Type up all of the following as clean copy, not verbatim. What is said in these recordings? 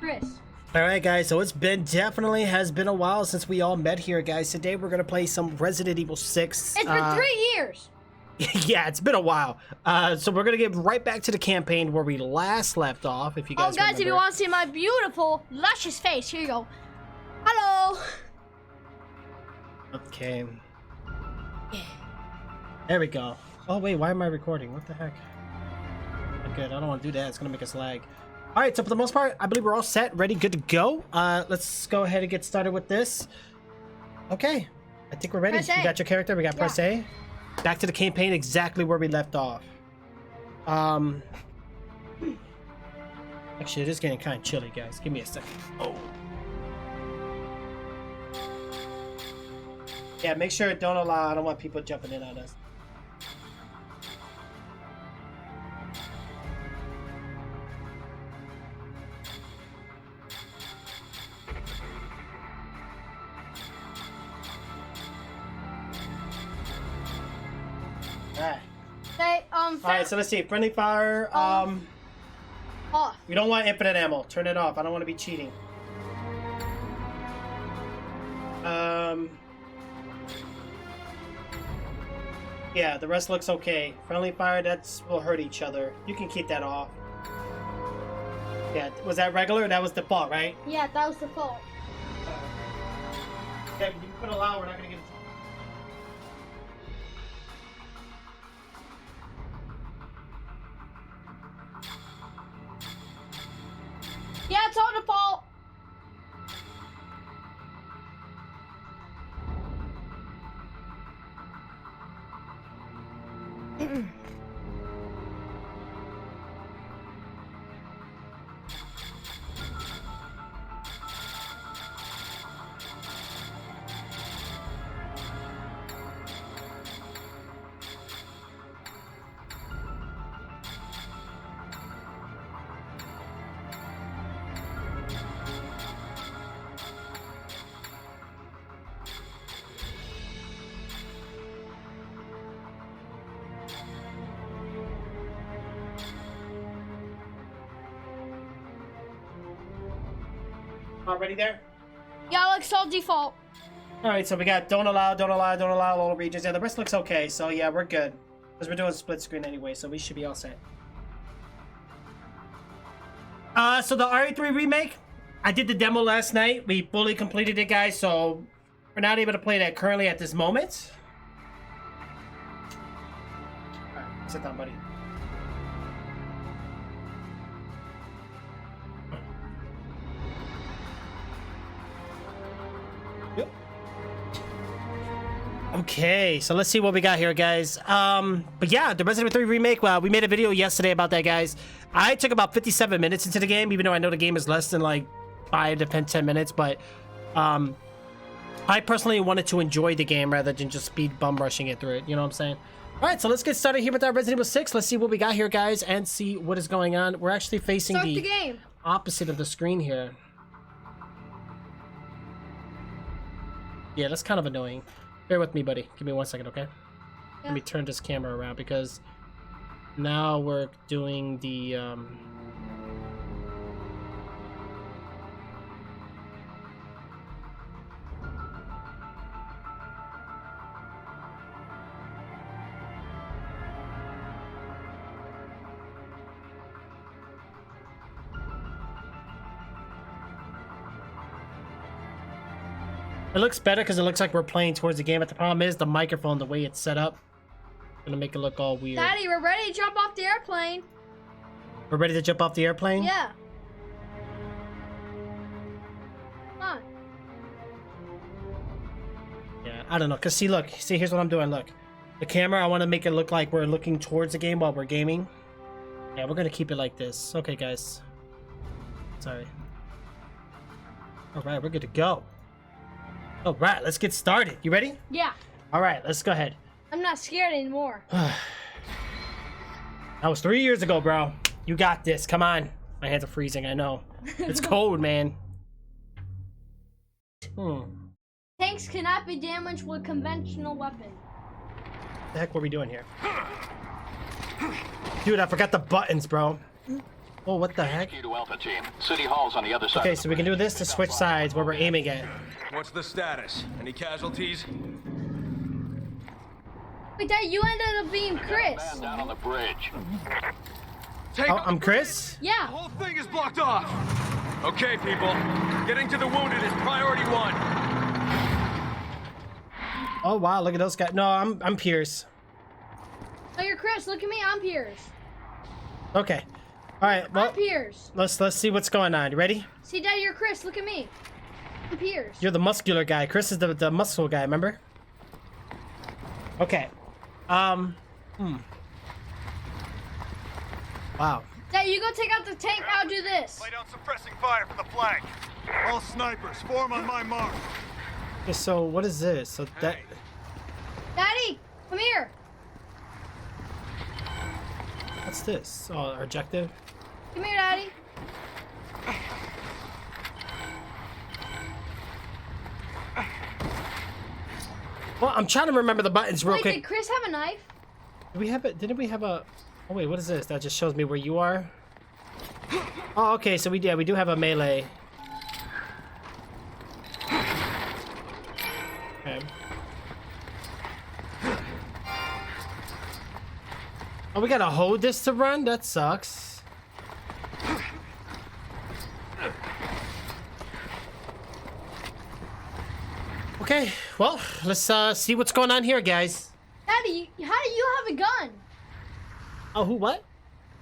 Chris. Alright guys, so it's has been a while since we all met here, guys. Today we're gonna play some Resident Evil 6. It's been 3 years. Yeah, it's been a while. So we're gonna get right back to the campaign where we last left off, if you guys remember. If you want to see my beautiful, luscious face, here you go. Hello. Okay. Yeah. There we go. Oh wait, why am I recording? What the heck? Okay, I don't want to do that. It's gonna make us lag. Alright, so for the most part, I believe we're all set, ready, good to go. Let's go ahead and get started with this. Okay, I think we're ready. You got your character, we got press A. Back to the campaign exactly where we left off. Actually, it is getting kind of chilly, guys. Give me a second. Oh. Yeah, make sure don't allow, I don't want people jumping in on us. Alright, so let's see. Friendly fire. Off. We don't want infinite ammo. Turn it off. I don't want to be cheating. Yeah, the rest looks okay. Friendly fire, that's will hurt each other. You can keep that off. Yeah, was that regular? That was default, right? Yeah, that was default. Yeah, you can put allow. We're not gonna get. Yeah, it's on default. Already there? Yeah, it looks all default. Alright, so we got don't allow, all regions. Yeah, the rest looks okay, so yeah, we're good. Because we're doing split screen anyway, so we should be all set. So the RE3 remake, I did the demo last night. We fully completed it, guys, so we're not able to play that currently at this moment. Alright, sit down, buddy. Okay, so let's see what we got here, guys. But yeah, the Resident Evil 3 remake, we made a video yesterday about that, guys. I took about 57 minutes into the game, even though I know the game is less than like 5 to 10 minutes, but I personally wanted to enjoy the game rather than just speed bum rushing it through it, you know what I'm saying? All right, so let's get started here with our Resident Evil 6. Let's see what we got here, guys, and see what is going on. We're actually facing the game. Opposite of the screen here. Yeah, that's kind of annoying. Bear with me, buddy. Give me 1 second, okay? Yeah. Let me turn this camera around because now we're doing the It looks better because it looks like we're playing towards the game, but the problem is the microphone, the way it's set up, gonna make it look all weird. Daddy, we're ready to jump off the airplane. We're ready to jump off the airplane? Yeah. Come on. Yeah, I don't know. Because see, look. See, here's what I'm doing. Look. The camera, I want to make it look like we're looking towards the game while we're gaming. Yeah, we're going to keep it like this. Okay, guys. Sorry. All right, we're good to go. All right, let's get started. You ready? Yeah. All right, let's go ahead. I'm not scared anymore. That was 3 years ago, bro. You got this. Come on. My hands are freezing. I know. It's cold, man. Tanks cannot be damaged with conventional weapons. What the heck were we doing here? Dude, I forgot the buttons, bro. Oh, what the heck? To Alpha Team. City Hall's on the other side. Okay, so we can do this to switch sides where we're aiming at. What's the status? Any casualties? Wait, Dad, you ended up being Chris. Man down on the bridge. Take Oh, I'm Chris? The Yeah. whole thing is blocked off. Okay, people. Getting to the wounded is priority 1. Oh, wow, look at those guys. No, I'm Pierce. Oh, you're Chris. Look at me. I'm Piers. Okay. All right, well, I'm Piers. let's see what's going on. You ready? See, Dad, you're Chris. Look at me. I'm Piers. You're the muscular guy. Chris is the muscle guy, remember? Okay. Wow. Dad, you go take out the tank. I'll do this. Lay down suppressing fire for the flank. All snipers, form on my mark. Okay, so what is this? So that... Daddy, come here. What's this? Oh, our objective? Come here, Daddy. Well, I'm trying to remember the buttons real Wait, quick. did Chris have a knife? Did we have it? Didn't we have a... Oh, wait, what is this? That just shows me where you are? Oh, okay, so we do have a melee. Okay. Oh, we gotta hold this to run? That sucks. Okay, well, let's see what's going on here, guys. Daddy, how do you have a gun? Oh, who, what?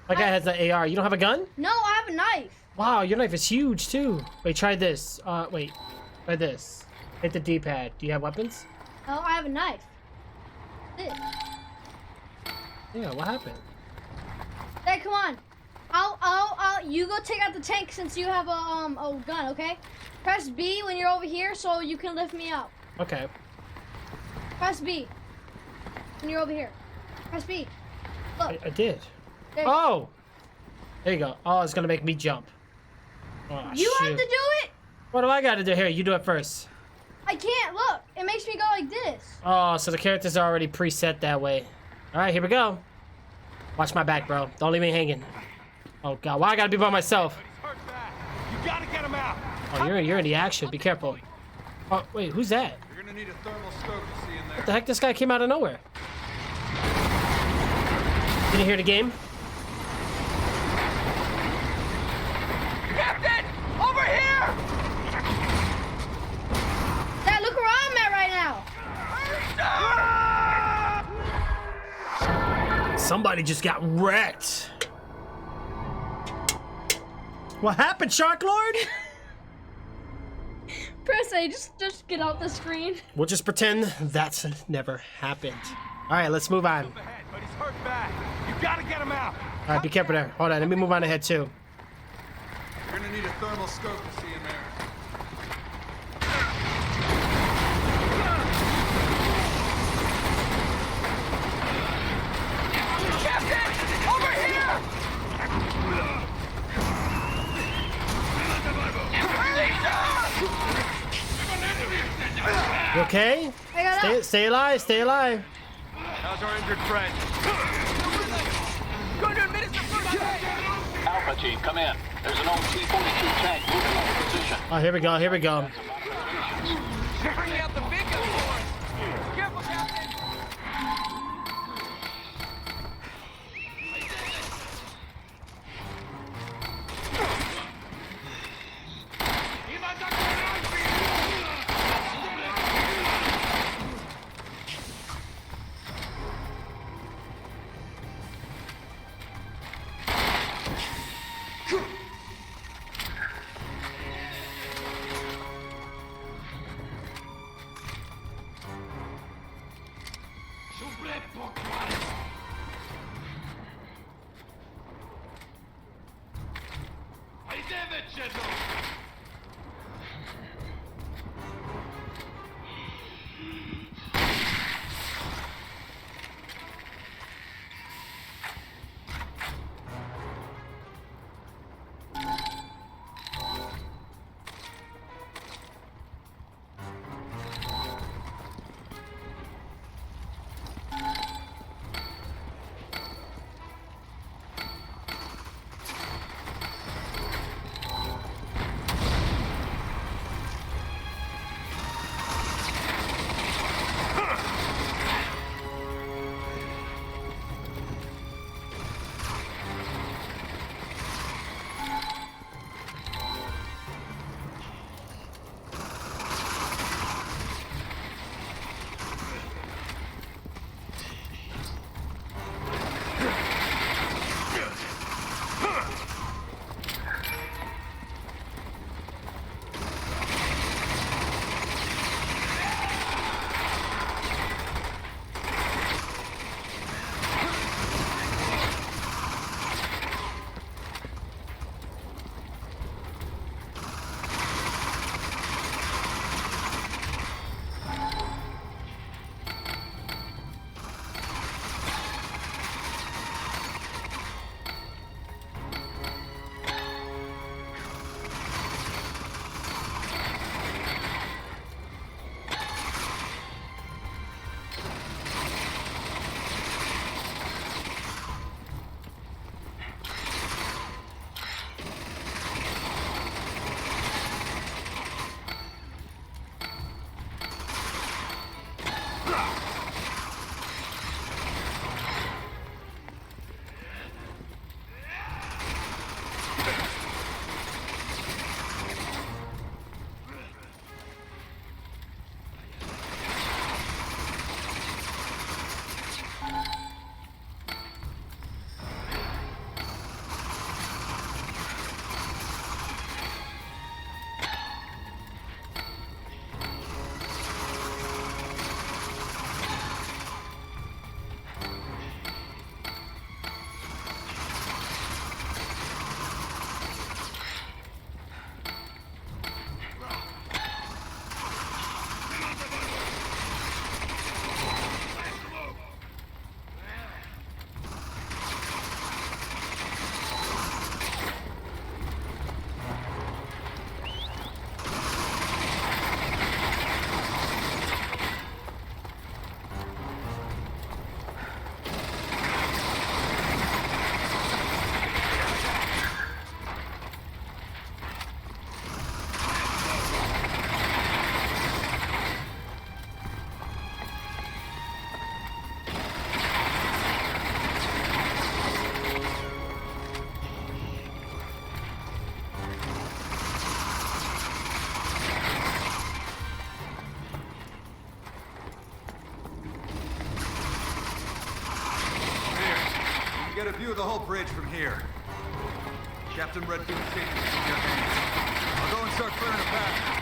My guy has the AR. You don't have a gun? No, I have a knife. Wow, your knife is huge, too. Wait, try this. Wait. Try this. Hit the D-pad. Do you have weapons? Oh, I have a knife. This. Yeah, what happened? Dad, come on. You go take out the tank since you have a gun, okay? Press B when you're over here so you can lift me up. Okay. Press B when you're over here. Press B. Look. I did. There. Oh! There you go. Oh, it's gonna make me jump. Oh, You have shoot. to do it. What do I gotta do here? You do it first. I can't. Look. It makes me go like this. Oh, so the characters are already preset that way. Alright, here we go. Watch my back, bro. Don't leave me hanging. Oh, God. Why I gotta be by myself? He's hurt bad. You gotta get him out. Oh, you're in the action. Be careful. Oh, wait. Who's that? You're gonna need a thermal scope to see in there. What the heck? This guy came out of nowhere. Did you hear the game? Captain! Over here! Dad, look where I'm at right now. Somebody just got wrecked. What happened, Shark Lord? Press A. Just get out the screen. We'll just pretend that's never happened. All right, let's move on. Ahead, but he's hurt bad. You gotta get him out. All right, be careful there. Hold on, let me move on ahead too. You're gonna need a thermal scope to see in there. Captain! Over here! You okay? I got up. Stay alive, stay alive. How's our injured friend? Alpha Team, come in. There's an old T-42 tank moving into position. Oh, here we go, here we go. Bring out the big gun for us. Careful, Captain! view of the whole bridge from here. Captain Redfield's taking this in your hands. I'll go and start clearing a path.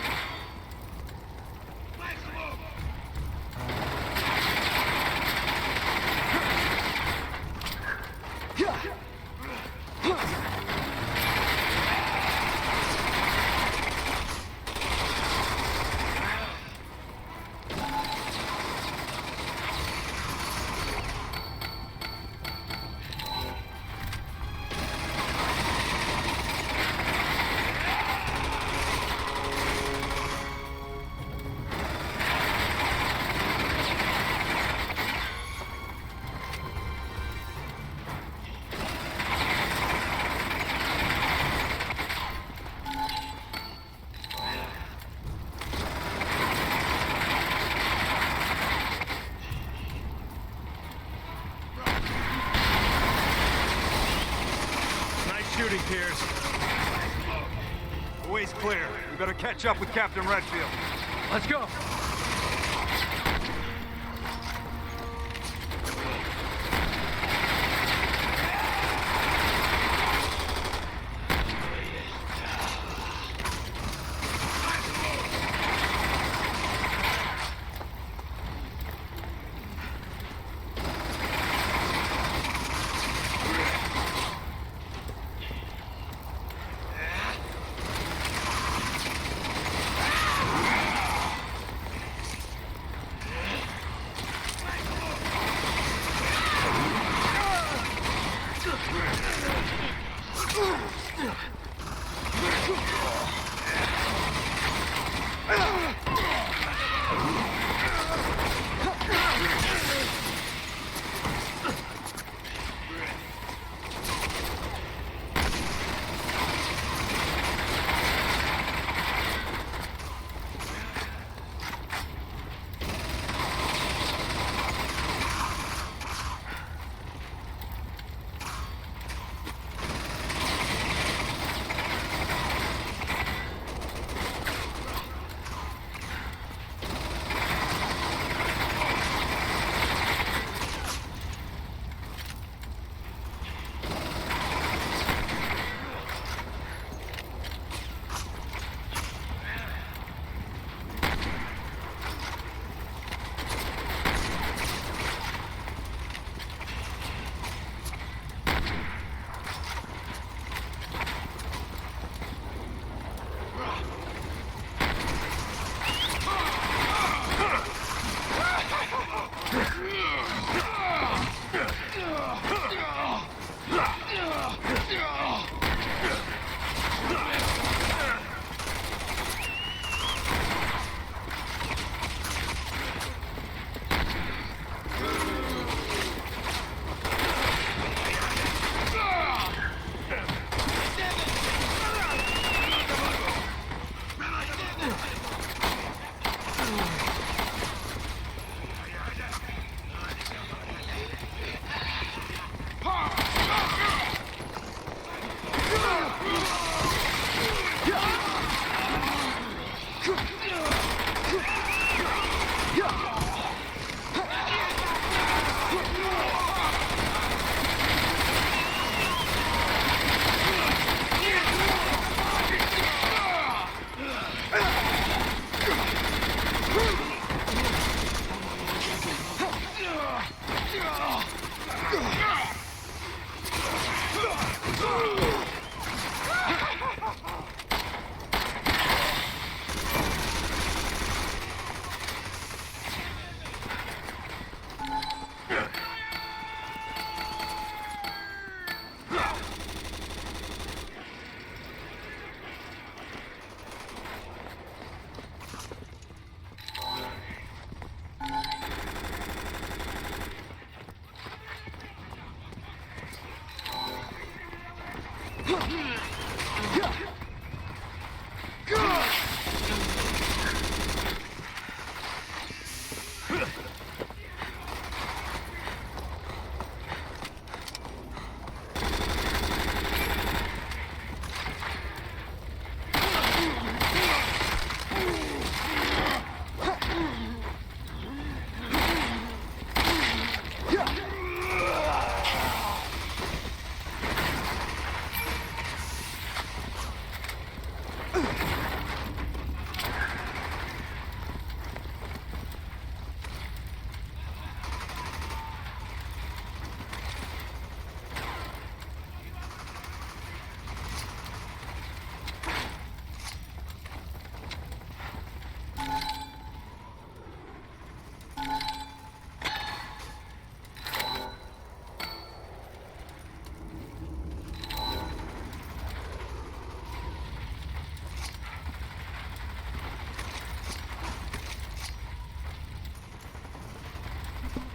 Shooting, Piers. The way's clear. We better catch up with Captain Redfield. Let's go.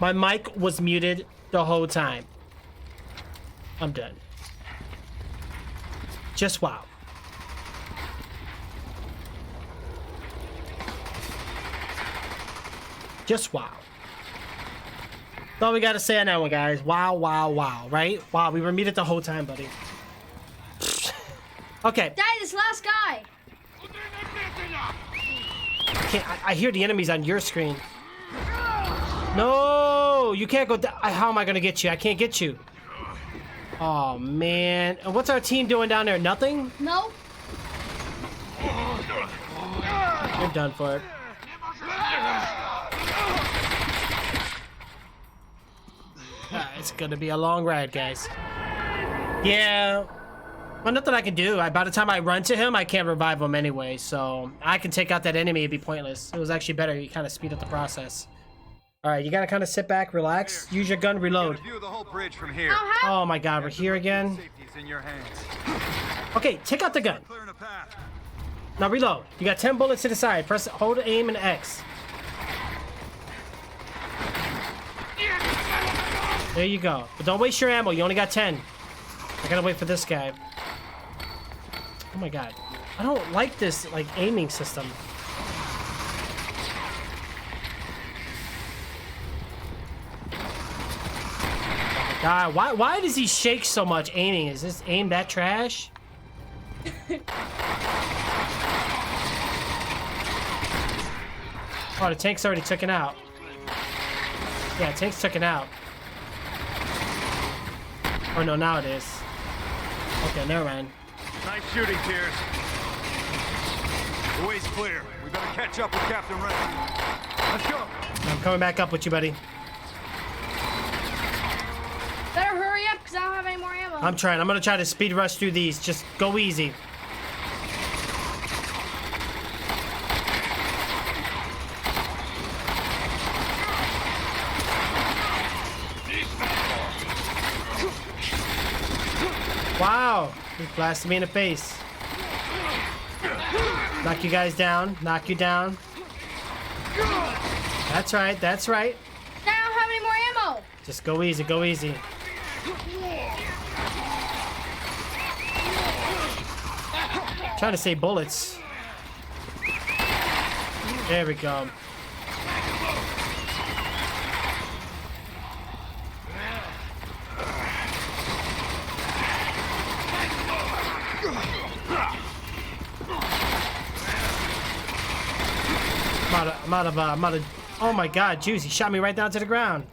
My mic was muted the whole time. I'm done. Just wow. Just wow. That's all we gotta say on that one, guys. Wow, wow, wow, right? Wow, we were muted the whole time, buddy. Okay. Dad, this last guy. I hear the enemies on your screen. No, you can't go down. How am I gonna get you? I can't get you. Oh man, and what's our team doing down there? Nothing? No. You're done for it. It's gonna be a long ride, guys. Yeah. Well, nothing I can do. By the time I run to him, I can't revive him anyway, so I can take out that enemy. It'd be pointless. It was actually better. You kind of speed up the process. All right, you gotta kind of sit back, relax, use your gun, reload. View the whole bridge from here. Oh my God, we're here again. Safety's in your hands. Okay, take out the gun. Clearing a path. Now reload. You got 10 bullets to the side. Press, hold, aim, and X. There you go. But don't waste your ammo. You only got 10. I gotta wait for this guy. Oh my God. I don't like this, like, aiming system. Oh my God, why does he shake so much aiming? Is this aim that trash? Oh, the tank's already taken out. Yeah, tank's taken out. Oh no, now it is. Okay, never mind. Nice shooting, Tears. The way's clear. We better catch up with Captain Red. Let's go. I'm coming back up with you, buddy. Better hurry up, because I don't have any more ammo. I'm trying. I'm gonna try to speed rush through these. Just go easy. Wow, he blasted me in the face. Knock you guys down. Knock you down. That's right. That's right. I don't have any more ammo. Just go easy. Go easy. Trying to save bullets. There we go. I'm out of, oh my God, Juice, he shot me right down to the ground.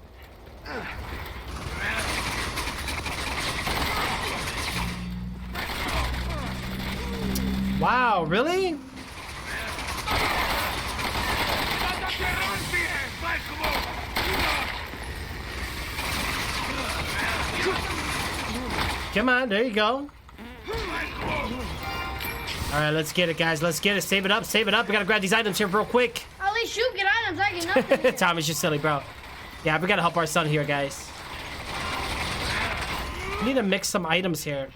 Wow, really? Come on, there you go. All right, let's get it, guys. Let's get it. Save it up. Save it up. We gotta grab these items here real quick. At least you get items. I get nothing. Here. Thomas, you're silly, bro. Yeah, we gotta help our son here, guys. We need to mix some items here.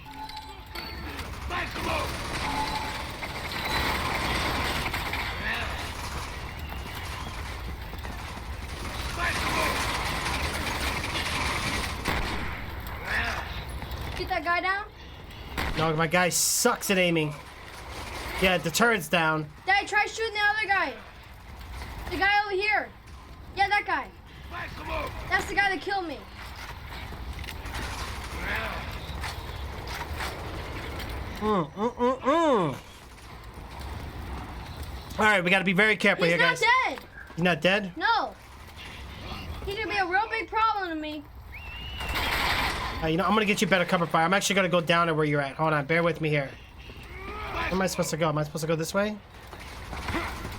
Get that guy down. No, my guy sucks at aiming. Yeah, the turret's down. Dad, try shooting the other guy. The guy over here. Yeah, that guy. That's the guy that killed me. All right, we gotta be very careful He's here, not guys. dead. He's not dead? No. He's gonna be a real big problem to me. You know, I'm gonna get you better cover fire. I'm actually gonna go down to where you're at. Hold on, bear with me here. Where am I supposed to go? Am I supposed to go this way?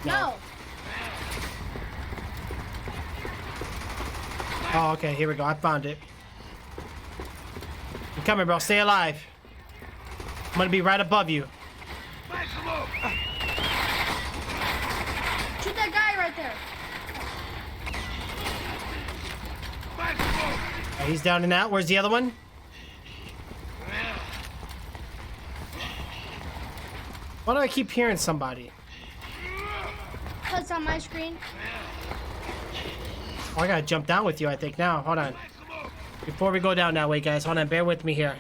No. Oh, okay, here we go. I found it. I'm coming, bro. Stay alive. I'm gonna be right above you. Shoot that guy right there. Okay, he's down and out. Where's the other one? Why do I keep hearing somebody? That's on my screen. Oh, I gotta jump down with you, I think, now. Hold on. Before we go down that way, guys, hold on. Bear with me here.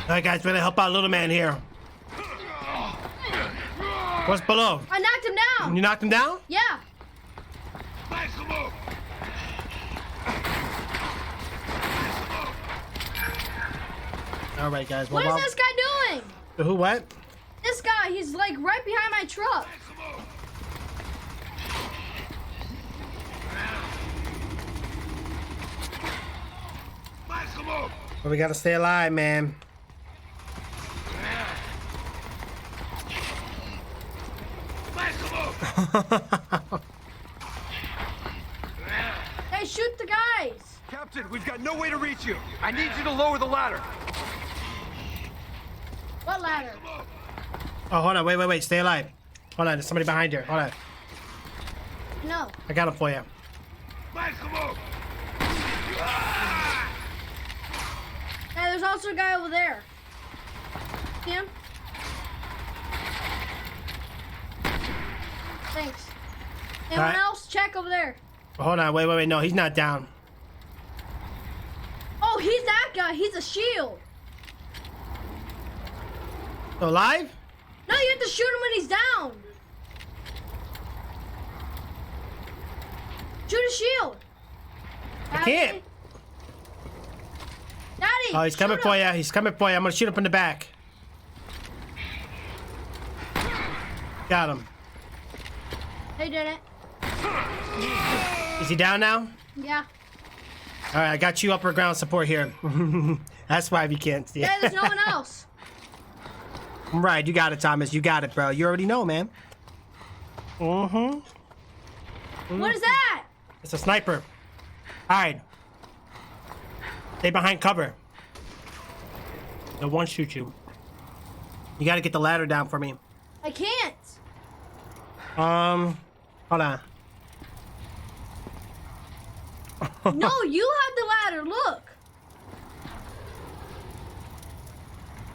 All right, guys, better help out little man here. What's below? I knocked him down. You knocked him down? Yeah. All right, guys. What is this guy doing? Who? What? This guy, he's like right behind my truck. Well, we gotta stay alive, man. Hey, shoot the guys. Captain, we've got no way to reach you. I need you to lower the ladder. What ladder? Oh, hold on. Wait. Stay alive. Hold on. There's somebody behind here. Hold on. No. I got him for you. Hey, there's also a guy over there. See him? Thanks. Anyone Alright. else? Check over there. Hold on. Wait. No, he's not down. Oh, he's that guy. He's a shield. Still alive? No, you have to shoot him when he's down. Shoot his shield. I can't. Daddy. Oh, he's coming for you. He's coming for you. I'm gonna shoot him in the back. Got him. They did it. Is he down now? Yeah. All right, I got you upper ground support here. That's why we can't see. Hey, there's no one else. Right, you got it, Thomas. You got it, bro. You already know, man. Mm-hmm. What is that? It's a sniper. All right. Stay behind cover. No one shoot you. You got to get the ladder down for me. I can't. Hold on. No, you have the ladder. Look.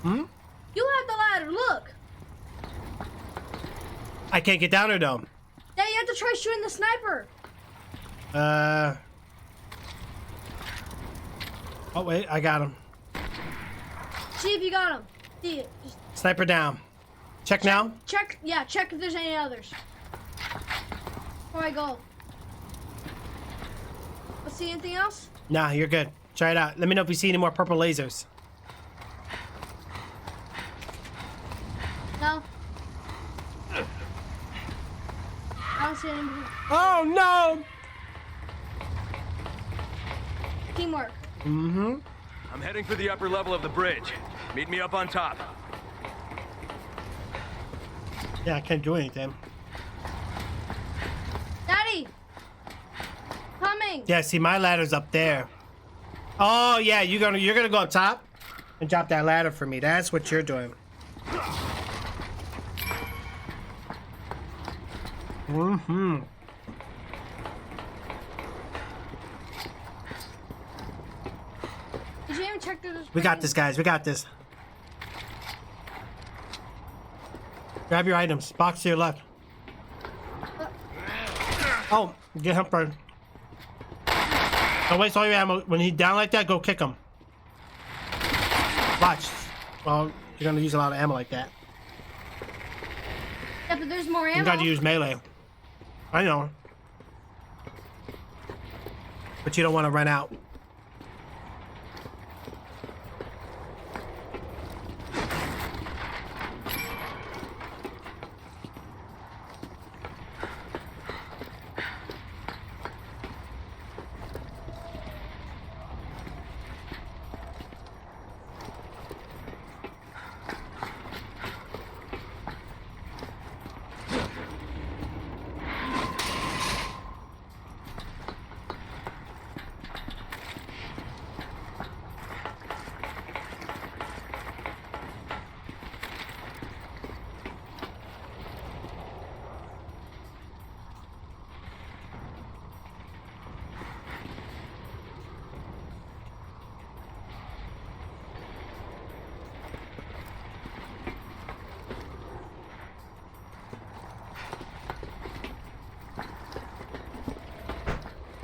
Hmm? You have the ladder. Look. I can't get down there though. Yeah, you have to try shooting the sniper. Oh wait, I got him. See if you got him. See it. Just Sniper down. Check now. check. Yeah, check if there's any others. Before I go. Let's see anything else. Nah, you're good. Try it out. Let me know if you see any more purple lasers. No. I don't see anything. Oh no! Teamwork. Mm-hmm. I'm heading for the upper level of the bridge. Meet me up on top. Yeah, I can't do anything. Daddy. Coming. Yeah, see, my ladder's up there. Oh yeah, you're gonna go up top and drop that ladder for me. That's what you're doing. Mm-hmm. check through this. We got this, guys. We got this. Grab your items. Box to your left. Oh, get him first. Don't waste all your ammo. When he's down like that, go kick him. Watch. Well, you're gonna use a lot of ammo like that. Yeah, but there's more ammo. You gotta use melee. I know. But you don't want to run out.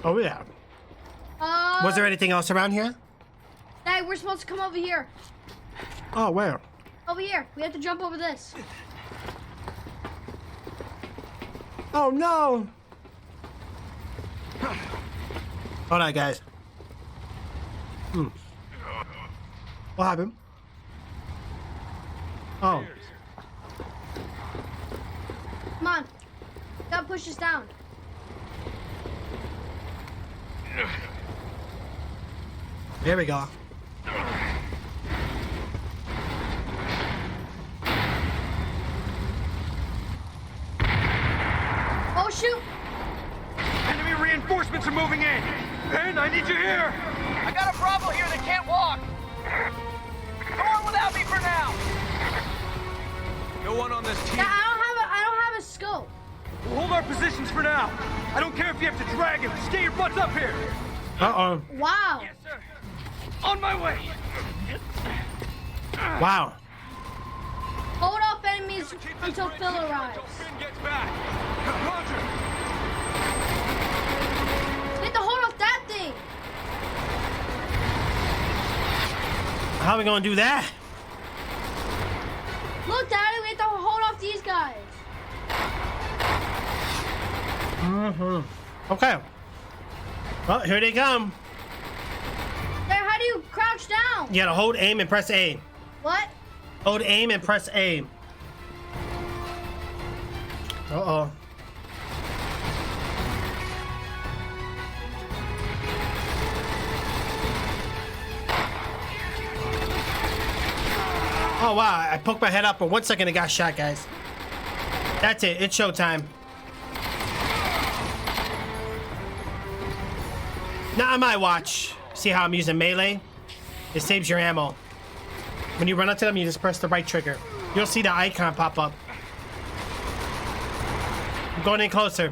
Oh yeah. Was there anything else around here? Dad, we're supposed to come over here. Oh, where? Over here. We have to jump over this. Oh no! Hold on, guys. What happened? Oh. Come on. Gotta push us down. There we go. Oh, shoot. Enemy reinforcements are moving in. Ben, I need you here. I got a Bravo here that can't walk. Go on without me for now. No one on this team. Dad, I don't have a scope. We'll hold our positions for now. I don't care if you have to drag him. Just get your butts up here. Uh-oh. Wow. Yes, sir. On my way. Wow. Hold off enemies until Phil arrives. Until Finn gets back. Roger. We have to hold off that thing. How are we gonna do that? Look, Daddy, we have to hold off these guys. Okay. Well, here they come. Dad, how do you crouch down? You gotta hold aim and press A. What? Hold aim and press A. Uh-oh. Oh wow, I poked my head up for 1 second and got shot, guys. That's it, it's showtime. Now on my watch. See how I'm using melee? It saves your ammo. When you run up to them, you just press the right trigger. You'll see the icon pop up. I'm going in closer.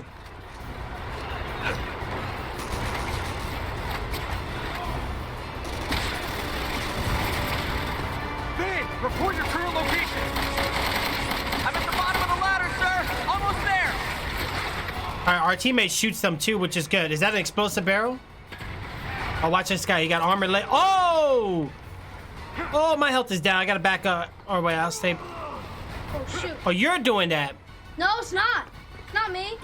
Ben, report your current location. I'm at the bottom of the ladder, sir. Almost there. All right, our teammate shoots them too, which is good. Is that an explosive barrel? Oh, watch this guy. He got armored leg. Oh! Oh, my health is down. I gotta back up. Oh, wait, I'll stay. Oh, shoot. Oh, you're doing that. No, it's not. It's not me.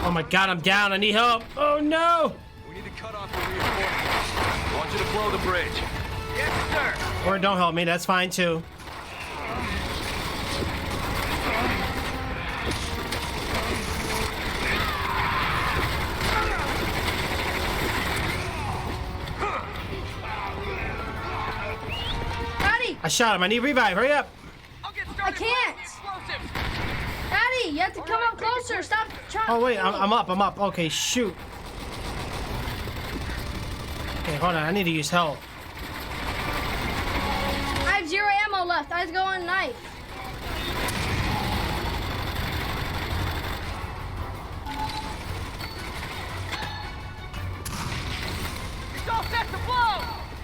Oh my God, I'm down. I need help. Oh no! We need to cut off the reinforcements. I want you to blow the bridge. Yes, sir. Or don't help me. That's fine too. Daddy, I shot him. I need revive. Hurry up. I'll get I started. can't. Explosives. Daddy, you have to come up closer. Stop trying. Oh wait, I'm up. I'm up. Okay, shoot. Okay, hold on. I need to use health. I have 0 ammo left. I have to go on knife.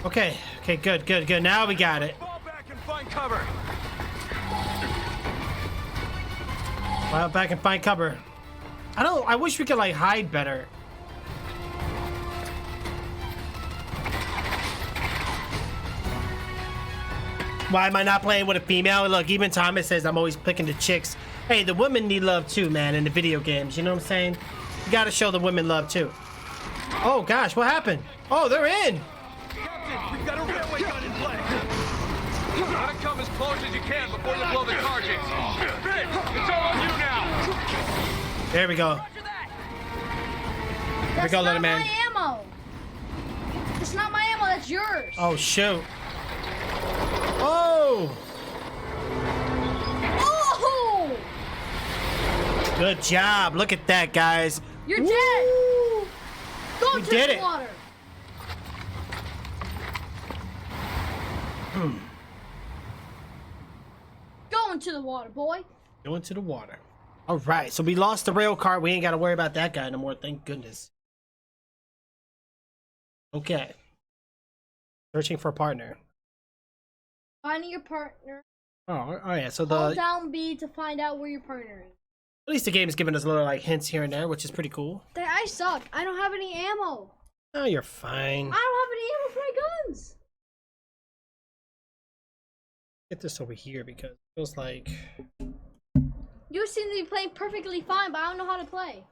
Okay, good. Now we got it. Fall back and find cover. Fall back and find cover. I wish we could like hide better. Why am I not playing with a female? Look, even Thomas says I'm always picking the chicks. Hey, the women need love too, man, in the video games. You know what I'm saying? You gotta show the women love too. Oh gosh, what happened? Oh, they're in. Captain, we've got a railway gun in play. Try to come as close as you can before you blow the targets. Finn, it's all on you now. There we go. Roger that. Here we go, little man. That's not my ammo. It's not my ammo. That's yours. Oh shoot. Oh. Oh! Good job. Look at that, guys. You're Woo! dead. Go We to did the it. water. Go into the water, boy. Go into the water. All right, so we lost the rail car. We ain't got to worry about that guy no more. Thank goodness. Okay. Searching for a partner. Finding your partner. Oh yeah. So Hold the down B to find out where your partner is. at least the game is giving us little like hints here and there, which is pretty cool. I suck. I don't have any ammo. Oh, you're fine. I don't have any ammo for my guns. Get this over here because it feels like You seem to be playing perfectly fine, but I don't know how to play.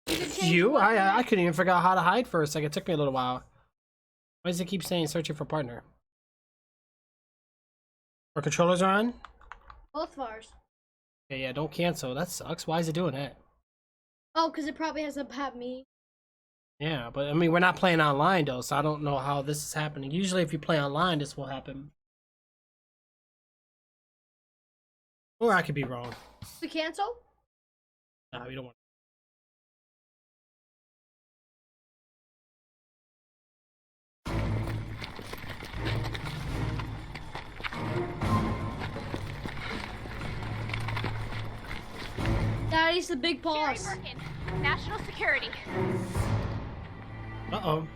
I couldn't even figure out how to hide for a second. It took me a little while. Why does it keep saying searching for partner? Our controllers are on? Both of ours. Yeah, don't cancel. That sucks. Why is it doing that? Oh, because it probably has a pat me. Yeah, but I mean, we're not playing online though, so I don't know how this is happening. Usually if you play online, this will happen. Or I could be wrong. We cancel? No, we don't want. Daddy's the big Sherry boss. Birkin, National Security. Uh-oh.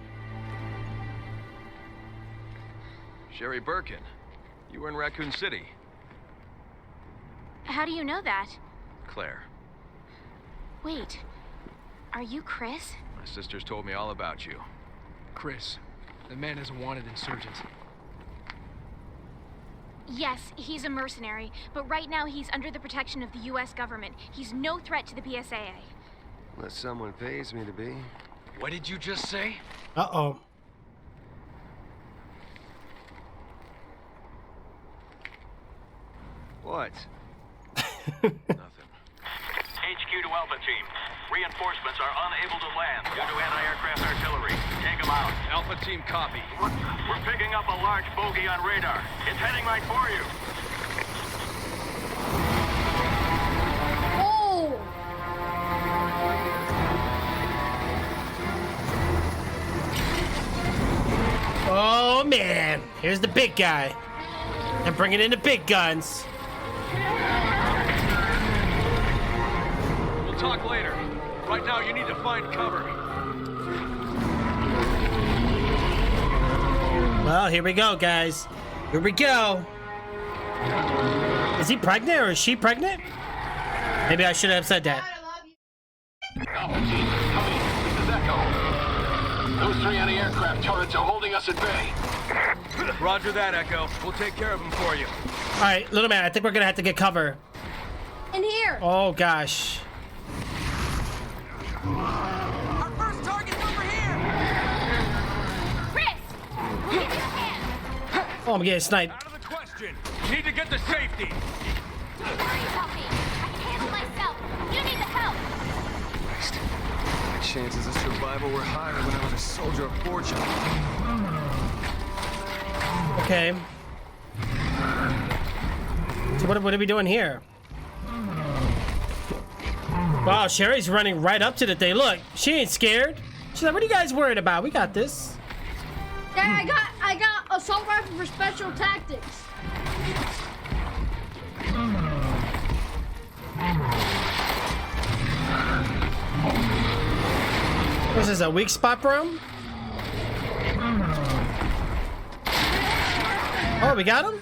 Sherry Birkin, you were in Raccoon City. How do you know that? Claire, Wait, are you Chris? my sisters told me all about you. Chris, the man is a wanted insurgent. Yes, he's a mercenary, but right now he's under the protection of the U.S. government. He's no threat to the PSAA. Unless someone pays me to be. What did you just say? Uh-oh. What? Nothing. HQ to Alpha Team. Reinforcements are unable to land due to anti-aircraft artillery. Take them out. Alpha Team copy. We're picking up a large bogey on radar. It's heading right for you. Oh! Oh man, here's the big guy. They're bringing in the big guns. We'll talk later. Right now, you need to find cover. Well, here we go, guys. Here we go. Is he pregnant or is she pregnant? Maybe I should have said that. Alpha Team, come in. This is Echo. Those three anti-aircraft turrets are holding us at bay. Roger that, Echo. We'll take care of them for you. All right, little man, I think we're gonna have to get cover. In here. Oh gosh. Our first target's over here. Chris! We'll give you a hand! Oh, I'm getting sniped. Out of the question. You need to get to safety. Don't worry about me. I can handle myself. You need the help. Christ. My chances of survival were higher when I was a soldier of fortune. Okay. So what are we doing here? Wow, Sherry's running right up to the thing. Look, she ain't scared. She's like, what are you guys worried about? We got this. Dad, I got assault rifle for special tactics. What is this, a weak spot room? Oh, we got him?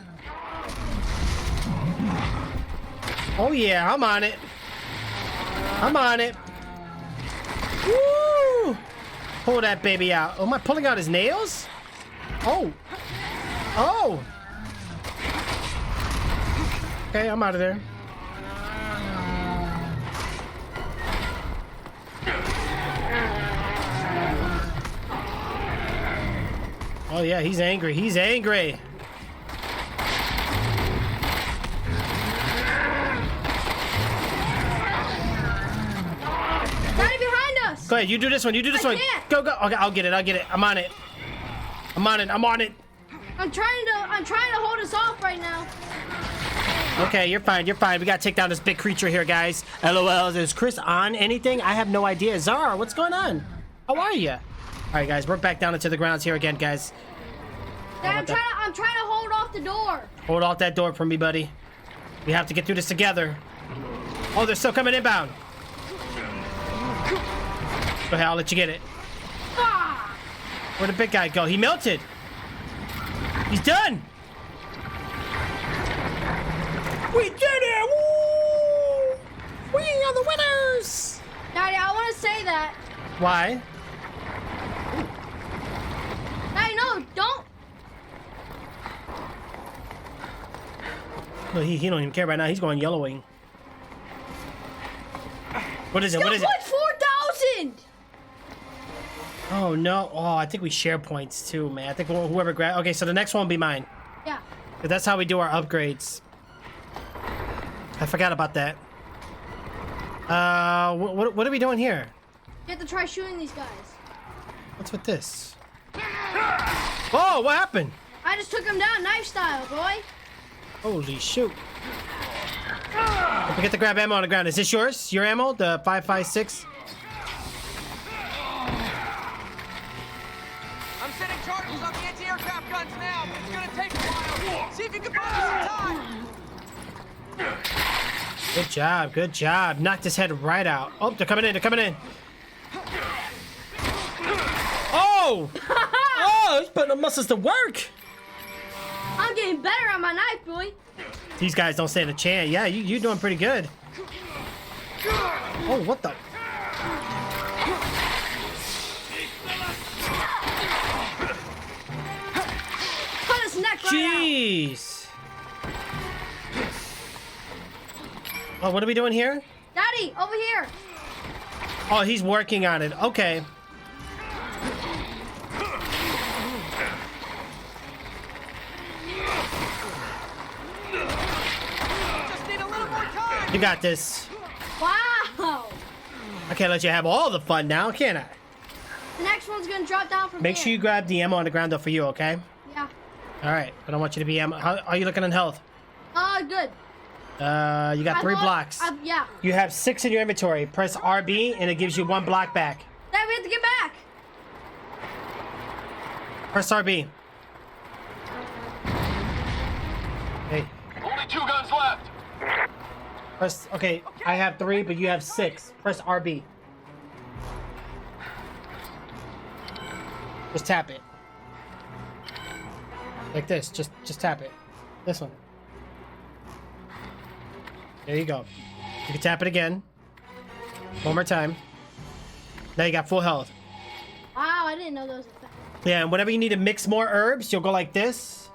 Oh, yeah, I'm on it. I'm on it. Woo! Pull that baby out. Oh, am I pulling out his nails? Oh. Oh. Okay, I'm out of there. Oh, yeah, he's angry. He's angry. Go ahead, you do this one. You do this one. Can't. Go, go. Okay, I'll get it. I'll get it. I'm on it. I'm on it. I'm on it. I'm trying to hold us off right now. Okay, you're fine. You're fine. We gotta take down this big creature here, guys. LOL. Is Chris on anything? I have no idea. Zara, what's going on? How are you? All right, guys. We're back down into the grounds here again, guys. Dad, I'm trying to hold off the door. Hold off that door for me, buddy. We have to get through this together. Oh, they're still coming inbound. Go ahead, I'll let you get it. Ah! Where'd the big guy go? He melted. He's done. We did it! Woo! We are the winners! Daddy, I want to say that. Why? Daddy, no, don't. No, he don't even care right now. He's going yellowing. What is it? What is it? 4,000! Oh, no. Oh, I think we share points, too, man. I think whoever grab... Okay, so the next one will be mine. Yeah. That's how we do our upgrades. I forgot about that. What are we doing here? You have to try shooting these guys. What's with this? Oh, what happened? I just took him down, knife style, boy. Holy shoot. Don't forget to grab ammo on the ground. Is this yours? Your ammo? The 5.56? I'm sending charges on the anti-aircraft guns now, but it's gonna take a while. See if you can buy me some time. Good job, good job. Knocked his head right out. Oh, they're coming in, they're coming in. Oh! Oh, he's putting the muscles to work. I'm getting better on my knife, boy. These guys don't stand a chance. Yeah, you're doing pretty good. Oh, what the? Cut his neck right Jeez. Oh, what are we doing here? out. Daddy, over here. Oh, he's working on it. Okay. Just need a little more time. You got this. Wow. I can't let you have all the fun now, can I? The next one's gonna drop down from Make here. sure you grab the ammo on the ground though for you, okay? Yeah. All right. I don't want you to be ammo. How are you looking in health? Good. You got 3 blocks. Yeah. You have 6 in your inventory. Press RB and it gives you 1 block back. Dad, we have to get back. Press RB. Okay. Only 2 guns left. Press. Okay. I have 3, but you have 6. Press RB. Just tap it. Like this. Just tap it. This one. There you go. You can tap it again. One more time. Now you got full health. Wow, I didn't know those were fast. Yeah, and whenever you need to mix more herbs, you'll go like this.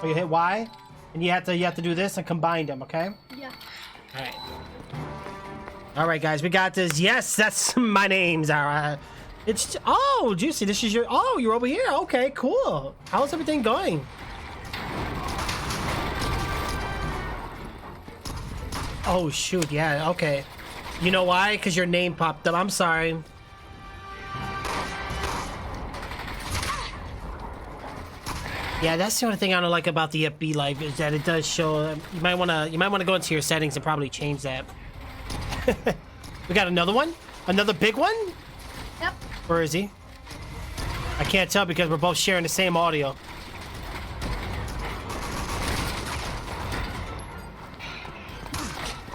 Or you hit Y. And you have to do this and combine them, okay? Yeah. Alright. Alright guys, we got this. Yes, that's my name, Zara. It's oh, Juicy, this is your you're over here. Okay, cool. How's everything going? Oh shoot, yeah, okay. You know why? Because your name popped up. I'm sorry. Yeah, that's the only thing I don't like about the FB Live is that it does show. You might wanna go into your settings and probably change that. We got another one, another big one. Yep. Where is he? I can't tell because we're both sharing the same audio.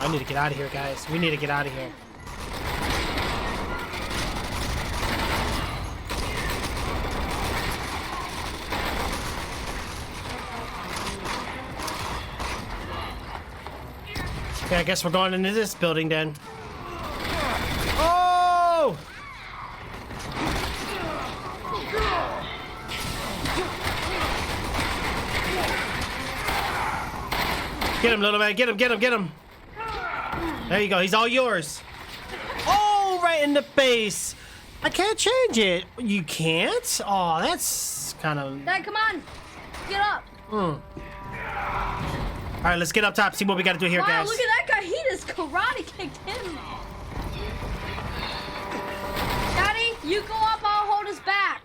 I need to get out of here, guys. We need to get out of here. Yeah, I guess we're going into this building then. Oh! Get him, little man. Get him, get him, get him. There you go. He's all yours. Oh, right in the face. I can't change it. You can't? Oh, that's kind of... Dad, come on. Get up. All right, let's get up top. See what we got to do here, Wow, guys. look at that guy. He just karate kicked him. Daddy, you go up. I'll hold his back.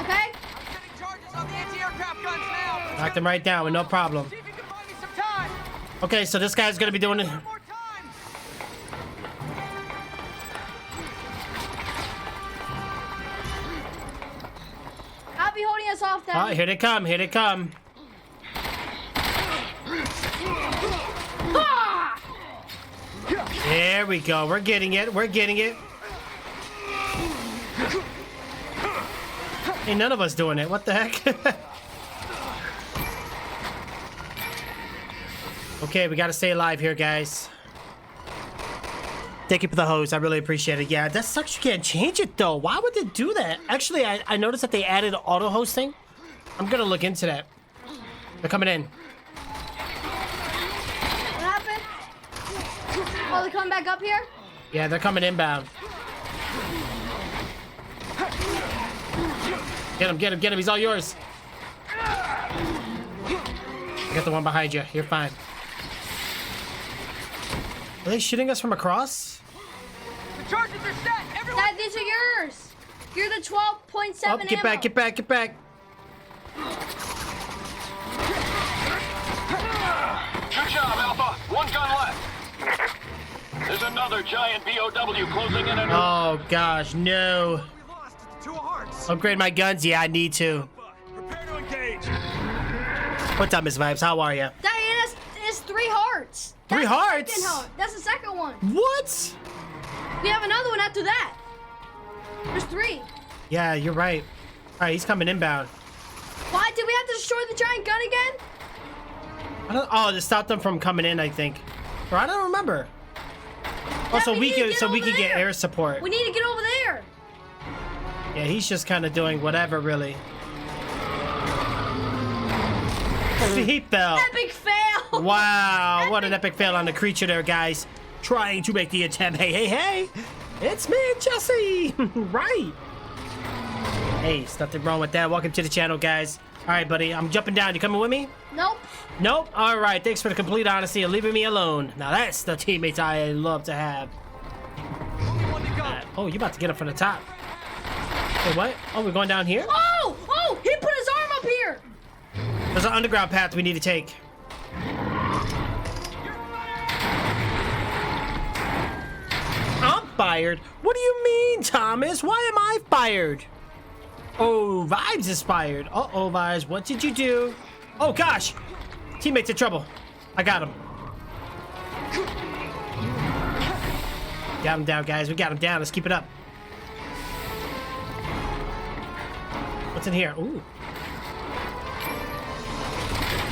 Okay? I'm getting charges on the anti-aircraft guns now. Knock them right down with no problem. See if you can buy me some time. Okay, so this guy's going to be doing it. One more time. I'll be holding us off, Daddy. Oh, here they come. Here they come. Ah! There we go. We're getting it. We're getting it. Ain't none of us doing it. What the heck? Okay, we got to stay alive here, guys. Thank you for the hose. I really appreciate it. Yeah, that sucks. You can't change it, though. Why would they do that? Actually, I noticed that they added auto hosting. I'm going to look into that. They're coming in. What happened? Oh, they're coming back up here? Yeah, they're coming inbound. Get him, get him, get him. He's all yours. I got the one behind you. You're fine. Are they shooting us from across? The charges are set. Everyone. Dad, these are yours. You're the 12.7 Oh, get back, get back, get back. Good job, Alpha. One gun left. There's another giant BOW closing in. Oh, gosh, no. We lost to the 2 hearts. Upgrade my guns? Yeah, I need to. Prepare to engage. What's up, Miss Vibes? How are you? Daddy, it's 3 hearts. Three That's the hearts? second heart. That's the second one. What? We have another one after that. There's 3. Yeah, you're right. All right, he's coming inbound. Why did we have to destroy the giant gun again? I don't, oh, to stop them from coming in, I think. Or I don't remember. Oh, so we we need to could, get so we over could get there. air support. We need to get over there. Yeah, he's just kind of doing whatever, really. He fell. Epic fail. Wow, what an epic fail on the creature there, guys. Trying to make the attempt. Hey, hey, hey. It's me, Jesse. Right. Hey, there's nothing wrong with that. Welcome to the channel, guys. All right, buddy, I'm jumping down. You coming with me? Nope. Nope. All right, thanks for the complete honesty and leaving me alone. Now that's the teammates I love to have. Only one to go. Oh, you about to get up from the top. Wait, what? Oh, we're going down here? Oh, he put his arm up here. There's an underground path we need to take. I'm fired? What do you mean, Thomas? Why am I fired? Oh, Vibes is fired. Uh-oh, Vibes, what did you do? Oh, gosh. Teammates in trouble. I got him. Got him down, guys. We got him down. Let's keep it up. What's in here? Ooh.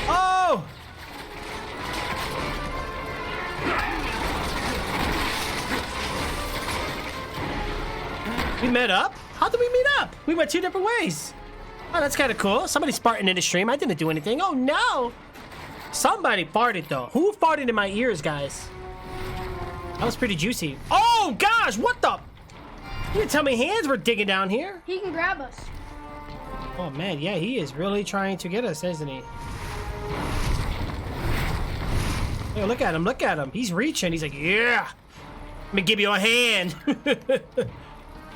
Oh! We met up? How did we meet up? We went 2 different ways. Oh, that's kind of cool. Somebody's farting in the stream. I didn't do anything. Oh, no. Somebody farted, though. Who farted in my ears, guys? That was pretty juicy. Oh, gosh. What the? You didn't tell me hands were digging down here. He can grab us. Oh, man. Yeah, he is really trying to get us, isn't he? Hey, look at him. Look at him. He's reaching. He's like, yeah. Let me give you a hand.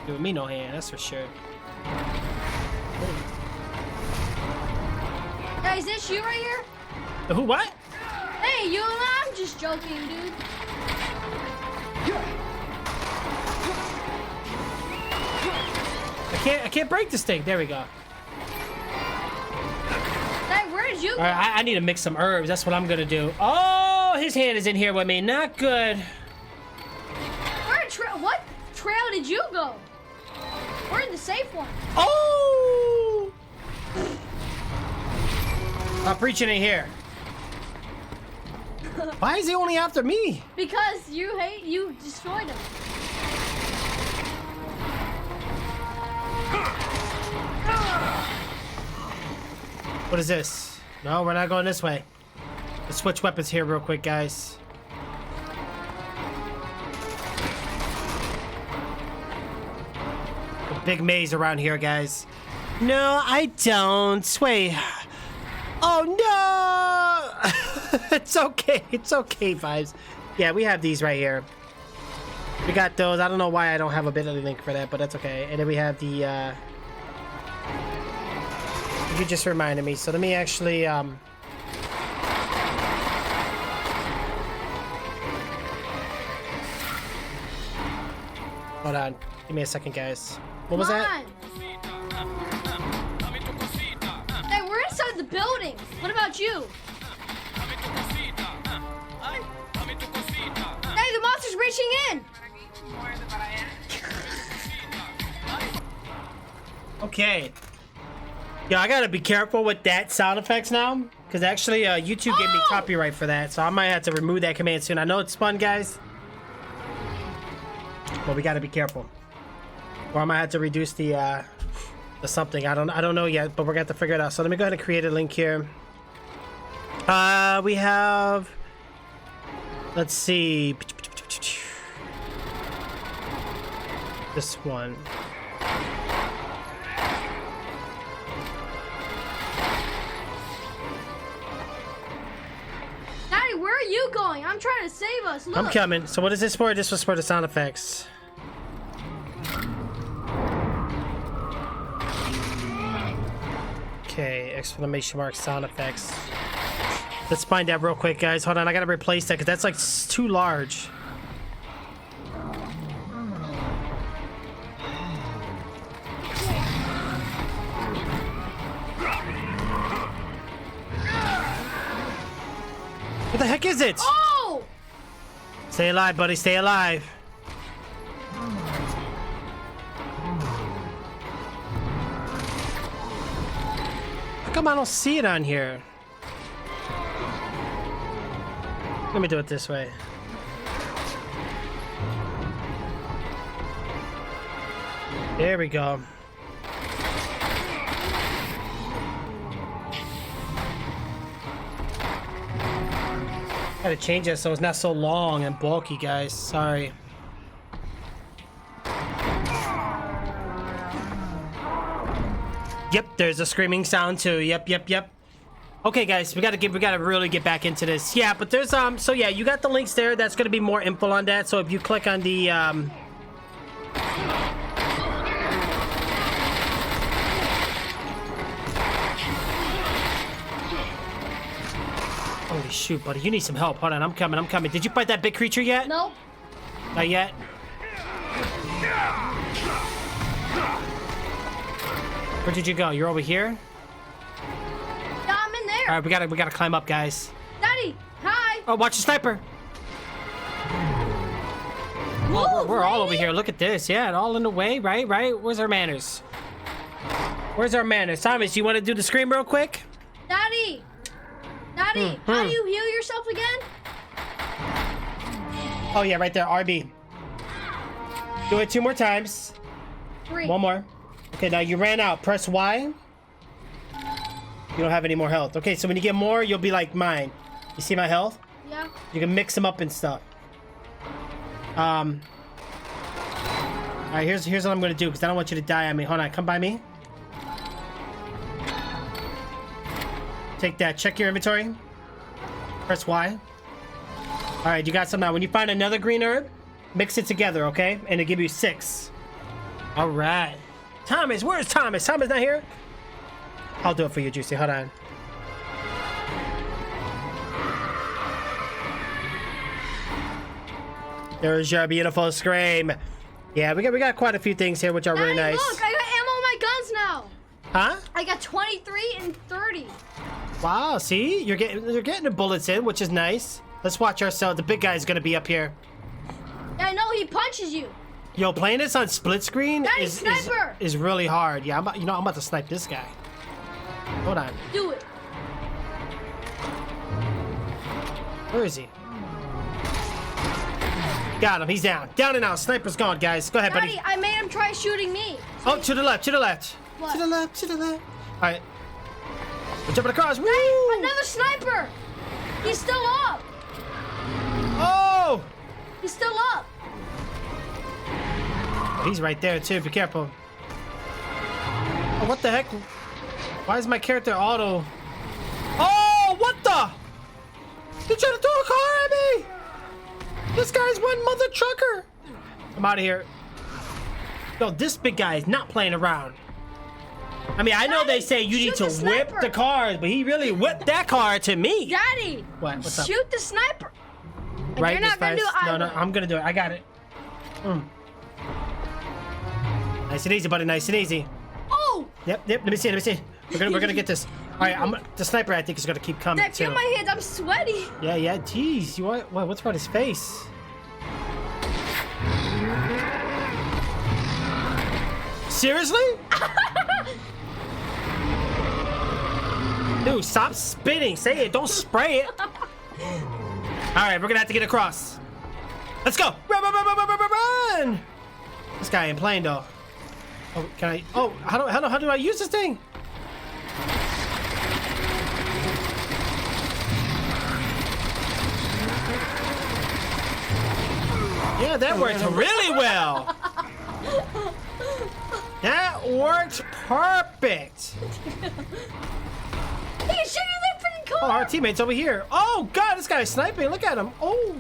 Giving me no hand, that's for sure. Hey, is this you right here? Who, what? Hey, you and I'm just joking, dude. I can't break this thing. There we go. Hey, where did you go? All right, I need to mix some herbs. That's what I'm gonna do. Oh, his hand is in here with me. Not good. What trail did you go? We're in the safe one. Oh! I'm preaching in here. Why is he only after me? Because you destroyed him. What is this? No, we're not going this way. Let's switch weapons here real quick, guys. A big maze around here, guys. No, I don't. Wait. Oh, no! It's okay. It's okay, Vibes. Yeah, we have these right here. We got those. I don't know why I don't have a bit.ly link for that, but that's okay. And then we have the, You just reminded me. So let me actually, Hold on. Give me a second, guys. What was that? Hey, we're inside the building. What about you? Hey, the monster's reaching in. Okay. Yeah, I gotta be careful with that sound effects now, because actually YouTube gave me copyright for that, so I might have to remove that command soon. I know it's fun, guys, but we gotta be careful, or I might have to reduce the something. I don't know yet, but we're gonna have to figure it out. So let me go ahead and create a link here. We have, let's see, this one. Daddy, where are you going? I'm trying to save us. Look. I'm coming. So what is this for? This was for the sound effects. Okay, exclamation mark sound effects. Let's find out real quick, guys. Hold on, I gotta replace that because that's like too large. What the heck is it? Oh! Stay alive, buddy. Stay alive. How come I don't see it on here? Let me do it this way. There we go. Gotta change it so it's not so long and bulky, guys. Sorry. Yep, there's a screaming sound too. Yep. Okay, guys, we gotta really get back into this. Yeah, but there's so yeah, you got the links there. That's gonna be more info on that. So if you click on the holy shoot, buddy, you need some help. Hold on, I'm coming. Did you fight that big creature yet? Nope. Not yet. Where did you go? You're over here? Yeah, I'm in there. All right, we gotta climb up, guys. Daddy, hi. Oh, watch the sniper. Whoa, We're all over here. Look at this. Yeah, all in the way, right? Where's our manners? Thomas, you want to do the scream real quick? Daddy, how do you heal yourself again? Oh yeah, right there, RB. Do it 2 more times. 3. 1 more. Okay, now you ran out. Press Y. You don't have any more health. Okay, so when you get more, you'll be like mine. You see my health? Yeah. You can mix them up and stuff. All right, here's what I'm gonna do because I don't want you to die on me. Hold on, come by me. Take that. Check your inventory. Press Y. All right, you got some now. When you find another green herb, mix it together, okay? And it'll give you 6. All right. Thomas, where's Thomas? Thomas not here? I'll do it for you, Juicy. Hold on. There's your beautiful scream. Yeah, we got quite a few things here, which are really nice. Look, I got ammo on my guns now. Huh? I got 23 and 30. Wow, see? You're getting the bullets in, which is nice. Let's watch ourselves. The big guy's gonna be up here. Yeah, I know, he punches you. Yo, playing this on split screen Daddy, sniper! is really hard. Yeah, I'm about to snipe this guy. Hold on. Do it. Where is he? Got him. He's down. Down and out. Sniper's gone, guys. Go ahead, Daddy, buddy. I made him try shooting me. Oh, to the left. To the left. What? To the left. To the left. All right. We're jumping across. Woo! Another sniper. He's still up. Oh! He's still up. He's right there, too. Be careful. Oh, what the heck? Why is my character auto? Oh, what the? You trying to throw a car at me? This guy's one mother trucker. I'm out of here. Yo, this big guy is not playing around. I mean, I know they say you need to whip the cars, but he really whipped that car to me. Daddy. What? What's up? Shoot the sniper. And Right, you're not gonna do it. No, I'm gonna do it. I got it. Nice and easy, buddy. Nice and easy. Oh! Yep. Let me see. We're gonna get this. All right, the sniper I think is gonna keep coming Dad, too. feel my hands. I'm sweaty. Yeah. Jeez, what's wrong with his face? Seriously? Dude, stop spitting. Say it. Don't spray it. All right, we're gonna have to get across. Let's go. Run! This guy ain't playing though. Oh, can I? Oh, how do I use this thing? Yeah, that worked really well. That worked perfect. He's shooting that freaking Oh, car. our teammate's over here. Oh, God, this guy's sniping. Look at him. Oh.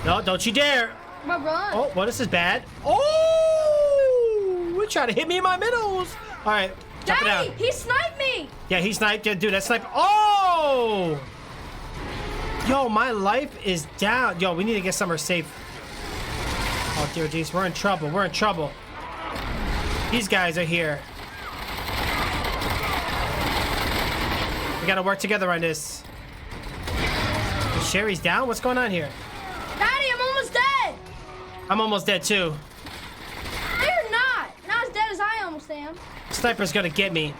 No, don't you dare. Run. Oh, well, this is bad. Oh, we're trying to hit me in my middles. All right, jump it Daddy, out. he sniped me. Yeah, he sniped. Yeah, dude, that snipe. Oh. Yo, my life is down. Yo, we need to get somewhere safe. Oh, dear jeez, we're in trouble. We're in trouble. These guys are here. We gotta work together on this. Sherry's down? What's going on here? Daddy, I'm almost dead. I'm almost dead too. You're not. Not as dead as I almost am. Sniper's gonna get me.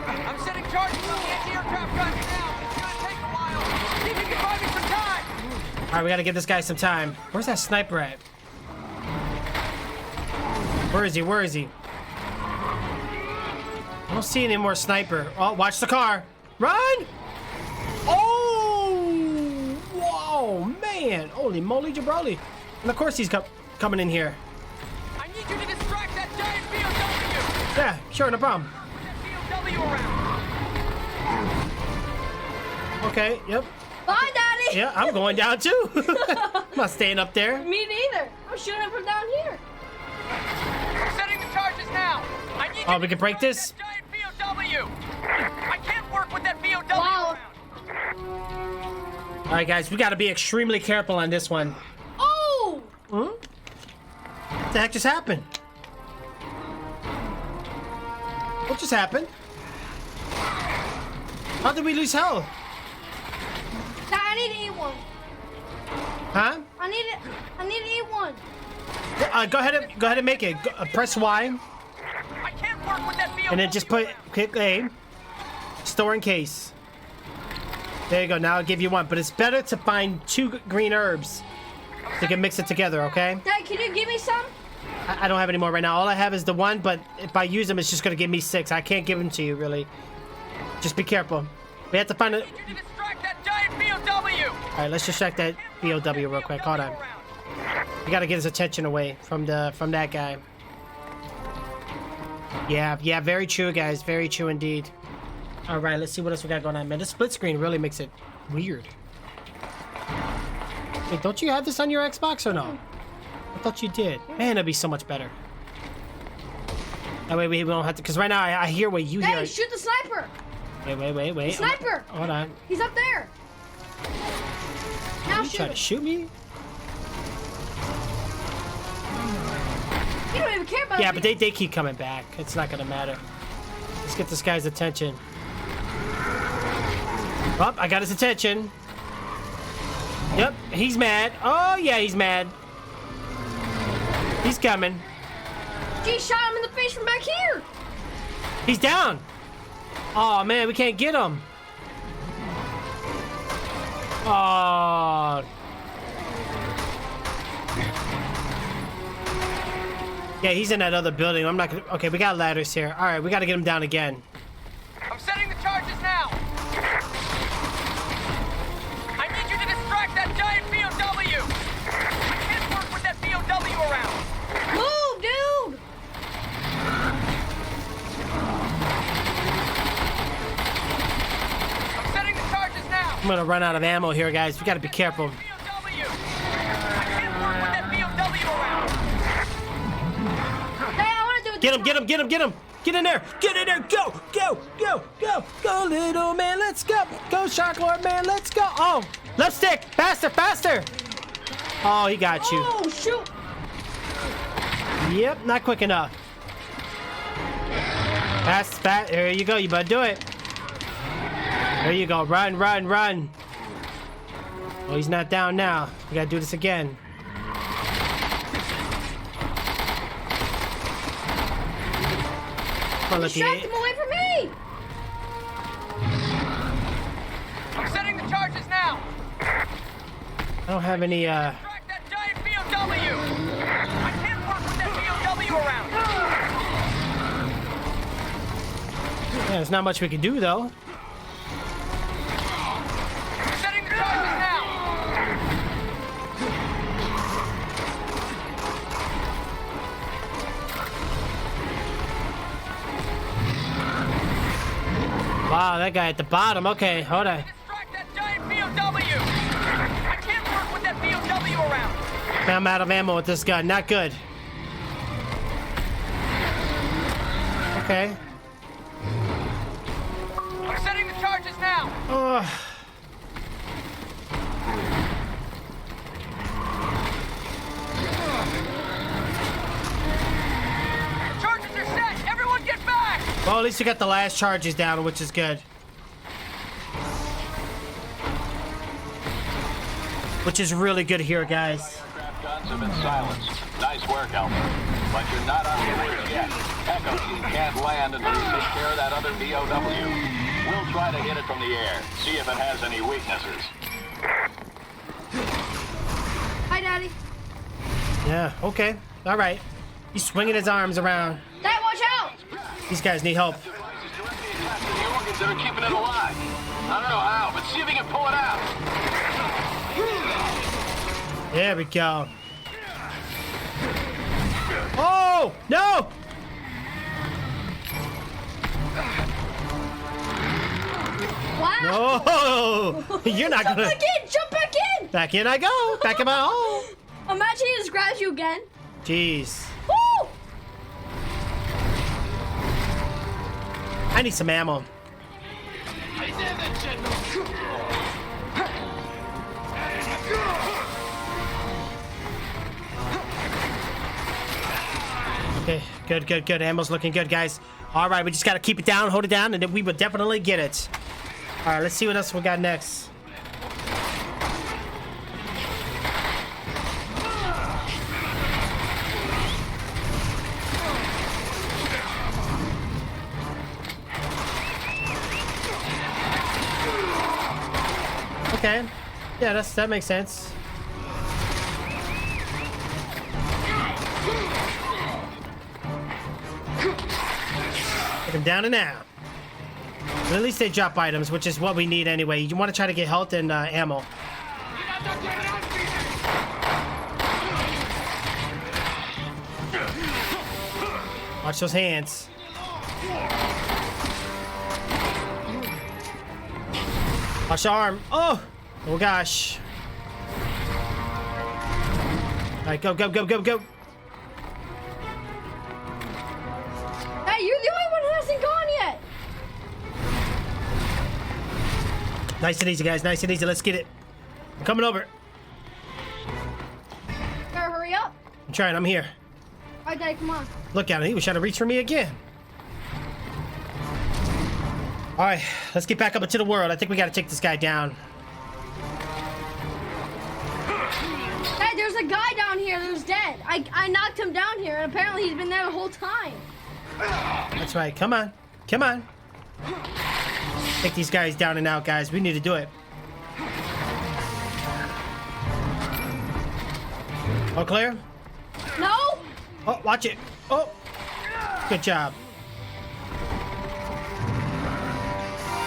I'm setting charges on the anti-aircraft guns now. It's gonna take a while. See if you can buy me some time. All right, we gotta give this guy some time. Where's that sniper at? Where is he? Where is he? I don't see any more sniper. Oh, watch the car. Run! Oh! Whoa, man. Holy moly jabroli. And of course he's coming in here. I need you to distract that giant BOW. Yeah, sure, no problem. That BOW around. Okay, yep. Bye, Daddy. Yeah, I'm going down too. I'm not staying up there. Me neither. I'm shooting him from down here. I'm setting the charges now. I need Oh, you we to can break distract this? that giant BOW. I can't work with that BOW Wow. around. All right, guys, we got to be extremely careful on this one. Oh! What the heck just happened? What just happened? How did we lose health? Dad, I need to eat one. Huh? I need to eat one. Go ahead and make it. Press Y, I can't work with that BOW. and then just click A. Store in case. There you go. Now I'll give you one, but it's better to find 2 green herbs. So you can mix it together, okay? Dad, can you give me some? I don't have any more right now. All I have is the 1, but if I use them, it's just gonna give me 6. I can't give them to you, really. Just be careful. We have to find a. I need you to distract that giant BOW. All right, let's distract that BOW real quick. Hold on. We gotta get his attention away from that guy. Yeah, very true, guys. Very true indeed. All right, let's see what else we got going on, man. This split screen really makes it weird. Wait, don't you have this on your Xbox or no? I thought you did. Man, that'd be so much better. That way we don't have to, because right now I hear what you Daddy, hear. shoot the sniper. Wait. Sniper. Hold on. He's up there. Now You shoot try him. to shoot me? You don't even care about Yeah, me. but they keep coming back. It's not gonna matter. Let's get this guy's attention. Oh, I got his attention. Yep, he's mad. Oh, yeah, he's mad. He's coming. G shot him in the face from back here. He's down. Oh man, we can't get him. Oh. Yeah, he's in that other building. I'm not gonna. Okay, we got ladders here. All right, we got to get him down again. I'm setting the charges now. I need you to distract that giant BOW. I can't work with that BOW around. Move, dude! I'm setting the charges now. I'm gonna run out of ammo here, guys. We got to be careful. BOW. I can't work with that BOW around. Hey, I want to do it. Get him! Get him! Get him! Get him! Get in there! Get in there! Go! Go! Go! Go! Go, little man! Let's go! Go, Shark Lord man! Let's go! Oh, left stick! Faster! Faster! Oh, he got you. Oh, shoot! Yep, not quick enough. Fast. There you go. You better do it. There you go. Run, run, run. Oh, he's not down now. We gotta do this again. Come on, Distract him away from me! I'm setting the charges now. I don't have any, Distract that giant BOW. I can't work with that BOW around. Yeah, there's not much we can do, though. I'm setting the charges now. Wow, that guy at the bottom. Okay, hold on. Distract that giant BOW. I can't work with that BOW around. Man, I'm out of ammo with this gun. Not good. Okay. I'm setting the charges now. The charges are set. Everyone get back. Well, at least we got the last charges down, which is good. Which is really good here, guys. Aircraft guns have been silenced. Nice work, Alpha. But you're not on the bridge yet. Echo Team can't land until you take care of that other BOW. We'll try to hit it from the air, see if it has any weaknesses. Hi, Daddy. Yeah, okay. All right. He's swinging his arms around. Dad, watch out! These guys need help. Devices directly attached to the organs that are keeping it alive. I don't know how, but see if you can pull it out. There we go. Oh, no! Wow! No! You're not Jump gonna... back in! Jump back in! Back in I go! Back in my hole! Imagine he just grabs you again. Jeez. Woo! I need some ammo. Okay, good, good, good. Ammo's looking good, guys. All right, we just got to keep it down, hold it down, and then we will definitely get it. All right, let's see what else we got next. Okay. Yeah, that makes sense. Take them down and out. But at least they drop items, which is what we need anyway. You want to try to get health and ammo. Watch those hands. Watch the arm. Oh! Oh gosh. Alright, go, go, go, go, go. Hey, you're the only one who hasn't gone yet. Nice and easy, guys. Nice and easy. Let's get it. I'm coming over. Gotta hurry up. I'm trying. I'm here. All right, Daddy, come on. Look at him. He was trying to reach for me again. All right. Let's get back up into the world. I think we got to take this guy down. Hey, there's a guy down here that was dead. I knocked him down here, and apparently he's been there the whole time. That's right. Come on. Come on. Take these guys down and out, guys. We need to do it. All clear? No. Oh, watch it. Oh, good job.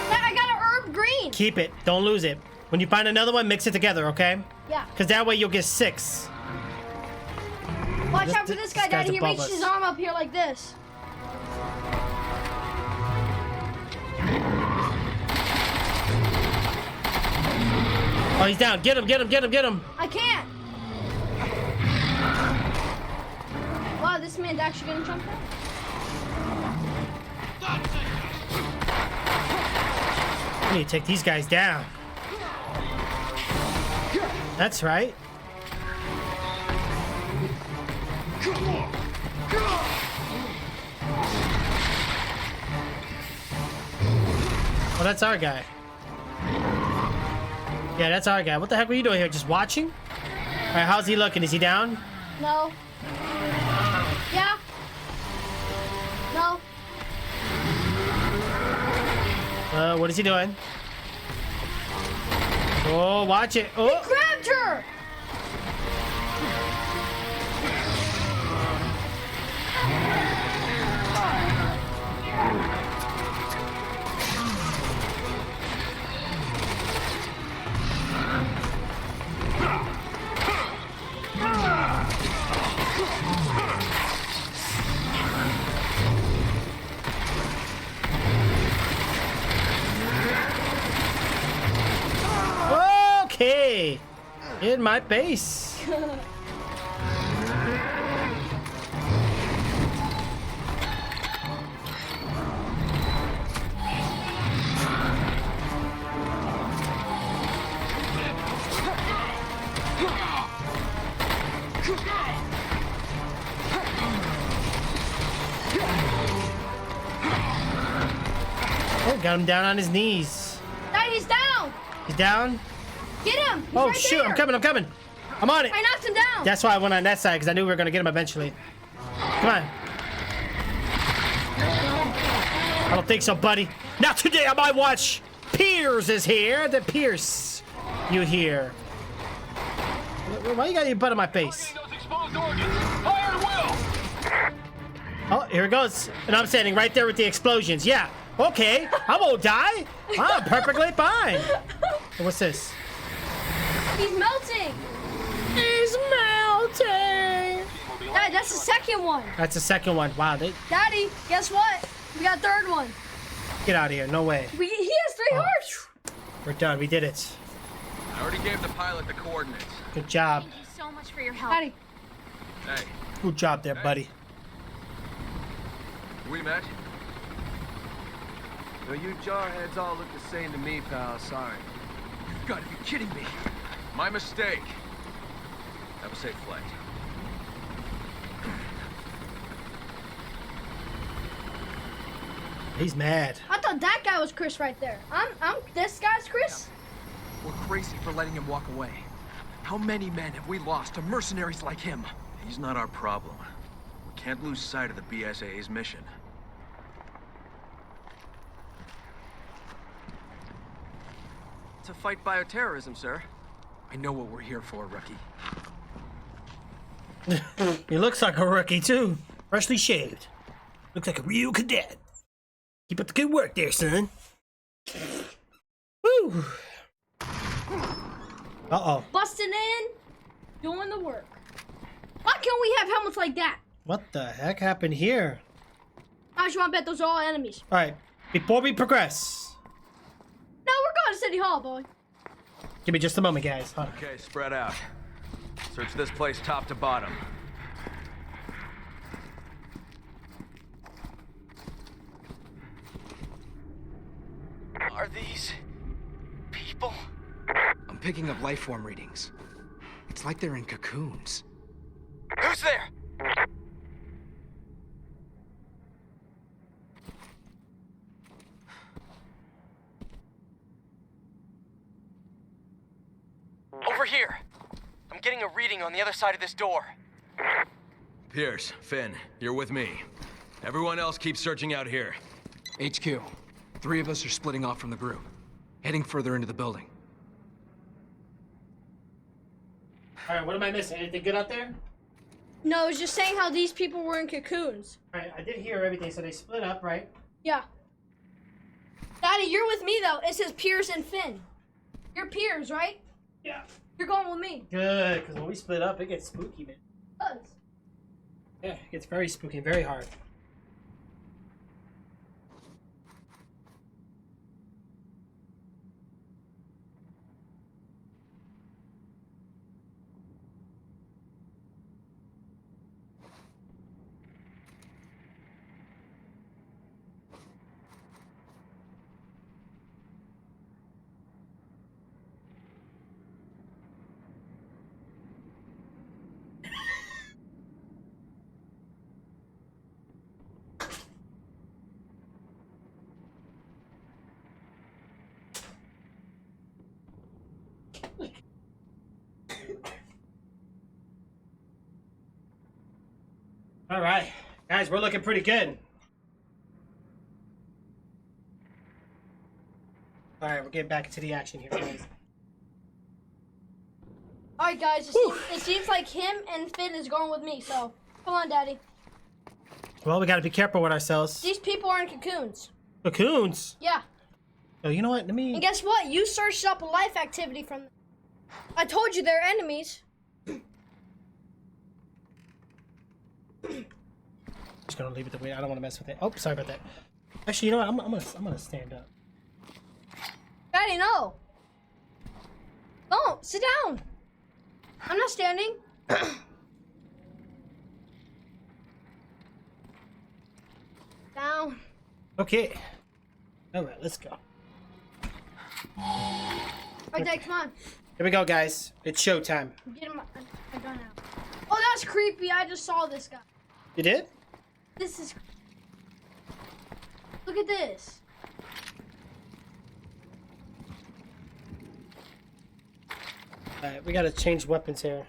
I got an herb green. Keep it. Don't lose it. When you find another one, mix it together, okay? Yeah. Because that way you'll get 6. Watch out for this guy, guy's Daddy. He above reached us. his arm up here like this. Oh, he's down. Get him, get him, get him, get him. I can't. Wow, this man's actually gonna jump out. I need to take these guys down. That's right. Oh, that's our guy. Yeah, that's our guy. What the heck were you doing here? Just watching? All right, how's he looking? Is he down? No. Yeah. No. What is he doing? Oh, watch it. Oh. He grabbed her. Okay. In my base. Oh, got him down on his knees. Dad, he's down. He's down? Get him. He's Oh, right shoot. there. I'm coming. I'm coming. I'm on it. I knocked him down. That's why I went on that side, because I knew we were going to get him eventually. Come on. I don't think so, buddy. Not today on my watch. Piers is here. The Pierce. You here. Why you got your butt in my face? Those exposed organs. Fire at will. Oh, here it goes. And I'm standing right there with the explosions. Yeah. Okay. I won't die. I'm perfectly fine. What's this? He's melting. He's melting. Dad, that's the second one. That's the second one. Wow. Daddy, guess what? We got a third one. Get out of here. No way. He has 3 hearts. We're done. We did it. I already gave the pilot the coordinates. Good job. Thank you so much for your help. Daddy. Hey, Good job there, buddy. we met? No, you jarheads all look the same to me, pal. Sorry. You've got to be kidding me. My mistake. Have a safe flight. He's mad. I thought that guy was Chris right there. This guy's Chris. We're crazy for letting him walk away. How many men have we lost to mercenaries like him? He's not our problem. We can't lose sight of the BSAA's mission. To fight bioterrorism, sir. I know what we're here for, rookie. He looks like a rookie, too. Freshly shaved. Looks like a real cadet. Keep up the good work there, son. Woo! Uh-oh. Busting in, doing the work. Why can't we have helmets like that? What the heck happened here? How much you want to bet those are all enemies? All right. Before we progress, No, we're going to City Hall, boy. give me just a moment, guys. Hold on. Okay, spread out. Search this place top to bottom. Are these people? I'm picking up life form readings. It's like they're in cocoons. Who's there? Over here. I'm getting a reading on the other side of this door. Pierce, Finn, you're with me. Everyone else keep searching out here. HQ, 3 of us are splitting off from the group, heading further into the building. All right, what am I missing? Anything good out there? No, it's just saying how these people were in cocoons. All right, I did hear everything, so they split up, right? Yeah. Daddy, you're with me though. It says Piers and Finn. You're Piers, right? Yeah. You're going with me. Good, because when we split up, it gets spooky, man. It does. Yeah, it gets very spooky and very hard. All right, guys, we're looking pretty good. All right, we're getting back into the action here, guys. All right, guys. It seems like him and Finn is going with me. So come on, Daddy. Well, we got to be careful with ourselves. These people are in cocoons. Cocoons? Yeah. Oh, you know what? Let me... And guess what? You searched up a life activity from them. I told you they're enemies. Just gonna leave it the way. I don't want to mess with it. Oh, sorry about that. Actually, you know what? I'm gonna stand up. Daddy, no. Don't sit down. I'm not standing. Down. Okay. All right, let's go. All right, Dad, come on. Here we go, guys. It's showtime. Get him my gun out. Oh, that's creepy. I just saw this guy. You did? This is... Look at this. All right, we gotta change weapons here.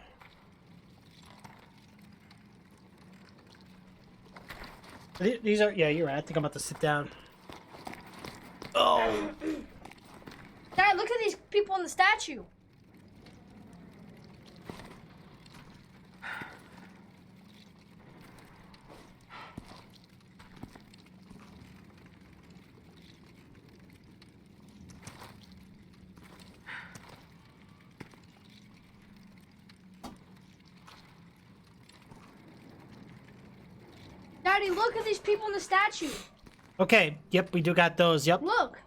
These are... Yeah, you're right. I think I'm about to sit down. Oh. Dad, look at these people in the statue. Daddy, look at these people in the statue. Okay. Yep, we do got those. Yep. Look.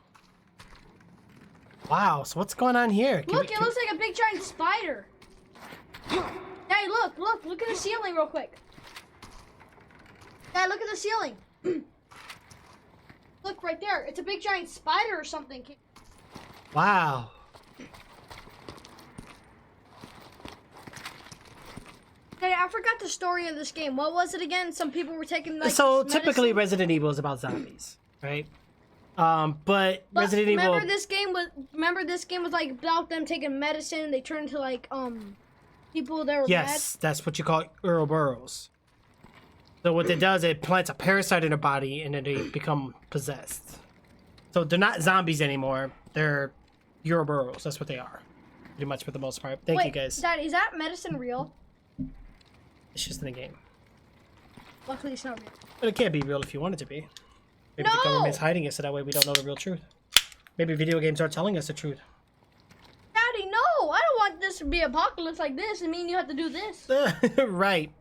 Wow. So what's going on here? Look, it looks like a big giant spider. Daddy, look at the ceiling real quick. Dad, look at the ceiling. Look right there. It's a big giant spider or something. Wow. Daddy, I forgot the story of this game. What was it again? Some people were taking like So this typically medicine? Resident Evil is about zombies, right? But Resident Evil... Remember this game was like about them taking medicine. They turned into like people that were Yes, that's what you call Ouroboros. So what it does, it plants a parasite in their body and then they become possessed. So they're not zombies anymore. They're Ouroboros. That's what they are. Pretty much for the most part. Thank you guys. Dad, is that medicine real? It's just in a game. Luckily, it's not real. But it can't be real if you want it to be. Maybe the No! government's hiding it so that way we don't know the real truth. Maybe video games are telling us the truth. Daddy, no! I don't want this to be apocalypse like this. I mean, you have to do this. Right.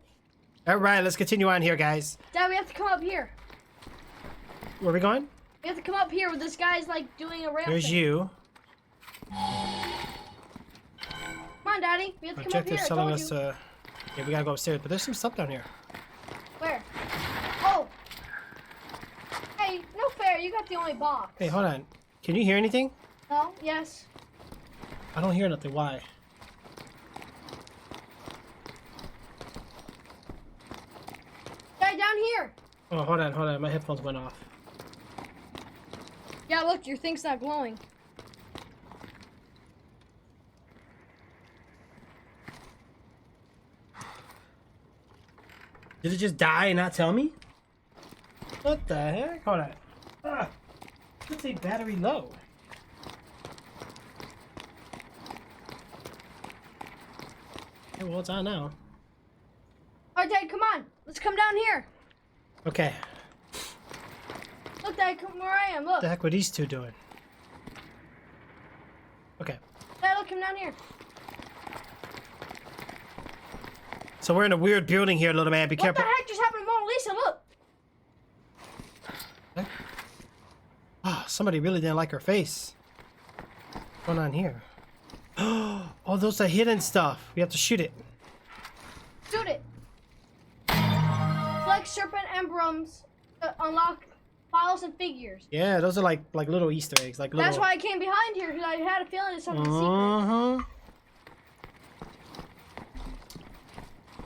All right, let's continue on here, guys. Dad, we have to come up here. Where are we going? We have to come up here where this guy's like doing a rail There's thing. you. Come on, Daddy. We have to come up here. Objective's I telling told us you. yeah, we gotta go upstairs, but there's some stuff down here. Where? Oh! Hey, no fair. You got the only box. Hey, hold on. Can you hear anything? No? Yes. I don't hear nothing. Why? Daddy, down here. Oh, hold on. My headphones went off. Yeah, look, your thing's not glowing. Did it just die and not tell me? What the heck? Hold on. Ah. Let's say battery low. Okay, well, it's on now. Alright, Dad, come on. Let's come down here. Okay. Look, Dad, come where I am. Look. What the heck were these two doing? Okay. Dad, look, come down here. So we're in a weird building here, little man. Be What careful. the heck just happened to Mona Lisa? Look. Oh, somebody really didn't like her face. What's going on here? Oh, those are hidden stuff. We have to shoot it. Shoot it. Select serpent emblems to unlock files and figures. Yeah, those are like little Easter eggs. Like little... That's why I came behind here, because I had a feeling it's something secret. Uh-huh.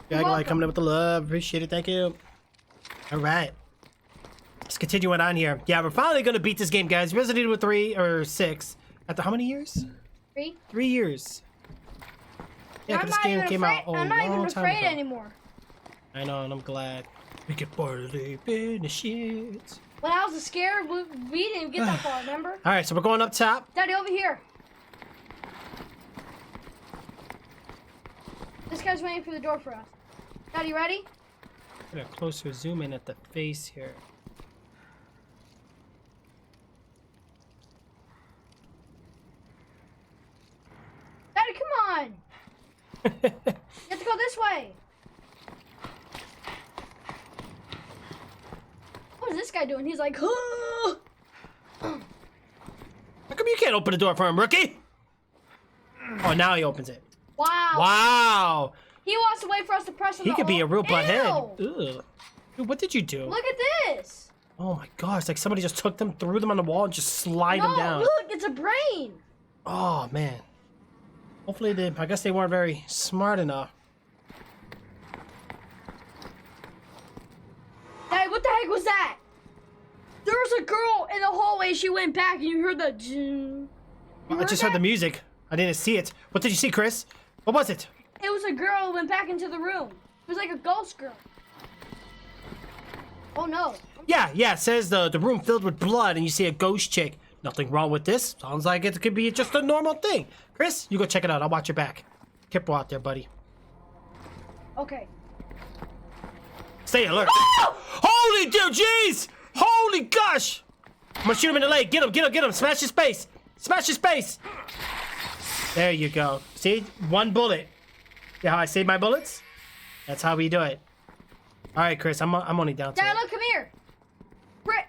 Yeah, like coming up with the love. Appreciate it. Thank you. All right. Let's continue on here. Yeah, we're finally going to beat this game, guys. Resident Evil 3 or 6. After how many years? 3. 3 years. Yeah, I'm because this not game even came afraid. out I'm not even long time afraid ago. anymore. I know, and I'm glad. We can party in the shit. When I was scared, we didn't get that far, remember? All right, so we're going up top. Daddy, over here. This guy's waiting for the door for us. Daddy, ready? Get a closer zoom in at the face here. Daddy, come on. You have to go this way. What is this guy doing? He's like, oh. How come you can't open the door for him, rookie? Oh, now he opens it. Wow. Wow. He wants to wait for us to press him. He could be a real butthead. Ew. Ugh. Dude, what did you do? Look at this. Oh my gosh, like somebody just took them, threw them on the wall, and just slide them down. Look, it's a brain. Oh man. Hopefully I guess they weren't very smart enough. Hey, what the heck was that? There was a girl in the hallway. She went back, and you heard the. I just heard the music. I didn't see it. What did you see, Chris? What was it? It was a girl who went back into the room. It was like a ghost girl. Oh no. Yeah, it says the room filled with blood and you see a ghost chick. Nothing wrong with this. Sounds like it could be just a normal thing. Chris, you go check it out. I'll watch your back. Careful out there, buddy. Okay. Stay alert. Oh! Holy dude, jeez! Holy gosh! I'm gonna shoot him in the leg. Get him. Smash his face. Smash his face. There you go. See? One bullet. See how I save my bullets? That's how we do it. All right, Chris, I'm only down to Dad, look, come here. Britt.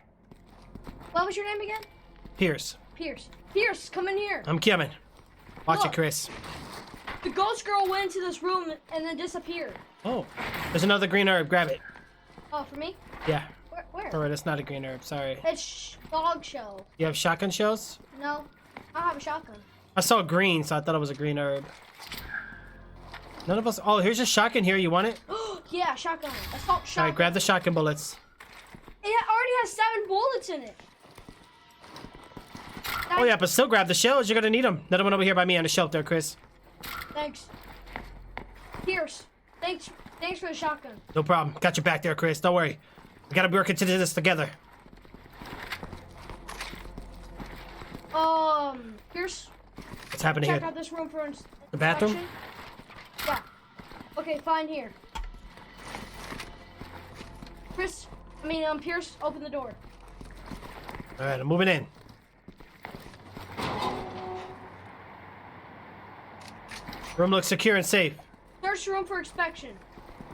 What was your name again? Pierce. Pierce, come in here. I'm coming. Watch Look. it, Chris. The ghost girl went into this room and then disappeared. Oh, there's another green herb. Grab it. Oh, for me? Yeah. Where? All right, that's not a green herb. Sorry. It's dog show. You have shotgun shells? No, I don't have a shotgun. I saw green, so I thought it was a green herb. None of us. Oh, here's a shotgun here. You want it? Yeah, shotgun. Assault shotgun. All right, grab the shotgun bullets. It already has 7 bullets in it. Oh yeah, but still grab the shells. You're gonna need them. Another one over here by me on the shelf there, Chris. Thanks. Pierce, thanks for the shotgun. No problem. Got your back there, Chris. Don't worry. We gotta work into this together. Pierce, What's happening check here? out this room for The bathroom? inspection. Yeah. Okay, fine here. Pierce, open the door. All right, I'm moving in. Room looks secure and safe. Search the room for inspection.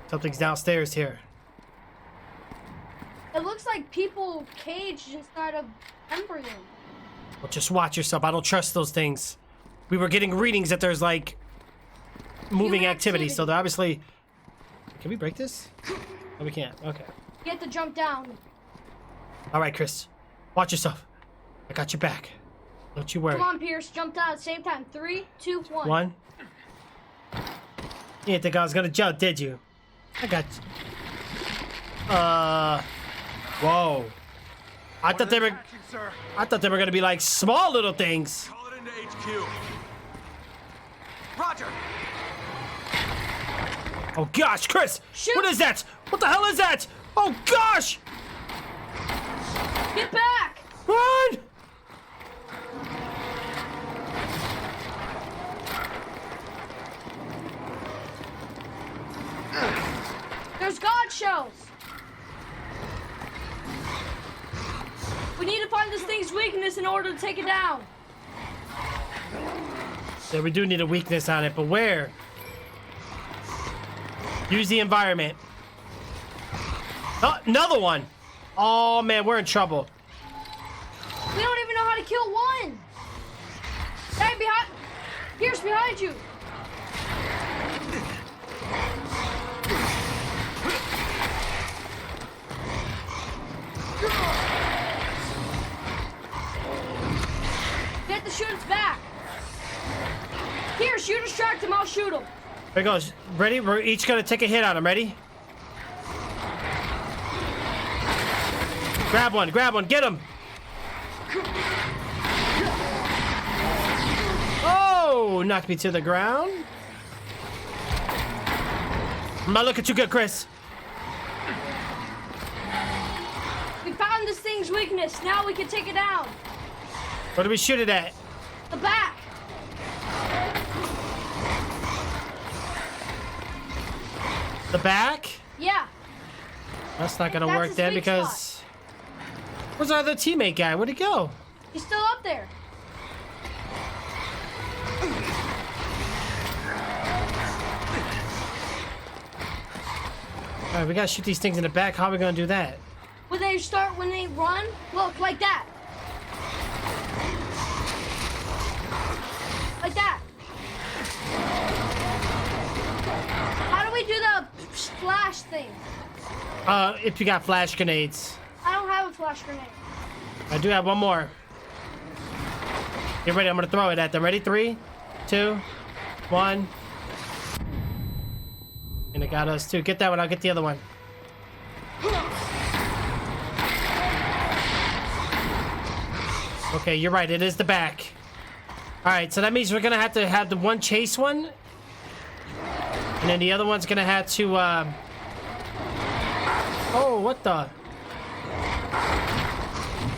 Something's downstairs here. It looks like people caged inside of embryo. Well, just watch yourself. I don't trust those things. We were getting readings that there's like moving Human activity, so they're obviously. Can we break this? No, we can't. Okay. You have to jump down. All right, Chris. Watch yourself. I got your back. Don't you worry. Come on, Pierce, jump down at the same time. 3, 2, 1. One. You didn't think I was gonna jump, did you? I got you. Whoa. I thought they were gonna be like small little things. Call it into HQ. Roger. Oh gosh, Chris! Shoot. What is that? What the hell is that? Oh gosh! Get back! Run! There's God shells. We need to find this thing's weakness in order to take it down. Yeah, we do need a weakness on it, but where? Use the environment. Oh, another one. Oh man, we're in trouble. We don't even know how to kill one. Hey, behind. Here's behind you. You have to shoot its back. Here, you distract him. I'll shoot him. There it goes. Ready? We're each gonna take a hit on him. Ready? Grab one. Grab one. Get him. Oh, knocked me to the ground. I'm not looking too good, Chris. We found this thing's weakness. Now we can take it down. Where do we shoot it at? The back. The back? Yeah. That's not gonna That's work his then weak because... Where's our other teammate guy? Where'd he go? He's still up there. Alright, we gotta shoot these things in the back. How are we gonna do that? When they run, look, like that. Like that. How do we do the flash thing? If you got flash grenades. I don't have a flash grenade. I do have one more. Get ready, I'm gonna throw it at them. Ready? 3, 2, 1. And it got us too. Get that one, I'll get the other one. Okay, you're right, it is the back. Alright, so that means we're gonna have to have the one chase one. And then the other one's gonna have to, Oh, what the?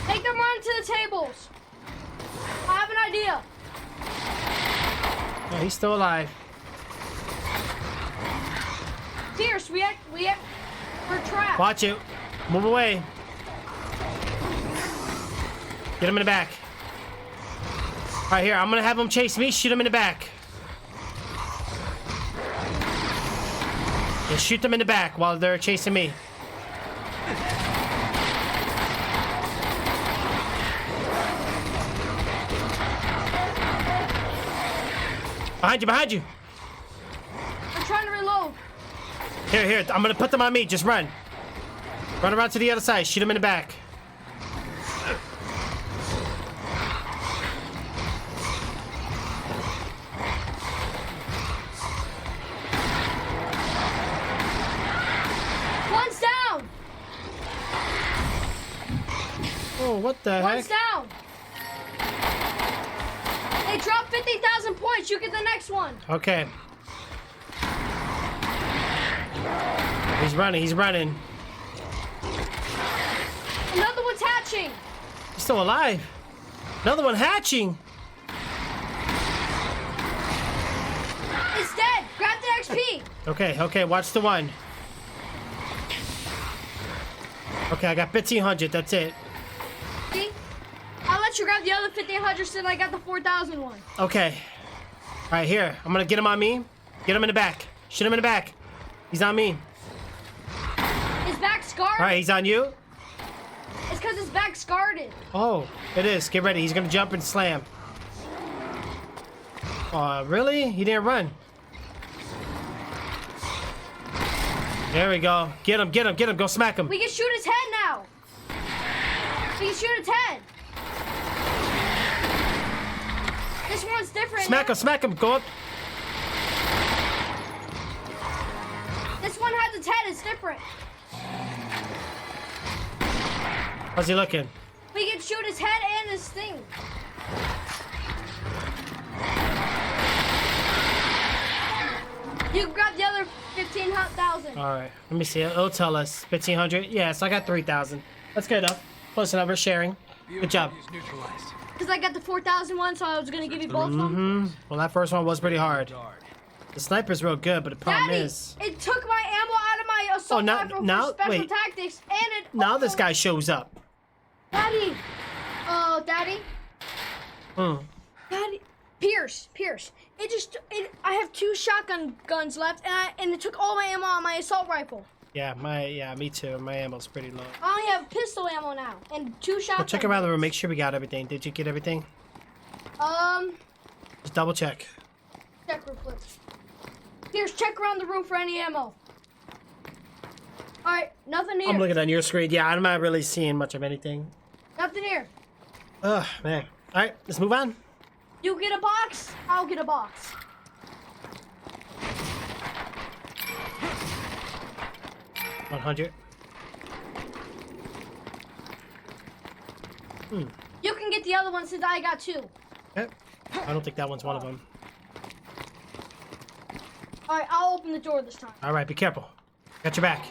Take them run to the tables. I have an idea. Oh, he's still alive. Pierce, we're trapped. Watch it. Move away. Get him in the back. All right, here. I'm gonna have him chase me. Shoot him in the back. Yeah, shoot them in the back while they're chasing me. Behind you, behind you. I'm trying to reload. Here. I'm gonna put them on me. Just run. Run around to the other side. Shoot them in the back. One's down. Oh, what the One's heck? down. They dropped 50,000 points. You get the next one. Okay. He's running. Another one's hatching. He's still alive. Another one hatching. It's dead. Grab the XP. Okay, watch the one. Okay, I got 1,500, that's it. See? I'll let you grab the other 1,500 since I got the 4,000 one. Okay. All right, here. I'm gonna get him on me. Get him in the back. Shoot him in the back. He's on me. His back's scarred. All right, he's on you. It's because his back's guarded. Oh, it is. Get ready. He's gonna jump and slam. Really? He didn't run. There we go. Get him. Go smack him. We can shoot his head now. We can shoot its head. This one's different. Smack him. Go up. This one has its head. It's different. How's he looking? We can shoot his head and his thing. You can grab the other 15,000. All right. Let me see. It'll tell us 1,500. Yeah, so I got 3,000. That's good enough. Close enough. We're sharing. Good job. Because I got the 4,000 one, so I was going to give you both of them. Well, that first one was pretty hard. The sniper's real good, but the problem Daddy, is... it took my ammo out of my assault now- rifle now- for special wait. tactics, and it. Now also, this guy shows up. Daddy. Oh, Daddy. Hmm. Daddy. Pierce. I have 2 shotgun guns left, and it took all my ammo on my assault rifle. Yeah, me too. My ammo's pretty low. I only have pistol ammo now, and 2 shotgun. Well, check around the room. guns. Make sure we got everything. Did you get everything? Just double check. Check real quick. Pierce, check around the room for any ammo. Alright, nothing here. I'm looking on your screen. Yeah, I'm not really seeing much of anything. Nothing here. Ugh, man. All right, let's move on. You get a box, I'll get a box. $100. You can get the other one since I got 2. Okay. I don't think that one's one of them. Alright, I'll open the door this time. All right, be careful. Got your back.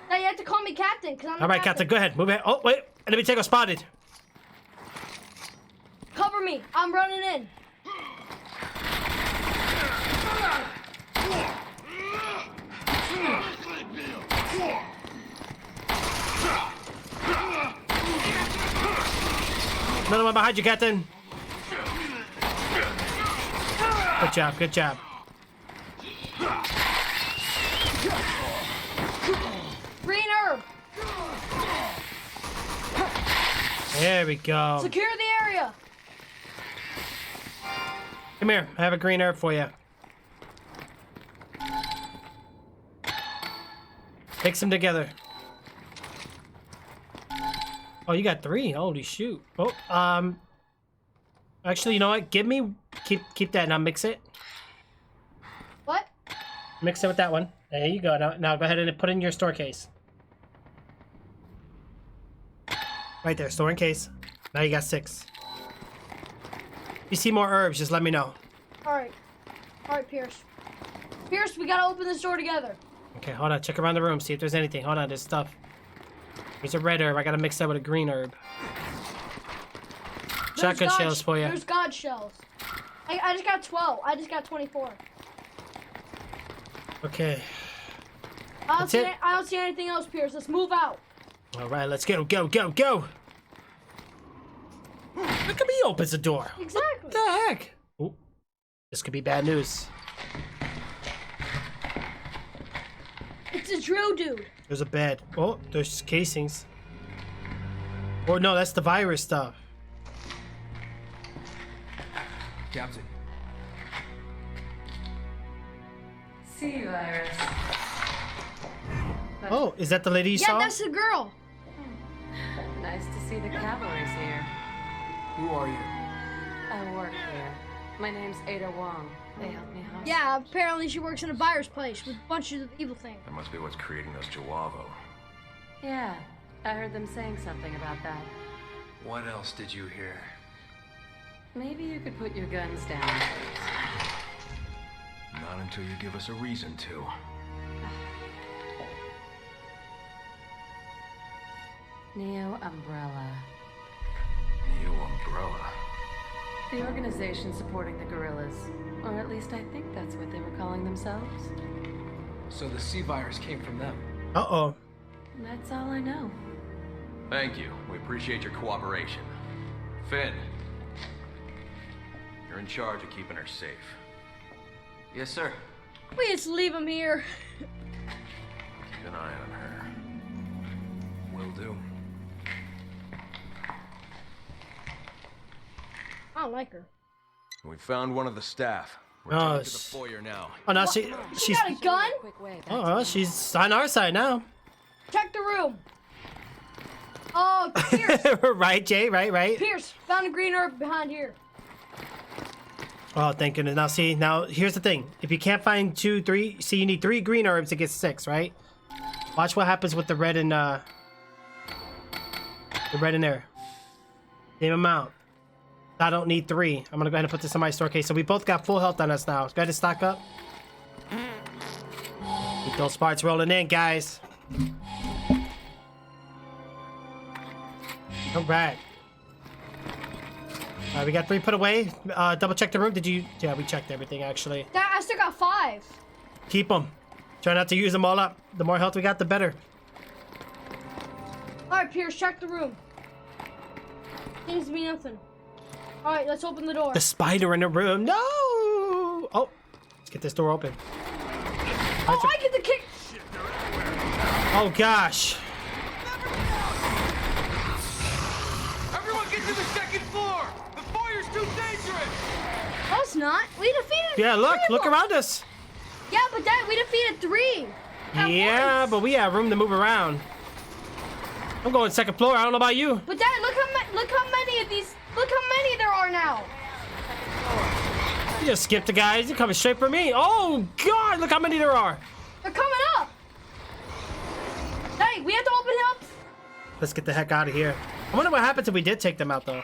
Now you have to call me Captain, because I'm All right, Captain, go ahead. Move it. Oh, wait. Enemy tango spotted. Cover me, I'm running in. Another one behind you, Captain. Good job, good job. Green herb, There we go. secure the area. Come here. I have a green herb for you. Mix them together. Oh, you got 3. Holy shoot. Oh, actually, you know what? Keep that. Now mix it. What? Mix it with that one. There you go. Now go ahead and put it in your store case. Right there, store in case. Now you got 6. If you see more herbs, just let me know. Alright. Alright, Pierce. Pierce, we gotta open this door together. Okay, hold on. Check around the room. See if there's anything. Hold on. There's stuff. There's a red herb. I gotta mix that with a green herb. Shotgun There's shells for you. There's God shells. I just got 12. I just got 24. Okay. I That's it? don't see anything else, Pierce. Let's move out. All right, let's go. Go. Look at me opens the door. Exactly. What the heck? Ooh, this could be bad news. It's a drill dude. There's a bed. Oh, there's casings. Or no, that's the virus stuff. Captain. C-virus. Oh, is that the lady you Yeah, saw? that's the girl. Nice to see the cavalry's here. Who are you? I work here. My name's Ada Wong. They help me hustle. Yeah, apparently she works in a virus place with bunches of evil things. That must be what's creating those Chihuahua. Yeah, I heard them saying something about that. What else did you hear? Maybe you could put your guns down. Not until you give us a reason to. Neo Umbrella. Neo Umbrella. The organization supporting the guerrillas. Or at least I think that's what they were calling themselves. So the C-virus came from them. Uh-oh. That's all I know. Thank you. We appreciate your cooperation. Finn, you're in charge of keeping her safe. Yes, sir. We just leave him here. Keep an eye on her. Will do. I don't like her. We found one of the staff. We're Oh, taking to the foyer now. Oh, now She she's. got a gun? Quick way. Oh, she's on our side now. Check the room. Oh, Pierce. Right, Jay. Right. Pierce, found a green herb behind here. Oh, thank goodness. Now, see, here's the thing. If you can't find 2, 3, see, you need 3 green herbs to get 6, right? Watch what happens with the red and the red in there. Same amount. I don't need 3. I'm gonna go ahead and put this in my store case. So we both got full health on us now. Go ahead and stock up. Keep those parts rolling in, guys. All right. All right, we got 3 put away. Double check the room. Did you? Yeah, we checked everything actually. I still got 5. Keep them. Try not to use them all up. The more health we got, the better. Alright, Pierce, check the room. Seems to be nothing. Alright, let's open the door. The spider in the room. No! Oh, let's get this door open. Oh, I get the kick! Oh, gosh. Everyone get to the second floor! The fire's too dangerous! No, it's not. We defeated Yeah, look three of them. around us. Yeah, but Dad, we defeated 3. at Yeah, once. but we have room to move around. I'm going second floor. I don't know about you. But Dad, look how many of these. Look how many there are now. You just skipped the guys. You're coming straight for me. Oh, God. Look how many there are. They're coming up. Hey, we have to open up. Let's get the heck out of here. I wonder what happens if we did take them out, though.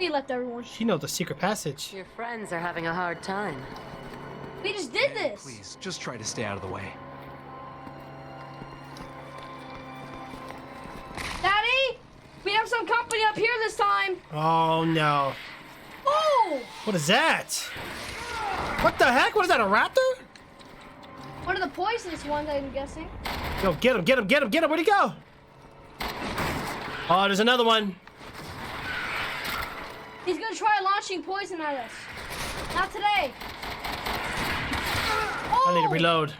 We left everyone. She knows the secret passage. Your friends are having a hard time. We just did this. Please, just try to stay out of the way. Daddy, we have some company up here this time. Oh, no. Oh! What is that? What the heck? What is that, a raptor? One of the poisonous ones, I'm guessing. Yo, get him, get him, get him, get him. Where'd he go? Oh, there's another one. He's gonna try launching poison at us. Not today. Oh! I need to reload.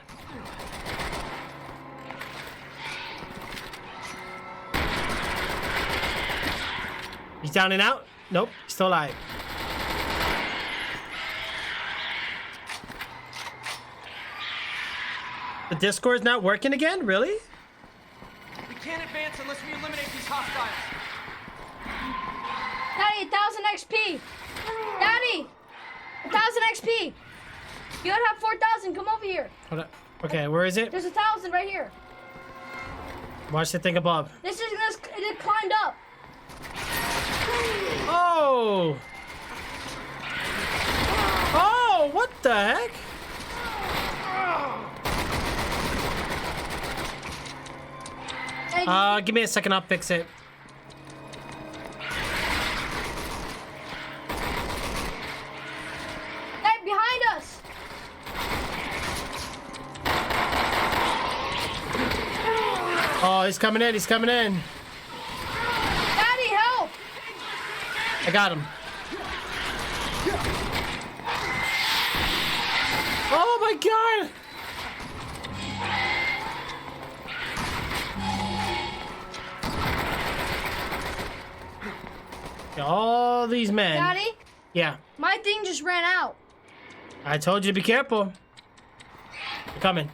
He's down and out? Nope, he's still alive. The Discord's not working again? Really? We can't advance unless we eliminate these hostiles. Daddy, 1,000 XP. Daddy, 1,000 XP. You gotta have 4,000. Come over here. Hold on. Okay, where is it? There's 1,000 right here. Watch the thing above. This is it climbed up. Oh! Oh, what the heck? Hey, Give me a second, I'll fix it. hey, behind us. Oh, he's coming in, he's coming in. Daddy, help. I got him. Oh my god! All these men. Daddy, Yeah, my thing just ran out. I told you to be careful. They're coming.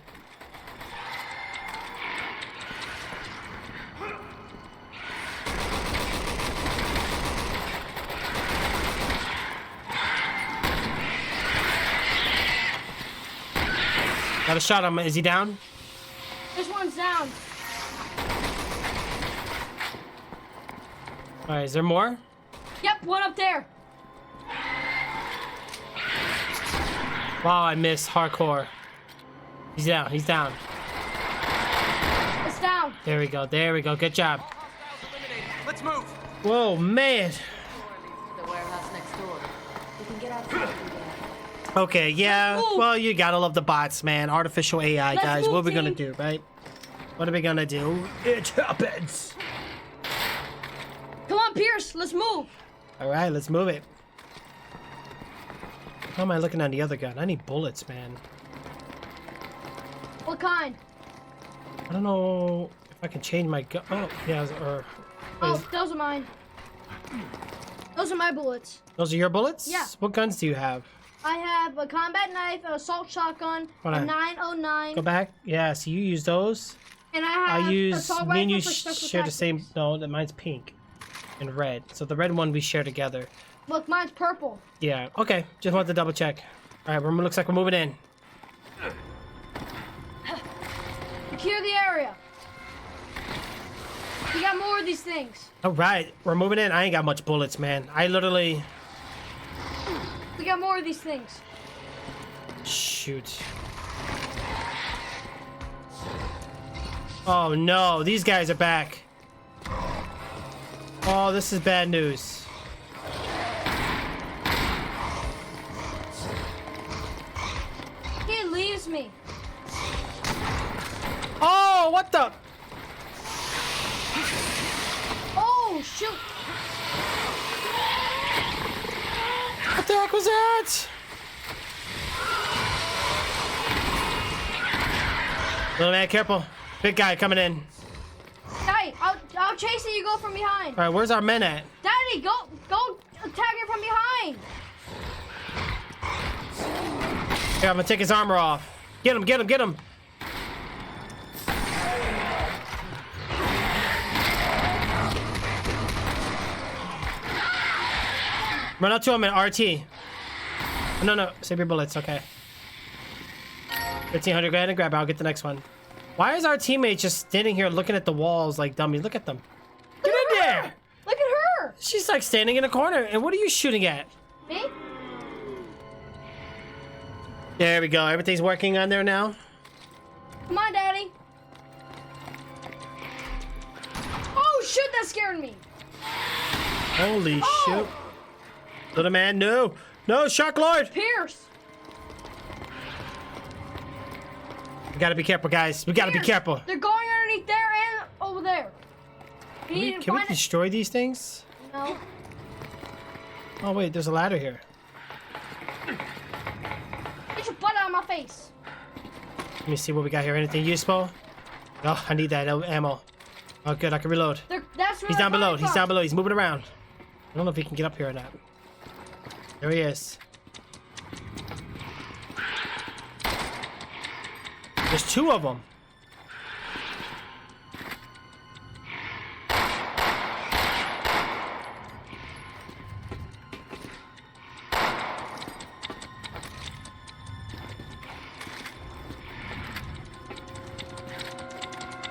Got a shot on him. Is he down? This one's down. All right, is there more? Yep, one up there. Wow, I missed hardcore. He's down, he's down. It's down. There we go, there we go. Good job. Hostiles eliminated. Let's move. Whoa, man. The warehouse next door. We can get outside from there. Okay, yeah. Let's move. Well, you gotta love the bots, man. Artificial AI, Let's guys. move, What are we gonna team. do, right? What are we gonna do? It happens. Come on, Pierce, let's move. All right, let's move it. How am I looking at the other gun? I need bullets, man. What kind? I don't know if I can change my gun. Oh, yeah. Or Oh, those are mine. Those are my bullets. those are your bullets? Yeah. What guns do you have? I have a combat knife, an assault shotgun, Hold a on. 909, Go back. Yeah. So you use those. and I have I use. assault Me and you rifle for special share the same. tactics. No, that mine's pink and red. So the red one we share together. Look, mine's purple. Yeah. Okay. Just wanted to double check. All right. Looks like we're moving in. Secure the area. You got more of these things. All right. We're moving in. I ain't got much bullets, man. I literally. We got more of these things. Shoot. Oh no, these guys are back. Oh, this is bad news. Hey, me. Oh, what the? Oh, shoot. What the heck was that? Little man, careful. Big guy coming in. Daddy, I'll chase it. You go from behind. All right, where's our men at? Daddy, go attack it from behind. Here, I'm gonna take his armor off. Get him, get him, get him. Run out to him at RT. No, save your bullets, okay. 1500, go ahead and grab it. I'll get the next one. Why is our teammate just standing here looking at the walls like dummies? Look at them. Get in there! Look at her. She's like standing in a corner. And what are you shooting at? Me? There we go. Everything's working on there now. Come on, Daddy. Oh, shoot, that scared me. Holy shit. Little man, no. No, Shark Lord. Pierce. We gotta be careful, guys. We gotta be careful. They're going underneath there and over there. Can we destroy these things? No. Oh, wait, there's a ladder here. Get your butt out of my face. Let me see what we got here. Anything useful? Oh, I need that ammo. Oh, good. I can reload. That's where He's down below. from. He's down below. He's moving around. I don't know if he can get up here or not. There he is. There's two of them.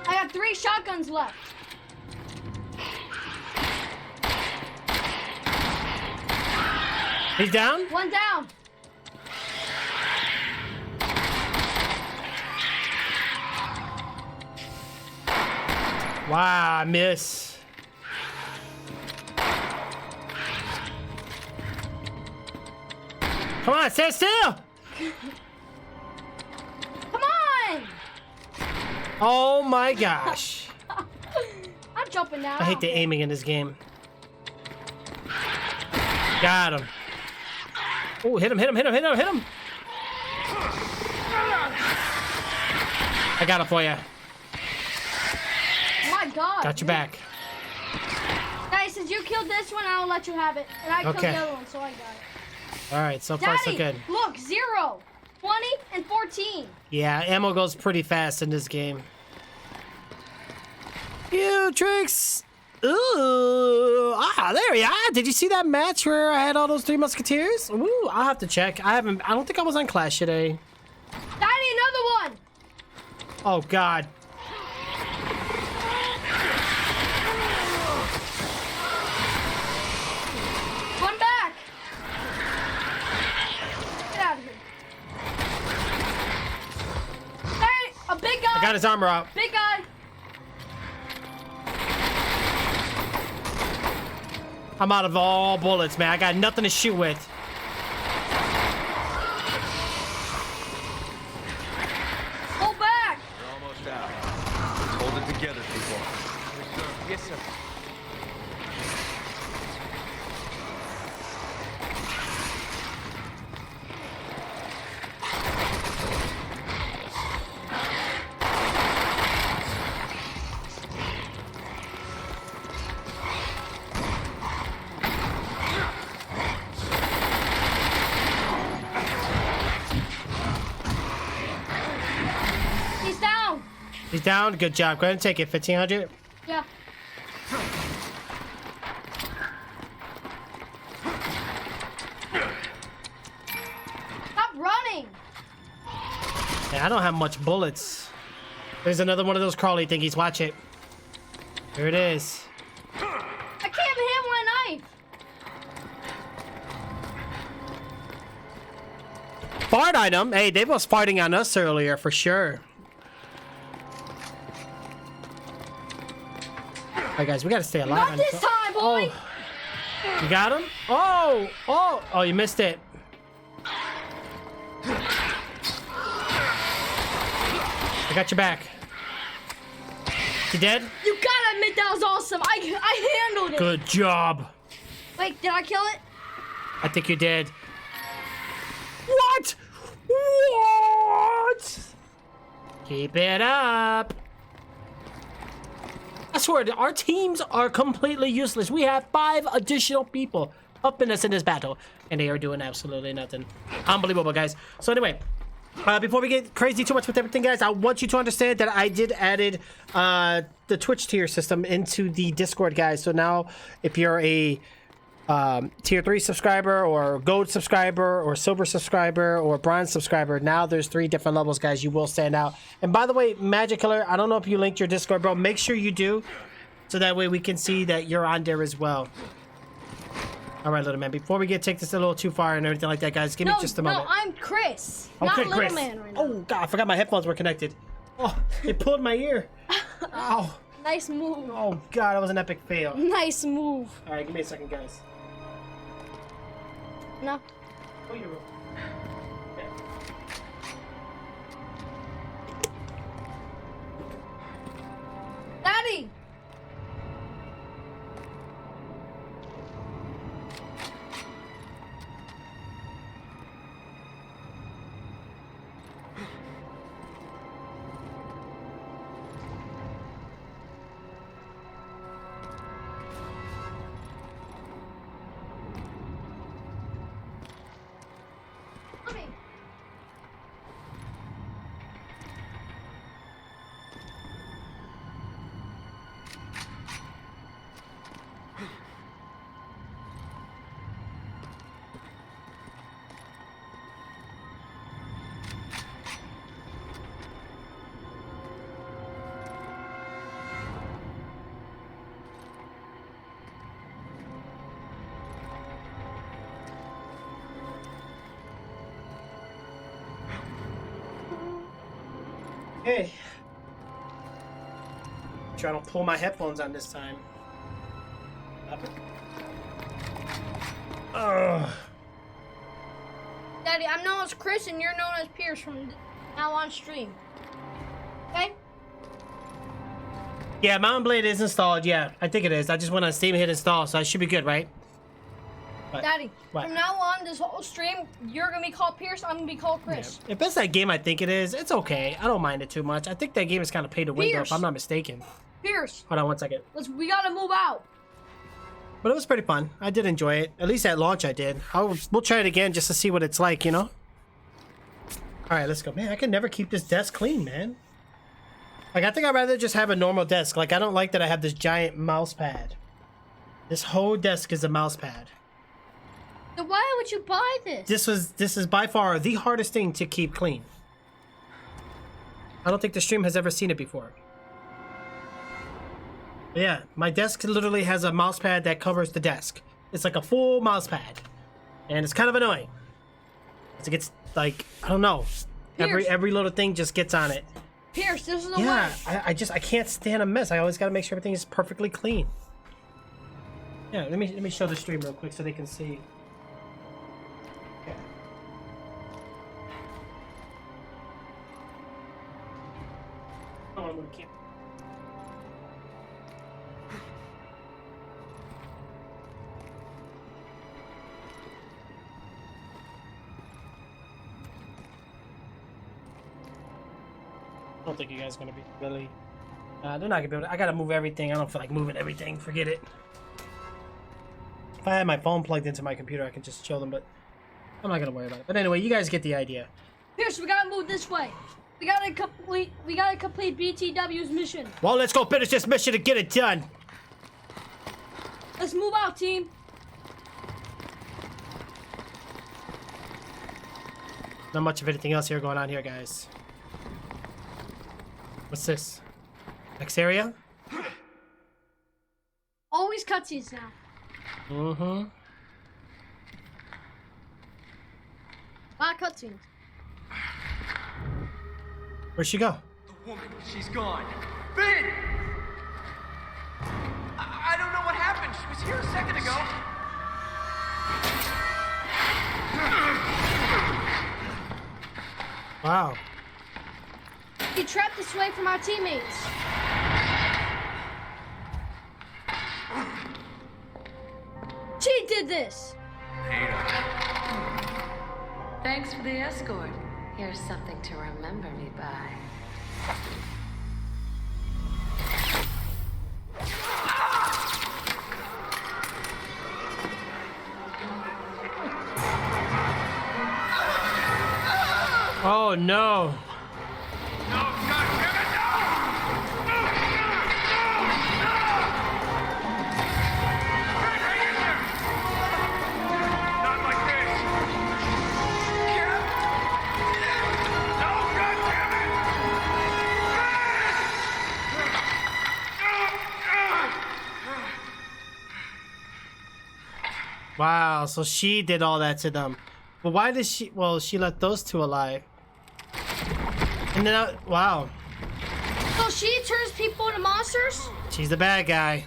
I got 3 shotguns left. He's down? One down. Wow, I miss. Come on, stand still! Come on! Oh my gosh. I'm jumping now. I hate the aiming in this game. Got him. Oh, hit him, hit him, hit him, hit him, hit him. I got it for you. My God. Got your back. Guys, since you killed this one, I'll let you have it. And I killed the other one, so I got it. All right, so far so good. Look, 0, 20, and 14. Yeah, ammo goes pretty fast in this game. You Trix. Ooh, there we are. Did you see that match where I had all those 3 musketeers? Ooh, I'll have to check. I don't think I was on Clash today. Daddy, another one. Oh God. One back. Get out of here. Hey, a big guy. I got his armor out. Big guy. I'm out of all bullets, man. I got nothing to shoot with. Pull back. We're almost out. Let's hold it together, people. Yes, sir. He's down. He's down. Good job. Go ahead and take it. 1500. Yeah. Stop running. Yeah, I don't have much bullets. There's another one of those crawly thingies. Watch it. Here it is. I can't hit my knife. Fart item. Hey, they was farting on us earlier for sure. All right, guys, we gotta stay alive. Not this time, boy. Oh. You got him? Oh, you missed it. got your back. You dead? You gotta admit that was awesome. I handled it. Good job. Wait, did I kill it? I think you're dead. What? What? Keep it up. I swear, our teams are completely useless. We have 5 additional people helping us in this battle, and they are doing absolutely nothing. Unbelievable, guys. So anyway, before we get crazy too much with everything, guys, I want you to understand that I did added the Twitch tier system into the Discord, guys. So now, if you're a tier 3 subscriber or gold subscriber or silver subscriber or bronze subscriber, now there's 3 different levels, guys. You will stand out. And by the way, Magic Killer, I don't know if you linked your Discord, bro. Make sure you do, so that way we can see that you're on there as well. All right, little man, before we take this a little too far and everything like that, guys, give me just a moment. No, I'm Chris, okay, not little Chris. man right now. Oh God, I forgot my headphones were connected. Oh, it pulled my ear. Ow. Nice move. Oh God, that was an epic fail. Nice move. All right, give me a second, guys. No. Oh, you're real. Daddy! Hey. Trying to pull my headphones on this time. Ugh. Daddy, I'm known as Chris and you're known as Pierce from now on stream. Okay? Yeah, Mountain Blade is installed. Yeah, I think it is. I just went on Steam and hit install, so I should be good, right? What? Daddy, What? from now on, this whole stream, you're gonna be called Pierce, I'm gonna be called Chris. Yeah. If it's that game I think it is, it's okay. I don't mind it too much. I think that game is kind of pay to win, though, if I'm not mistaken. Pierce, Hold on one second. we gotta move out. But it was pretty fun. I did enjoy it. At least at launch I did. We'll try it again just to see what it's like, you know? Alright, let's go. Man, I can never keep this desk clean, man. Like, I think I'd rather just have a normal desk. Like, I don't like that I have this giant mouse pad. This whole desk is a mouse pad. Then why would you buy this? This is by far the hardest thing to keep clean. I don't think the stream has ever seen it before. But yeah, my desk literally has a mouse pad that covers the desk. It's like a full mouse pad. And it's kind of annoying. It gets like, I don't know. Every little thing just gets on it. Pierce, this is the way. Yeah, I can't stand a mess. I always gotta make sure everything is perfectly clean. Yeah, let me show the stream real quick so they can see. Okay. Oh, I'm gonna keep. I don't think you guys are gonna be really. They're not gonna be able to. I gotta move everything. I don't feel like moving everything. Forget it. If I had my phone plugged into my computer, I could just show them, but I'm not gonna worry about it. But anyway, you guys get the idea. Pierce, we gotta move this way. We gotta complete BTW's mission. Well, let's go finish this mission and get it done. Let's move out, team. Not much of anything else here going on here, guys. What's this? Next area? Always cutscenes now. Mm-hmm. A lot of cutscenes. Where'd she go? The woman, she's gone. Finn! I don't know what happened. She was here a second ago. Wow. He trapped us away from our teammates. She did this. Thanks for the escort. Here's something to remember me by. Oh no. Wow, so she did all that to them. But why did she? Well, she left those two alive. And then, wow. So she turns people into monsters? She's the bad guy.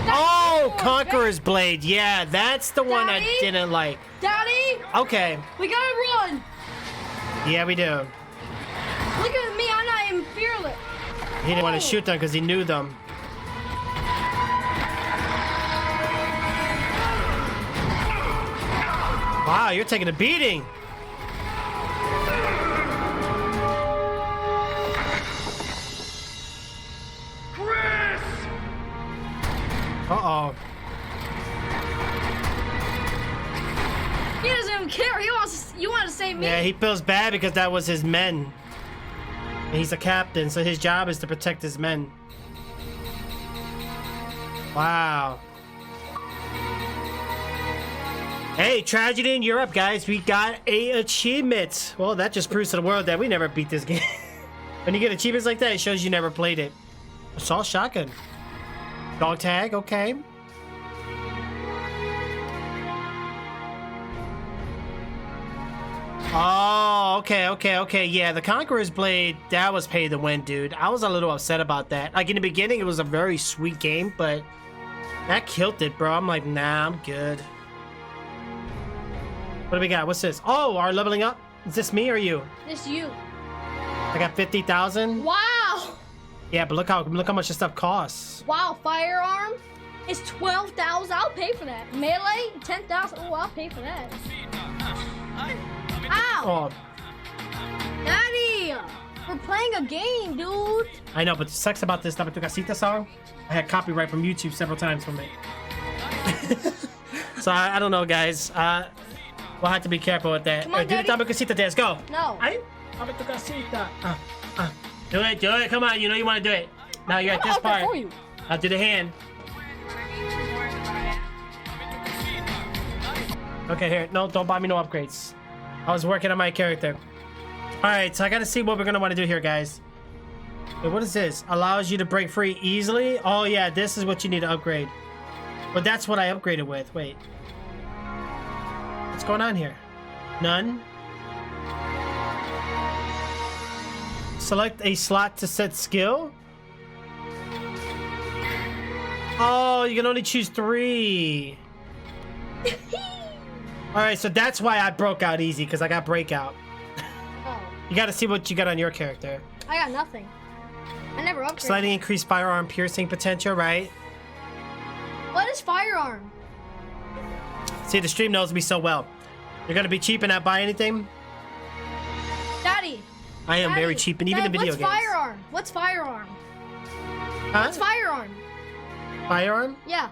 Oh, Conqueror's Blade. Yeah, that's the one I didn't like. Daddy? Okay. We gotta run. Yeah, we do. Look at me, I'm not even fearless. He didn't want to shoot them because he knew them. Wow, you're taking a beating. Chris! Uh-oh. He doesn't even care. He wants to, you want to save me. Yeah, he feels bad because that was his men. And he's a captain, so his job is to protect his men. Wow. Hey, tragedy in Europe, guys. We got a achievement. Well, that just proves to the world that we never beat this game. When you get achievements like that, it shows you never played it. Assault shotgun. Dog tag, okay. Oh, okay. Yeah, the Conqueror's Blade, that was pay to win, dude. I was a little upset about that. Like, in the beginning, it was a very sweet game, but that killed it, bro. I'm like, nah, I'm good. What do we got? What's this? Oh, our leveling up? Is this me or you? This you. I got 50,000. Wow. Yeah, but look how much this stuff costs. Wow, firearm is 12,000. I'll pay for that. Melee 10,000. Oh, I'll pay for that. Ow. Oh, Daddy, we're playing a game, dude. I know, but the sucks about this Dame tu casita song, I had copyright from YouTube several times from it. So I don't know, guys. We'll have to be careful with that. Come on, Do the Daddy. Dame casita dance. Go. No. Ay, Dame tu casita. Do it. Come on, you know you want to do it. Now you're at this part. For you. I'll do the hand. Okay, here. No, don't buy me no upgrades. I was working on my character. Alright, so I gotta see what we're gonna want to do here, guys. Wait, what is this? Allows you to break free easily? Oh, yeah, this is what you need to upgrade. But that's what I upgraded with. Wait. What's going on here? None. Select a slot to set skill. Oh, you can only choose 3. Alright, so that's why I broke out easy, because I got breakout. Oh. You gotta see what you got on your character. I got nothing. I never upgraded. Slightly increased firearm piercing potential, right? What is firearm? See, the stream knows me so well. You're gonna be cheap and not buy anything? Daddy. I am Daddy, very cheap, and even in video what's games. firearm? What's firearm? Huh? What's firearm? Firearm? Yeah.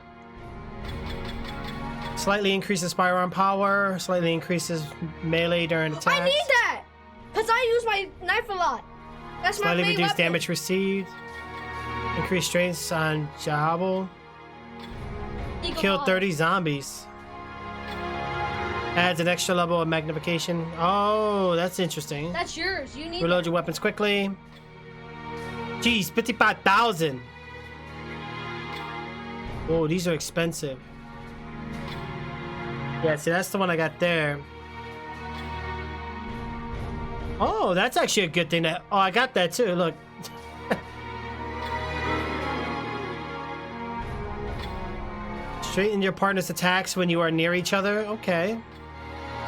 Slightly increases firearm power. Slightly increases melee during attacks. I need that! Because I use my knife a lot. That's my Slightly main reduce weapon. damage received. Increase strength on Jabal. Eagle Kill Ball. 30 zombies. Adds an extra level of magnification. Oh, that's interesting. That's yours. You need Reload that. your weapons quickly. Jeez, 55,000. Oh, these are expensive. Yeah, see, that's the one I got there. Oh, that's actually a good thing. That oh, I got that too. Look. Straighten your partner's attacks when you are near each other. Okay.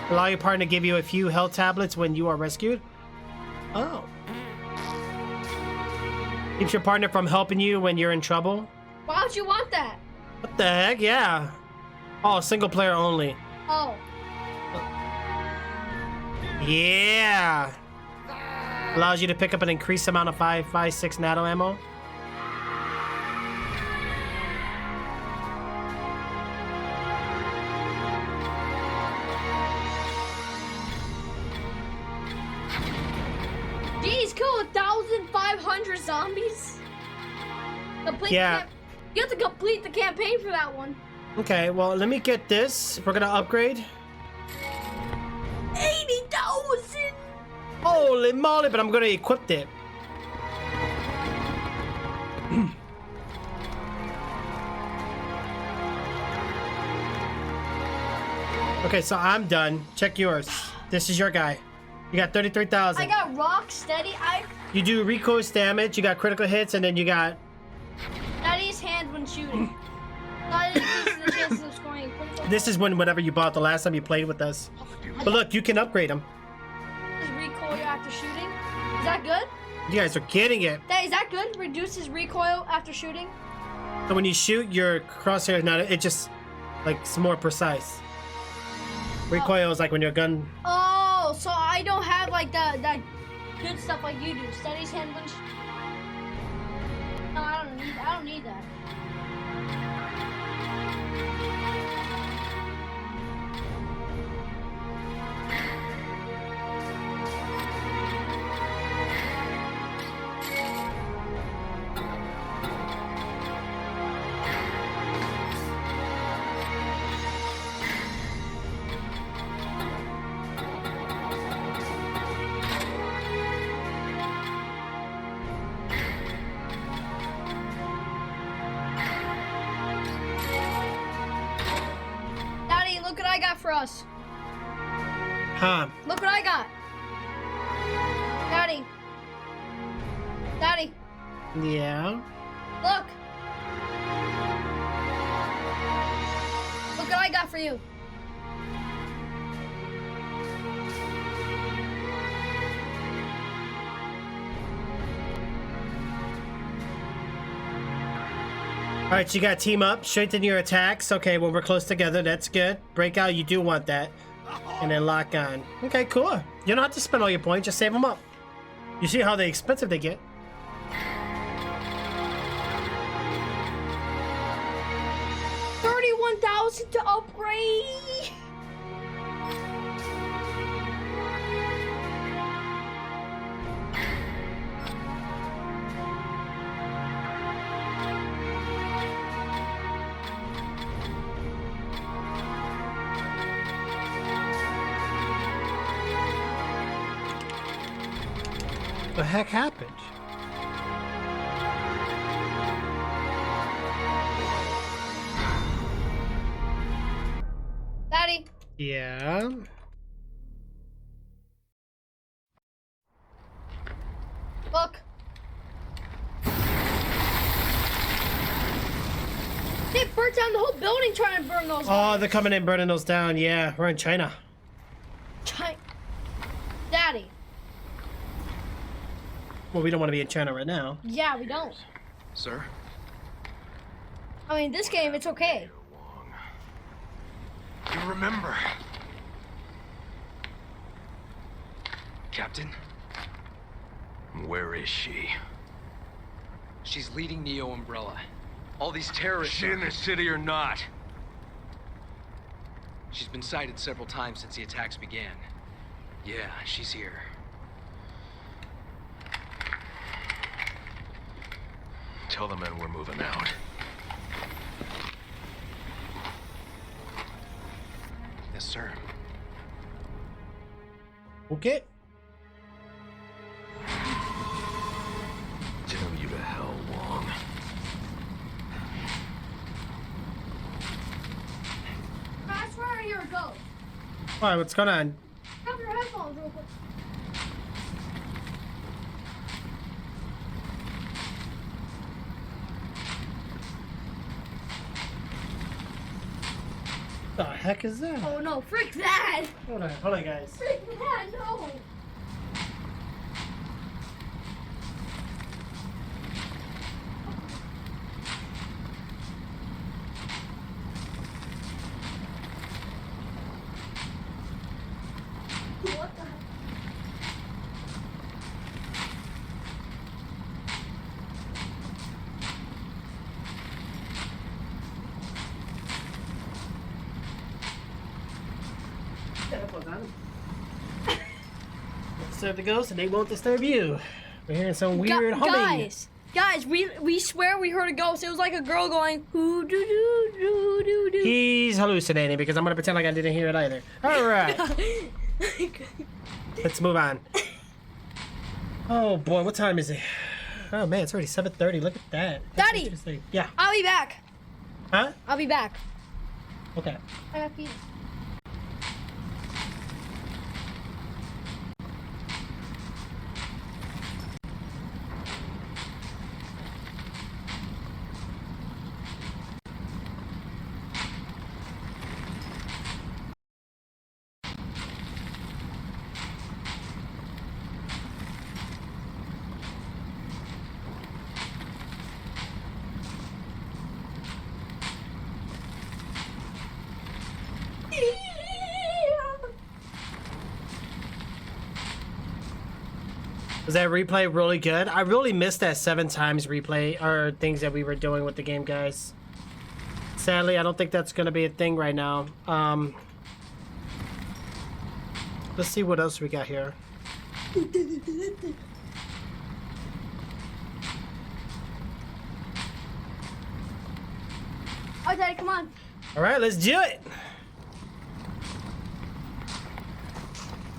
Allow your partner to give you a few health tablets when you are rescued. Oh. Keeps your partner from helping you when you're in trouble. Why would you want that? What the heck? Yeah. Oh, single player only. Oh. Yeah. Allows you to pick up an increased amount of 5.56 NATO ammo. Geez, kill 1,500 zombies. Complete Yeah. You have to complete the campaign for that one. Okay, well, let me get this. We're gonna upgrade. 80,000. Holy moly, but I'm gonna equip it. Okay, so I'm done. Check yours. This is your guy. You got 33,000. I got rock steady. You do recoil damage, you got critical hits, and then you got... Daddy's hand when shooting. That increases the chances of scoring critical. This is whenever you bought the last time you played with us. But look, you can upgrade them. Reduces recoil after shooting. Is that good? You guys are getting it. Is that good? Reduces recoil after shooting. So when you shoot, your crosshair, now it just, like, it's more precise. Recoil is like when your gun... Oh, so I don't have like that good stuff like you do. Steady's hand when. No, I don't need that. Look what I got for us. Huh. Look what I got. Daddy. Daddy. Yeah. Look. Look what I got for you. All right, so you got team up, strengthen your attacks. Okay, well, we're close together. That's good. Breakout, you do want that. And then lock on. Okay, cool. You don't have to spend all your points. Just save them up. You see how expensive they get. $31,000 to upgrade. What the heck happened? Daddy. Yeah. Look. They burnt down the whole building trying to burn those. Oh, they're coming in burning those down. Yeah, we're in China. Daddy. Well, we don't want to be in China right now. Yeah, we don't. Sir? I mean, this game, it's okay. You remember. Captain? Where is she? She's leading Neo Umbrella. All these terrorists. Is she in the city or not? She's been sighted several times since the attacks began. Yeah, she's here. Tell the men we're moving out. Yes, sir. Okay. Tell you to hell, Wong. I swear I hear a ghost. All right, what's going on? Grab your headphones real quick. The heck is that? Oh no, frick that! Hold on, guys. Frick that, no! What the heck? Disturb the ghosts and they won't disturb you. We're hearing some weird humming. Guys, we swear we heard a ghost. It was like a girl going, "Ooh, doo doo doo doo doo." He's hallucinating because I'm gonna pretend like I didn't hear it either. All right, let's move on. Oh boy, what time is it? Oh man, it's already 7:30. Look at that. That's Daddy! interesting. Yeah. I'll be back. Huh? I'll be back. Okay. I got feet. Was that replay really good? I really missed that 7 times replay or things that we were doing with the game, guys. Sadly, I don't think that's gonna be a thing right now. Let's see what else we got here. Oh, Daddy, come on. All right, let's do it.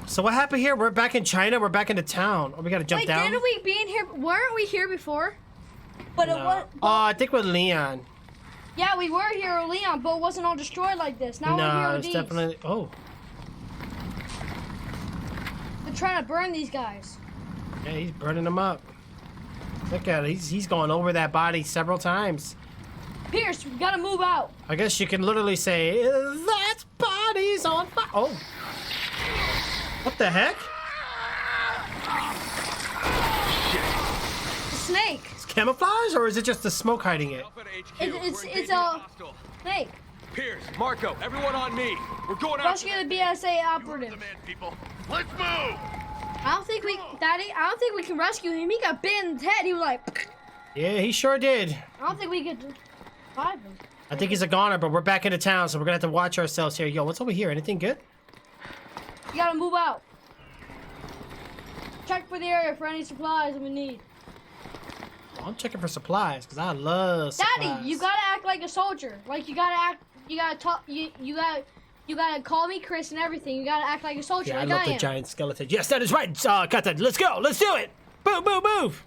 So what happened here? We're back in China. We're back into town. Oh, we gotta jump down. Didn't we be in here? Weren't we here before? But it was. Oh, I think with Leon. Yeah, we were here with Leon, but it wasn't all destroyed like this. Now we're here No, with it's these. definitely. Oh, They're trying to burn these guys. yeah, he's burning them up. Look at it. He's going over that body several times. Pierce, we gotta move out. I guess you can literally say that body's on fire. Oh, what the heck? The snake. It's camouflage, or is it just the smoke hiding it? Alpha to HQ. It's We're a engaging the hostile. snake. Pierce, Marco, everyone on me. We're going out. Rescue the BSA operative. Man, people. Let's move. I don't think we, Daddy. I don't think we can rescue him. He got bit in the head. He was like. Yeah, he sure did. I don't think we could revive him. I think he's a goner, but we're back into town, so we're gonna have to watch ourselves here. Yo, what's over here? Anything good? We gotta move out. Check for the area for any supplies that we need. I'm checking for supplies because I love supplies. Daddy, you gotta act like a soldier. Like you gotta act. You gotta talk. You gotta call me Chris and everything. You gotta act like a soldier. Yeah, like I love the am. giant skeleton. Yes, that is right. Captain, let's go. Let's do it. Move, move, move.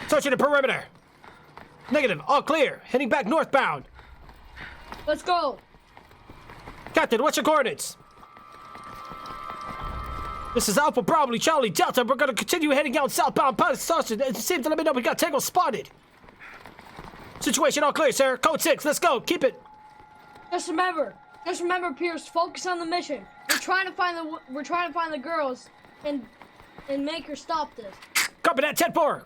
Searching the perimeter. Negative. All clear. Heading back northbound. Let's go. Captain, what's your coordinates? This is Alpha Bravo Charlie Delta. We're gonna continue heading out southbound past Sausage. It seems to let me know we got Tango spotted. Situation all clear, sir. Code 6. Let's go. Keep it. Just remember, Pierce. Focus on the mission. We're trying to find the girls, and make her stop this. Copy that. 10-4.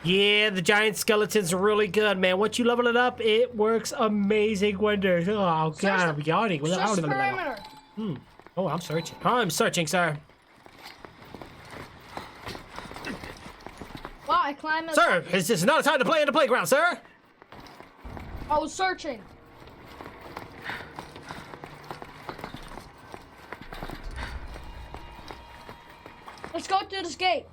Yeah, the giant skeleton's really good, man. Once you level it up, it works amazing wonders. Oh, God, I'm yawning. Search the perimeter. Oh, I'm searching. I'm searching, sir. Wow, I climbed it. Sir, this is not a time to play in the playground, sir. I was searching. Let's go through this gate.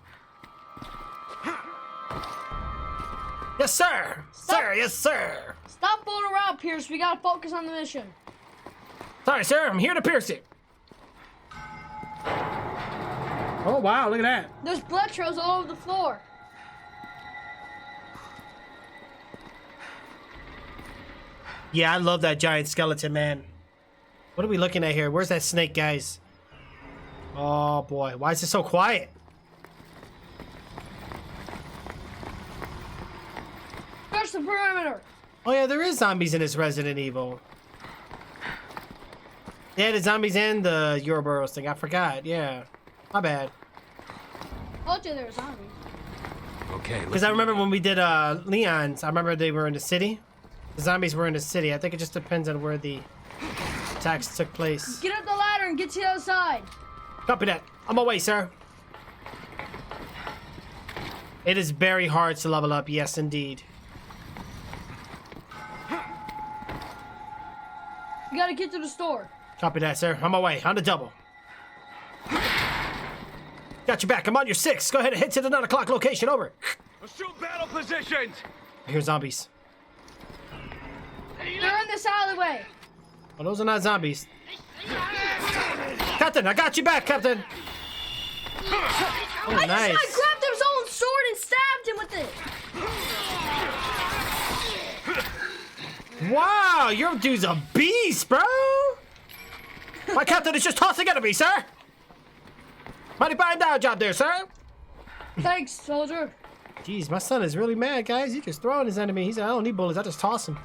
Yes, sir. Sir, yes, sir. Stop fooling around, Pierce. We gotta focus on the mission. Sorry, sir. I'm here to pierce it. Oh, wow. Look at that. There's blood trails all over the floor. Yeah, I love that giant skeleton, man. What are we looking at here? Where's that snake, guys? Oh, boy. Why is it so quiet? There's the perimeter. Oh yeah, there is zombies in this Resident Evil. Yeah, the zombies and the Ouroboros thing. I forgot. Yeah, my bad. Told you there were zombies. Okay, Because I remember when we did Leon's, I remember they were in the city. The zombies were in the city. I think it just depends on where the attacks took place. Get up the ladder and get to the other side. Copy that. On my way, sir. It is very hard to level up. Yes, indeed. You gotta get to the store. Copy that, sir. On my way. On the double. Got your back. I'm on your 6. Go ahead and head to the 9 o'clock location. Over. Assume battle positions! I hear zombies. They're in this alleyway. Oh, those are not zombies. Captain, I got you back, Captain. Oh, nice. I grabbed his own sword and stabbed him with it. Wow, your dude's a beast, bro. My captain is just tossing enemies, sir. Mighty fine down job there, sir. Thanks, soldier. Jeez, my son is really mad, guys. He's just throwing his enemy. He said, I don't need bullets. I just toss him.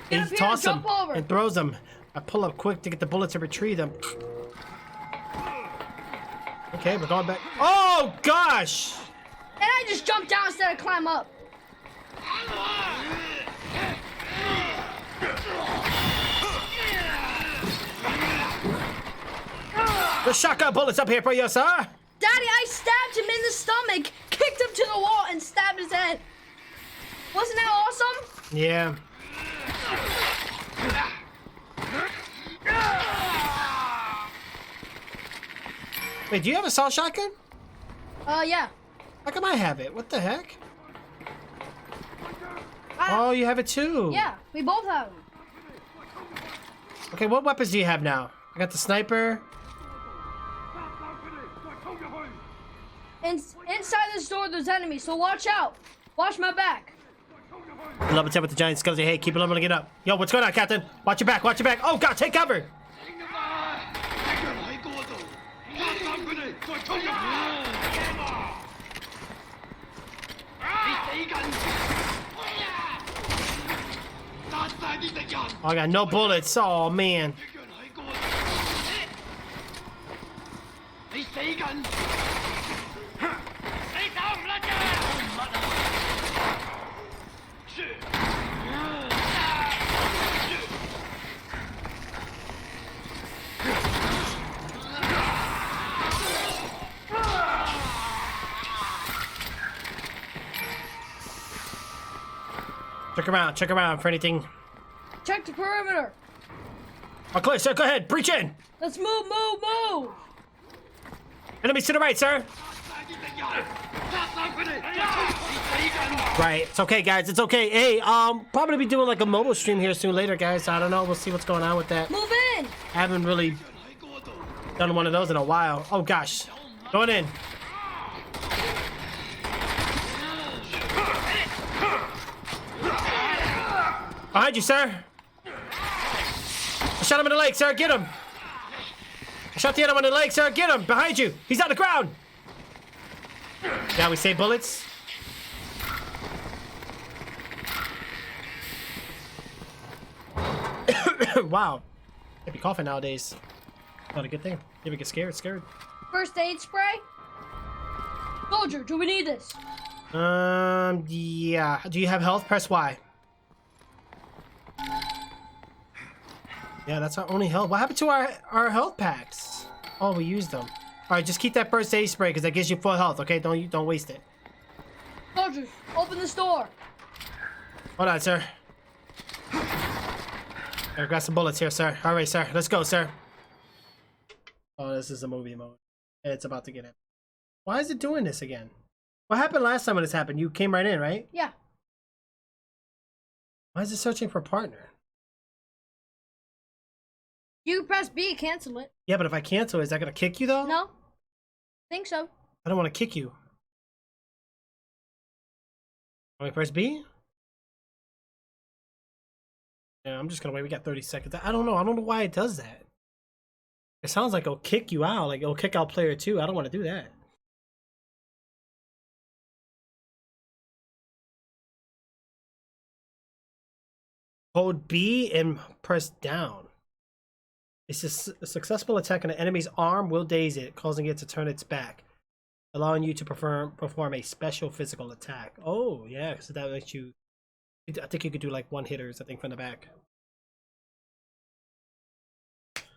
Get up He here tosses and them jump over. and throws them. I pull up quick to get the bullets and retrieve them. Okay, we're going back. Oh, gosh. And I just jumped down instead of climb up. The shotgun bullets up here for you, sir. Daddy, I stabbed him in the stomach, kicked him to the wall, and stabbed his head. Wasn't that awesome? Yeah. Wait, do you have a assault shotgun? Yeah. How come I have it? What the heck? Oh, you have it too. Yeah, we both have them. Okay, what weapons do you have now? I got the sniper. Inside this door, there's enemies, so watch out. Watch my back. Level 10 with the giant skeleton. Hey, keep it level to get up. Yo, what's going on, Captain? Watch your back, watch your back. Oh, God, take cover. Oh, I got no bullets. Oh, man. Check around for anything. Check the perimeter. Oh, clear, sir. Go ahead. Breach in. Let's move. Enemies to the right, sir. Right. It's okay, guys. It's okay. Hey, probably be doing like a mobile stream here soon later, guys. I don't know. We'll see what's going on with that. Move in. I haven't really done one of those in a while. Oh, gosh. Going in. Behind you, sir. I shot him in the leg, sir. Get him. I shot the other one in the leg, sir. Get him. Behind you. He's on the ground. Now we save bullets. Wow. Can't be coughing nowadays. Not a good thing. You ever get scared? First aid spray. Soldier, do we need this? Yeah. Do you have health? Press Y. Yeah, that's our only health. What happened to our health packs? Oh, we used them. All right, just keep that first aid spray because that gives you full health. Okay, don't waste it. Soldier, open this door. Hold on, sir. I got some bullets here, sir. All right, sir. Let's go, sir. Oh, this is a movie mode. It's about to get in. Why is it doing this again? What happened last time when this happened? You came right in, right? Yeah. Why is it searching for a partner? You press B, cancel it. Yeah, but if I cancel, is that gonna kick you though? No. Think so. I don't want to kick you. Let me press B. Yeah, I'm just gonna wait. We got 30 seconds. I don't know. I don't know why it does that. It sounds like it'll kick you out. Like it'll kick out player 2. I don't want to do that. Hold B and press down. A successful attack on an enemy's arm will daze it, causing it to turn its back, allowing you to perform a special physical attack. Oh, yeah, so that lets you... I think you could do like one hitters, I think, from the back.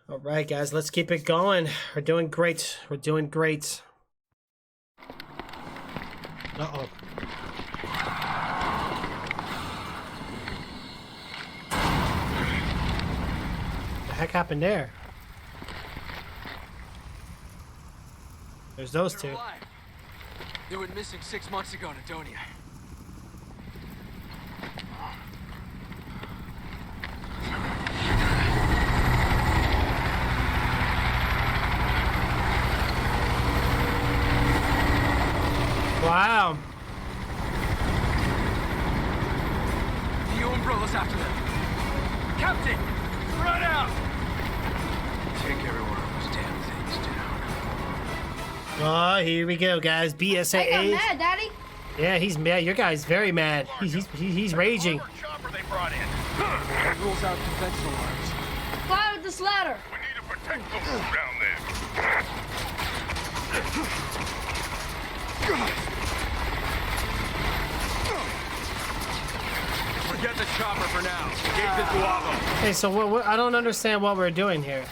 All right, guys, let's keep it going. We're doing great. We're doing great. Uh-oh. What the heck happened there? There's those two. They went missing 6 months ago in Adonia. Wow. The Umbrella's after them. Captain, run out! Take every one of those damn things down. Oh, here we go, guys. BSAA. I got mad, Daddy. Yeah, he's mad. Your guy's very mad. He's raging. Chopper they brought in. That rules out conventional arms. Fly with this ladder. We need to protect those down there. Forget the chopper for now. Engage the Guavo. Hey, so what? I don't understand what we're doing here.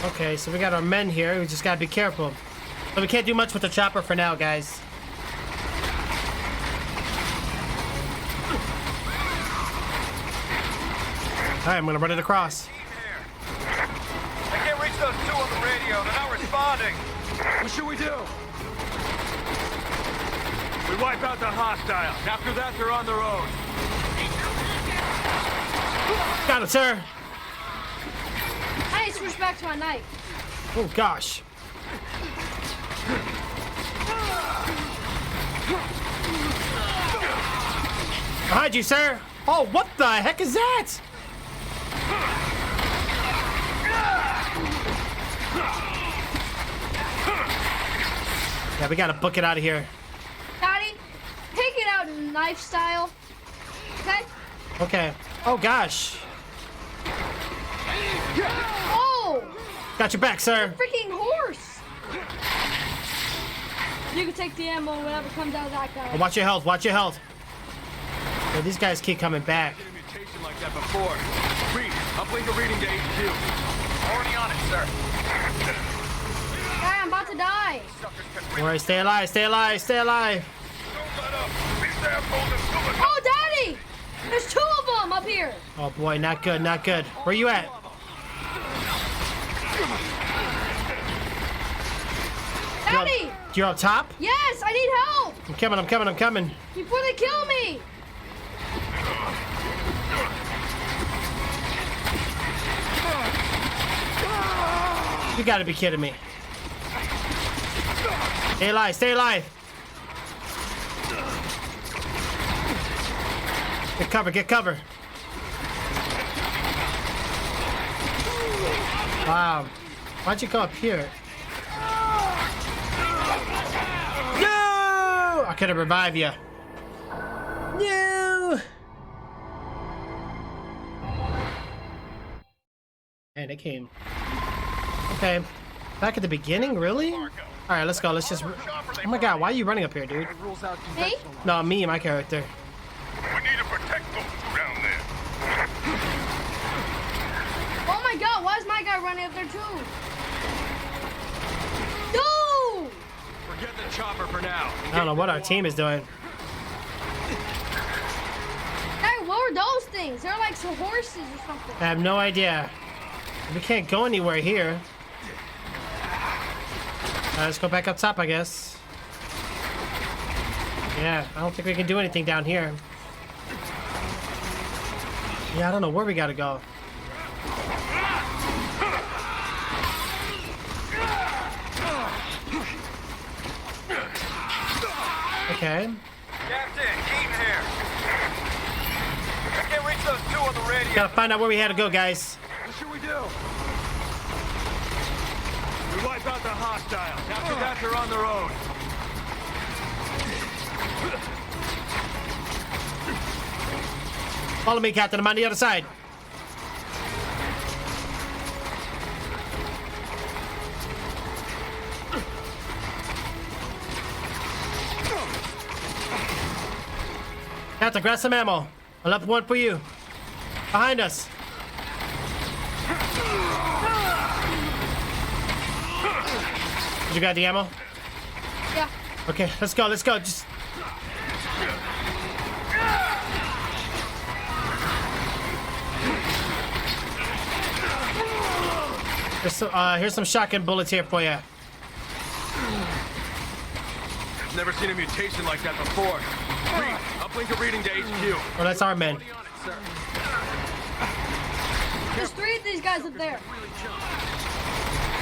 Okay, so we got our men here. We just gotta be careful. But we can't do much with the chopper for now, guys. Alright, I'm gonna run it across. I can't reach those two on the radio. They're not responding. What should we do? We wipe out the hostiles. After that, they're on their own. Got it, sir. I need to switch back to my knife. Oh, gosh. Behind you, sir. Oh, what the heck is that? Yeah, we gotta book it out of here. Daddy, take it out knife style. Okay? Okay. Oh, gosh. Oh! Got your back, sir. Freaking horse! You can take the ammo whenever it comes out of that guy. Oh, watch your health. Watch your health. Yeah, these guys keep coming back. Been a mutation like that before. Reed, I'll blink a reading to HQ. Already on it, sir. Guy, I'm about to die. Alright, stay alive. Stay alive. Stay alive. Don't let up. These assholes are still Oh, Daddy! There's 2 of them up here. Oh, boy. Not good. Not good. Where you at? Daddy! You're up top? Yes, I need help! I'm coming. I'm coming. I'm coming. Before they kill me! You gotta be kidding me. Stay alive. Stay alive. Get cover. Get cover. Wow. Why'd you go up here? No! I could have revived you. No! And it came. Okay. Back at the beginning? Really? Alright, let's go. Let's just... Oh my god, why are you running up here, dude? It rules out Me? conventional arms. No, me, my character. We need to protect those two down there. Oh my god, why is my guy running up there too? No! Forget the chopper for now. I don't know what our team is doing. Hey, what were those things? They're like some horses or something. I have no idea. We can't go anywhere here. Let's go back up top, I guess. Yeah, I don't think we can do anything down here. Yeah, I don't know where we gotta go. Okay. Captain, Keaton here. I can't reach those two on the radio. Gotta find out where we had to go, guys. What should we do? We wipe out the hostile. After that, they're on their own. Follow me, Captain. I'm on the other side. Captain, grab some ammo. I left one for you. Behind us. Did you got the ammo? Yeah. Okay, let's go. Let's go. Just. Here's some shotgun bullets here for you. Never seen a mutation like that before. Reed, uplink a reading to HQ. Oh, that's our men. There's 3 of these guys up there.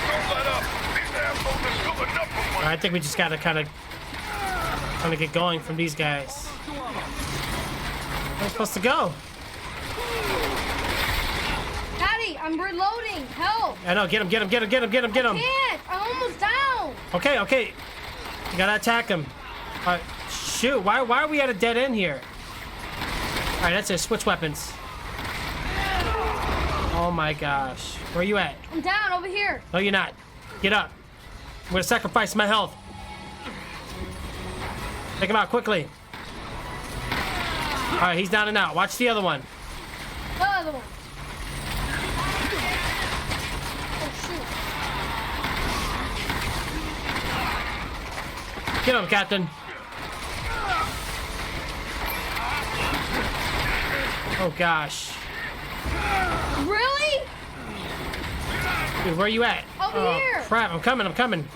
Don't let up. These assholes are still enough for one. I think we just gotta kind of get going from these guys. Where are we supposed to go? Daddy, I'm reloading. Help. I know. Get him. Get him. Get him. Get him. Get him. Get him. Can't. I'm almost down. Okay. Okay. You gotta attack him. All right. Shoot. Why are we at a dead end here? All right. That's it. Switch weapons. Oh my gosh. Where are you at? I'm down over here. No, you're not. Get up. I'm gonna sacrifice my health. Take him out quickly. All right, he's down and out. Watch the other one. The other one. Oh, shoot. Get him, Captain. Oh gosh. Really? Dude, where are you at? Over here. Crap, I'm coming. I'm coming.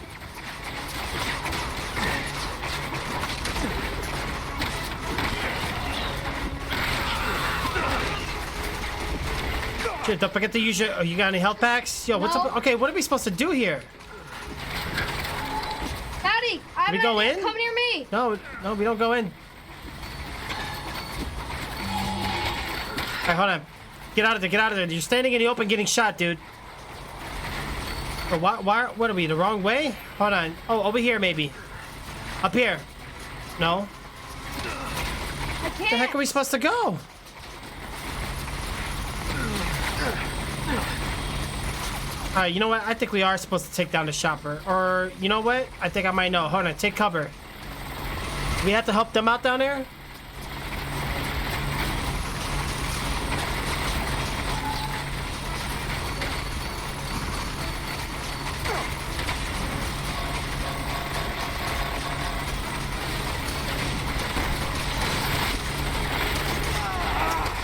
Shit, don't forget to use your. Oh, you got any health packs? Yo, what's No. up? Okay, what are we supposed to do here? Daddy, I we go in? Come near me. No, no, we don't go in. Alright, hold on. Get out of there, get out of there. You're standing in the open getting shot, dude. But what are we, the wrong way? Hold on. Oh, over here, maybe. Up here. No. I can't. Where the heck are we supposed to go? Alright, you know what? I think we are supposed to take down the shopper. Or, you know what? I think I might know. Hold on, take cover. We have to help them out down there?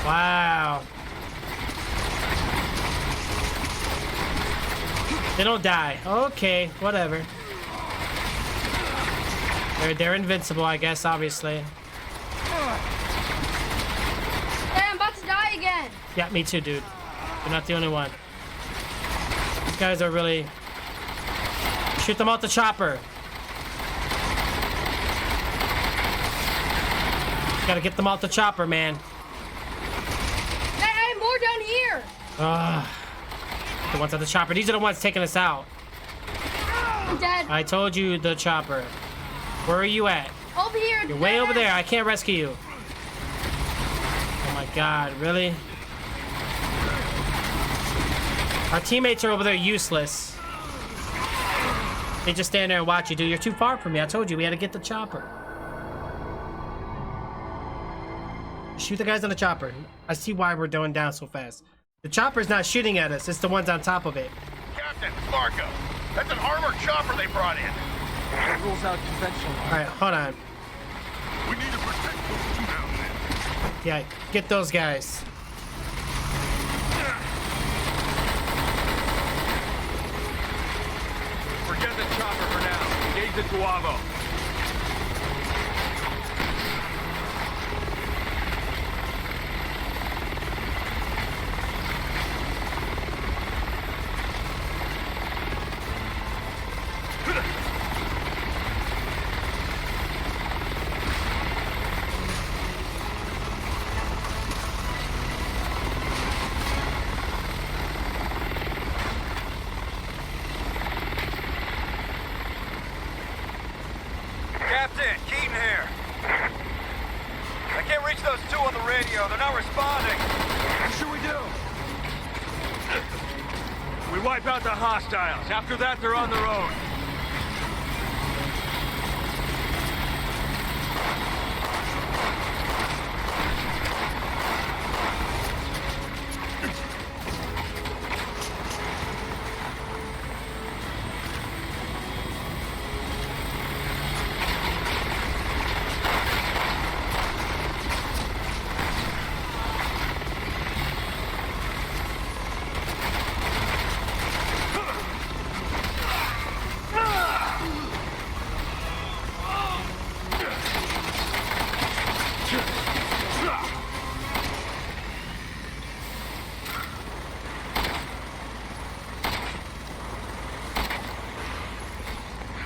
Wow. They don't die. Okay, whatever. They're invincible, I guess, obviously. Hey, I'm about to die again. Yeah, me too, dude. You're not the only one. These guys are really... Shoot them out the chopper. Gotta get them out the chopper, man. Hey, I have more down here. The ones at the chopper. These are the ones taking us out. I'm dead. I told you the chopper. Where are you at? Over here. You're way over there. I can't rescue you. Oh my god, really? Our teammates are over there useless. They just stand there and watch you, dude. You're too far from me. I told you we had to get the chopper. Shoot the guys on the chopper. I see why we're going down so fast. The chopper's not shooting at us. It's the ones on top of it. Captain, Marco. That's an armored chopper they brought in. That rules out conventional. All right, hold on. We need to protect those two down there. Yeah, get those guys. Forget the chopper for now. Engage the Tuavo. wipe out the hostiles. After that, they're on their own.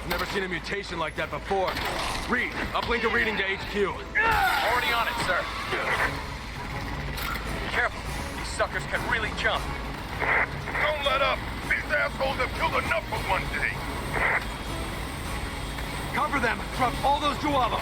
Never seen a mutation like that before. Reed, uplink a reading to HQ. Already on it, sir. Careful. These suckers can really jump. Don't let up. These assholes have killed enough for one day. Cover them. Drop all those Duavo.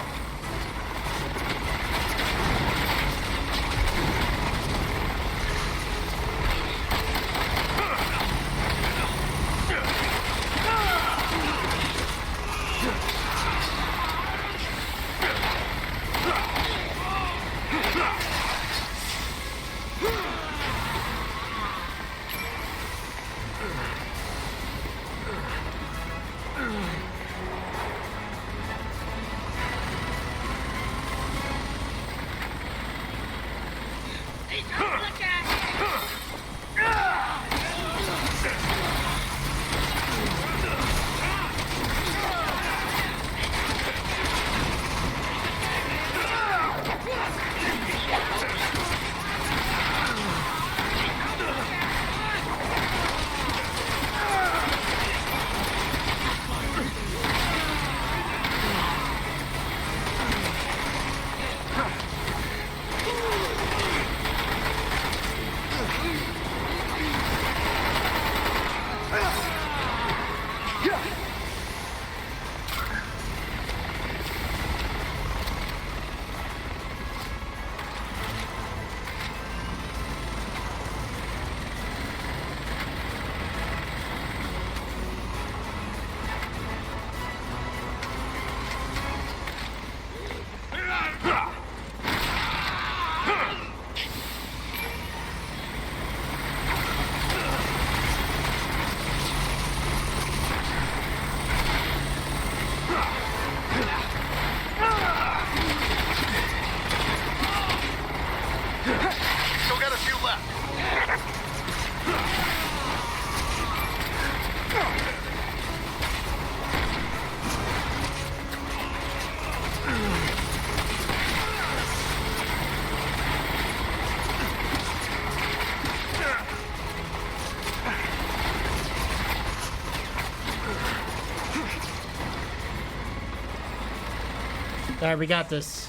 All right, we got this.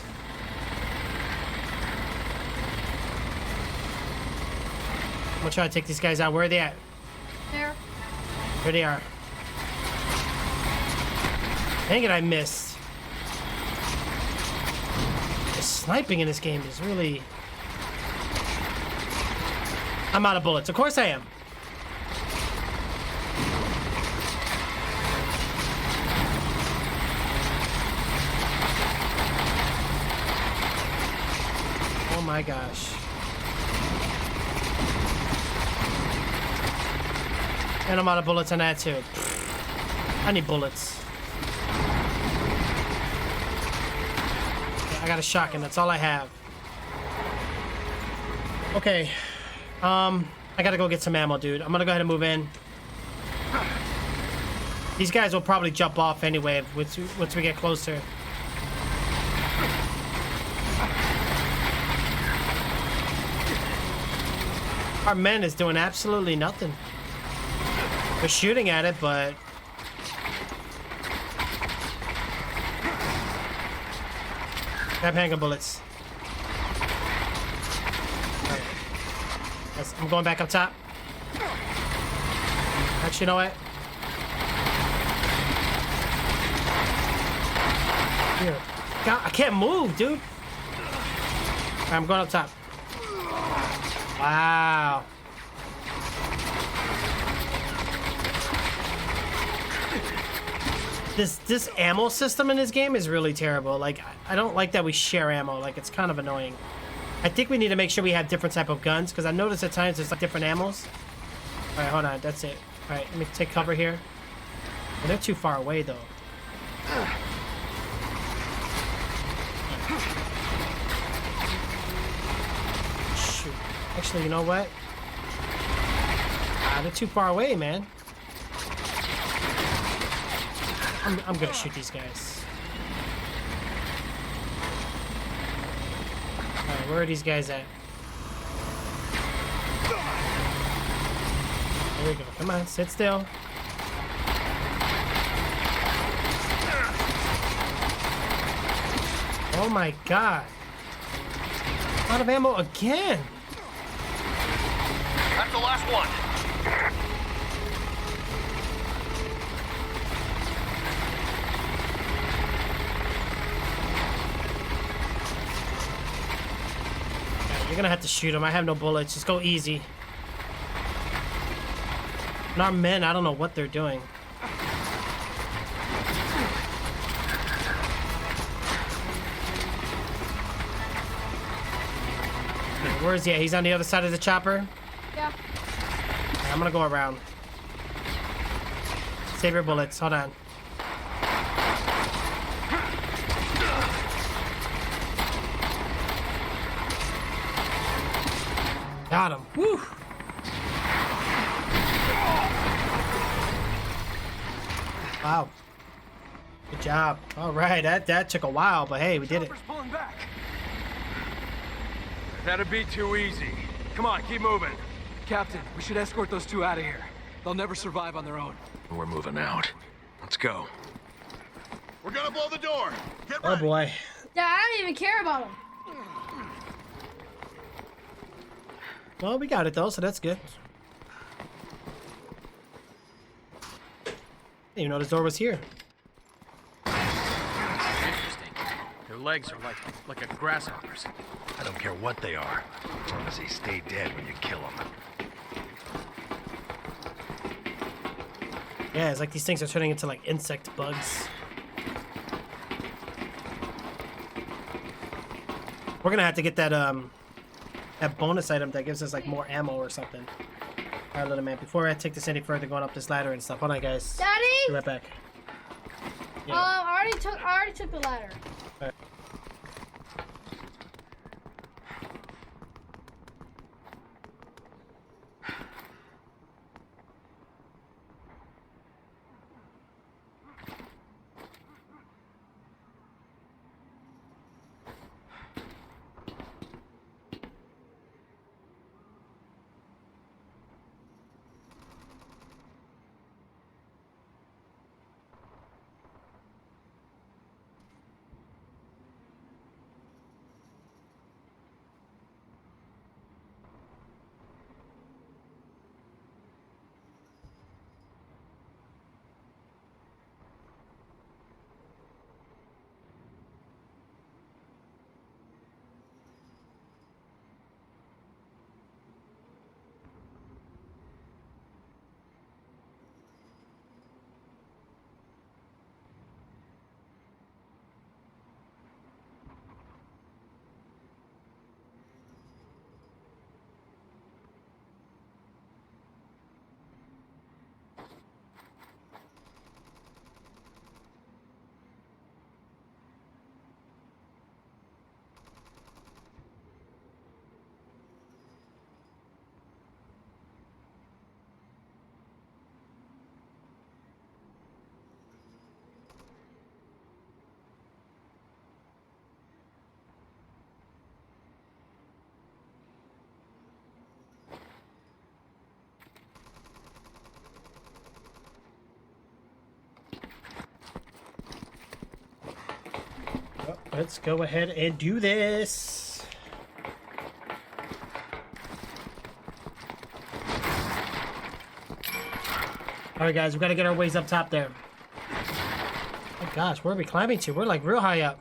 I'm gonna try to take these guys out. Where are they at? There. There they are. Dang it, I missed. The sniping in this game is really... I'm out of bullets. Of course I am. Oh my gosh. And I'm out of bullets on that too. I need bullets. I got a shotgun, that's all I have. Okay. I gotta go get some ammo, dude. I'm gonna go ahead and move in. These guys will probably jump off anyway once we get closer. Our men is doing absolutely nothing. They're shooting at it, but... Grab handgun bullets. Right. I'm going back up top. Actually, you know what? Here. God, I can't move, dude. Right, I'm going up top. Wow. This ammo system in this game is really terrible. Like, I don't like that we share ammo. Like, it's kind of annoying. I think we need to make sure we have different type of guns, because I noticed at times there's like different ammos. All right, hold on. That's it. All right, let me take cover here. Well, they're too far away, though. Shoot. Actually, you know what? They're too far away, man. I'm gonna shoot these guys. Alright, where are these guys at? There we go. Come on, sit still. Oh my god. Out of ammo again. That's the last one. You're gonna have to shoot him. I have no bullets. Just go easy. Not men. I don't know what they're doing. Where is he at? He's on the other side of the chopper? Yeah. Right, I'm gonna go around. Save your bullets. Hold on. Got him. Woo! Wow. Good job. All right, that took a while, but hey, we did it. Pulling back. That'd be too easy. Come on, keep moving. Captain, we should escort those two out of here. They'll never survive on their own. We're moving out. Let's go. We're gonna blow the door. Get Oh ready. boy. Yeah, I don't even care about him. Well, we got it though, so that's good. Didn't even know this door was here. Interesting. Their legs are like a grasshopper's. I don't care what they are, as long as they stay dead when you kill them. Yeah, it's like these things are turning into like insect bugs. We're gonna have to get that that bonus item that gives us like more ammo or something. All right, little man. Before I take this any further, going up this ladder and stuff. Hold on, guys. Daddy? Be right back. Yeah. I already took the ladder. All right. Let's go ahead and do this. All right, guys, we got to get our ways up top there. Oh gosh, where are we climbing to? We're like real high up.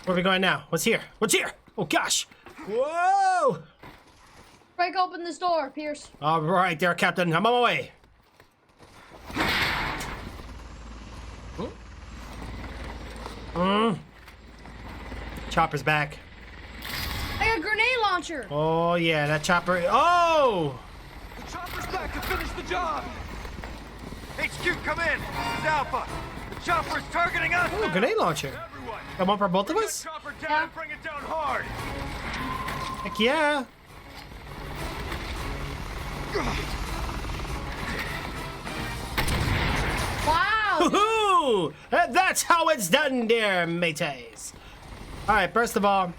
Where are we going now? What's here? What's here? Oh gosh. Whoa! Break open this door, Pierce. All right, there, Captain. I'm on my way. Chopper's back. I got a grenade launcher. Oh yeah, that chopper. Oh! The chopper's back to finish the job! HQ, come in! This is Alpha! The chopper is targeting us! Oh, grenade launcher. Everyone! Got one for both of us? Chopper down and bring it down hard! Heck yeah. Wow. Woohoo! That's how it's done, dear mateys. All right, first of all,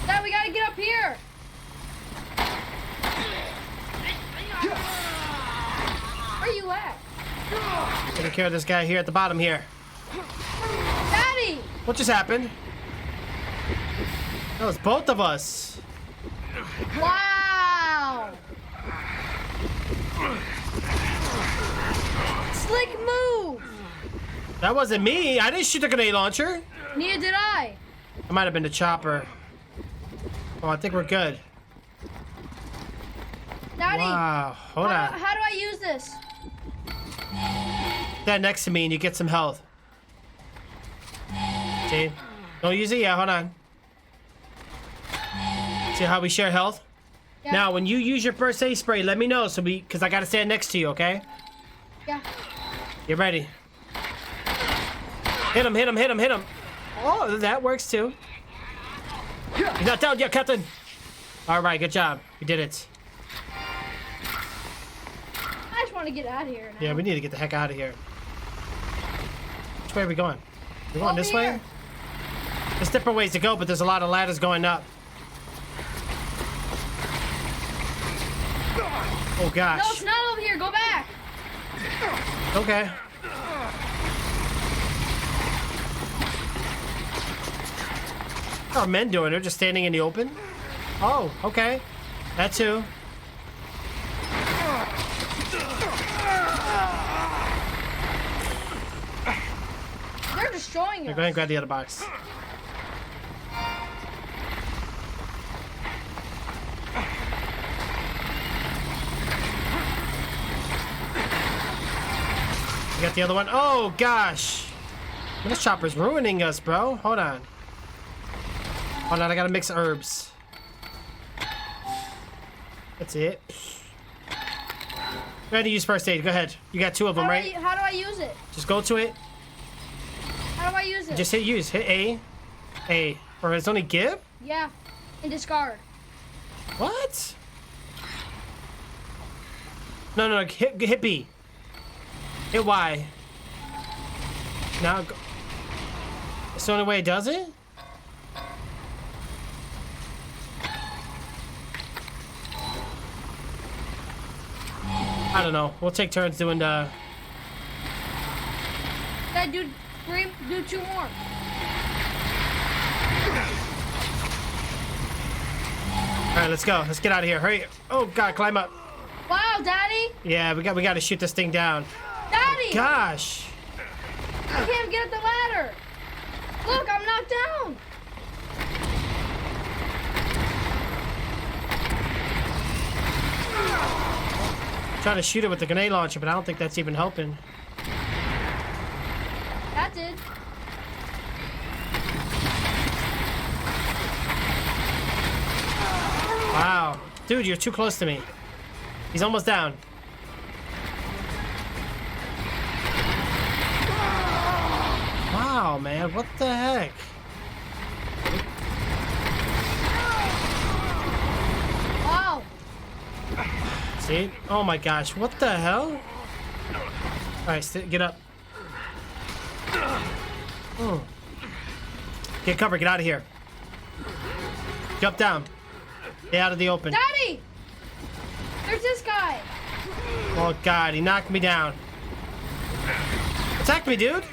Dad, we gotta get up here. Where you at? taking care of this guy here at the bottom here. Daddy! What just happened? That was both of us. Wow! Slick move! That wasn't me. I didn't shoot the grenade launcher. Neither did I. It might have been the chopper. Oh, I think we're good. Daddy! Wow, hold on. How do I use this? Stand next to me and you get some health. See? Don't use it yet, hold on. See how we share health? Yeah. Now, when you use your first aid spray, let me know because I gotta stand next to you, okay? Yeah. Get ready. Hit him, hit him, hit him, hit him. Oh, that works too. He's not down yet, Captain. All right, good job. We did it. I just want to get out of here now. Yeah, we need to get the heck out of here. Which way are we going? We going Over this way? here. There's different ways to go, but there's a lot of ladders going up. Oh gosh. No, it's not over here. Go back. Okay. What are men doing? They're just standing in the open? Oh, okay. That too. They're destroying Go us. ahead and grab the other box. You got the other one? Oh, gosh. This chopper's ruining us, bro. Hold on. Hold on, I gotta mix herbs. That's it. Go ahead and use first aid. Go ahead. You got two of them, right? How do I use it? Just go to it. How do I use it? Just hit use. Hit A. A. Or it's only give? Yeah. And discard. What? No. Hit B. Hit Y. Now go. It's the only way it does it? I don't know. We'll take turns doing the... Dad, do two more. Alright, let's go. Let's get out of here. Hurry. Oh, God, climb up. Wow, Daddy. Yeah, we got to shoot this thing down. Daddy. Gosh. I can't get up the ladder. Look, I'm knocked down. Trying to shoot it with the grenade launcher, but I don't think that's even helping. That did. Wow. Dude, you're too close to me. He's almost down. Wow, man. What the heck? Wow. See? Oh my gosh. What the hell? Alright, get up. Oh. Get cover. Get out of here. Jump down. Stay out of the open. Daddy! There's this guy. Oh God, he knocked me down. Attack me, dude.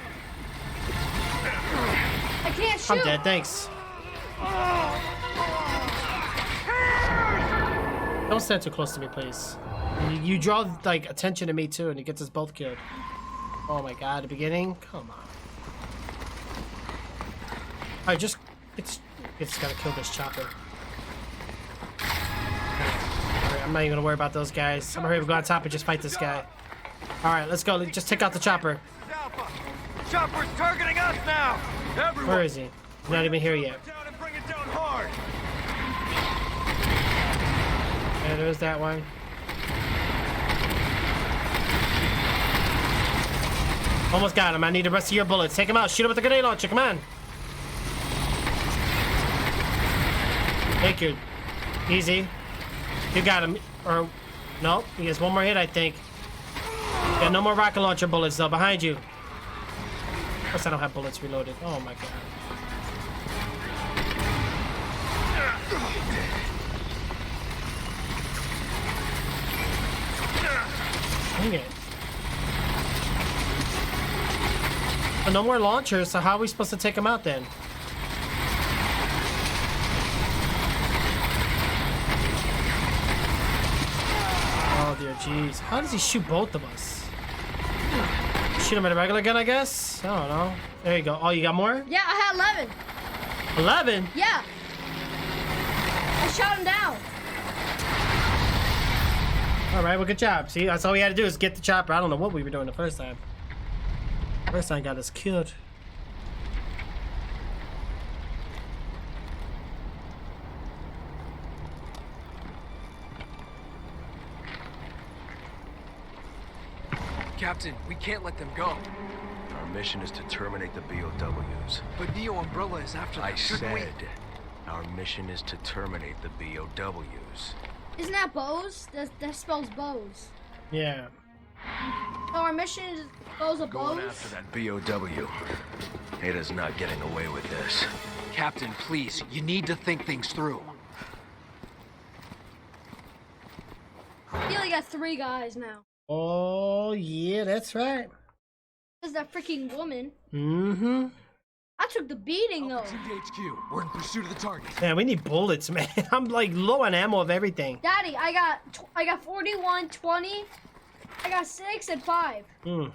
I can't shoot. I'm dead, thanks. Don't stand too close to me, please. You draw like attention to me too, and it gets us both killed. Oh my God, the beginning? Come on. Alright, just We just gotta kill this chopper. Alright, I'm not even gonna worry about those guys. I'm gonna hurry up, go on top and just fight this guy. Alright, let's go. Just take out the chopper. Chopper's targeting us now! Everyone! Where is he? He's not even here yet. Down and bring it down hard! Yeah, there's that one. Almost got him. I need the rest of your bullets. Take him out. Shoot him with the grenade launcher. Come on. Thank you. Easy. You got him. Or, no. He has one more hit, I think. Yeah, no more rocket launcher bullets, though. Behind you. Of course, I don't have bullets reloaded. Oh, my God. Dang it. Oh, no more launchers, so how are we supposed to take them out then? Oh dear, jeez. How does he shoot both of us? Shoot him with a regular gun, I guess? I don't know. There you go. Oh, you got more? Yeah, I had 11. 11? Yeah. I shot him down. All right, well, good job. See, that's all we had to do is get the chopper. I don't know what we were doing the first time. First time got us killed. Captain, we can't let them go. Our mission is to terminate the BOWs. But Neo Umbrella is after them. I Shouldn't we? said, our mission is to terminate the BOWs. Isn't that bows? That spells bows. Yeah. So our mission is bows of Going bows? after that BOW. Ada's not getting away with this. Captain, please, you need to think things through. He only got 3 guys now. Oh, yeah, that's right. There's that freaking woman. Mm-hmm. I took the beating, though. Alpha team to HQ. We're in pursuit of the target. Man, we need bullets, man. I'm like low on ammo of everything. Daddy, I got 41, 20. I got 6 and 5. Hmm.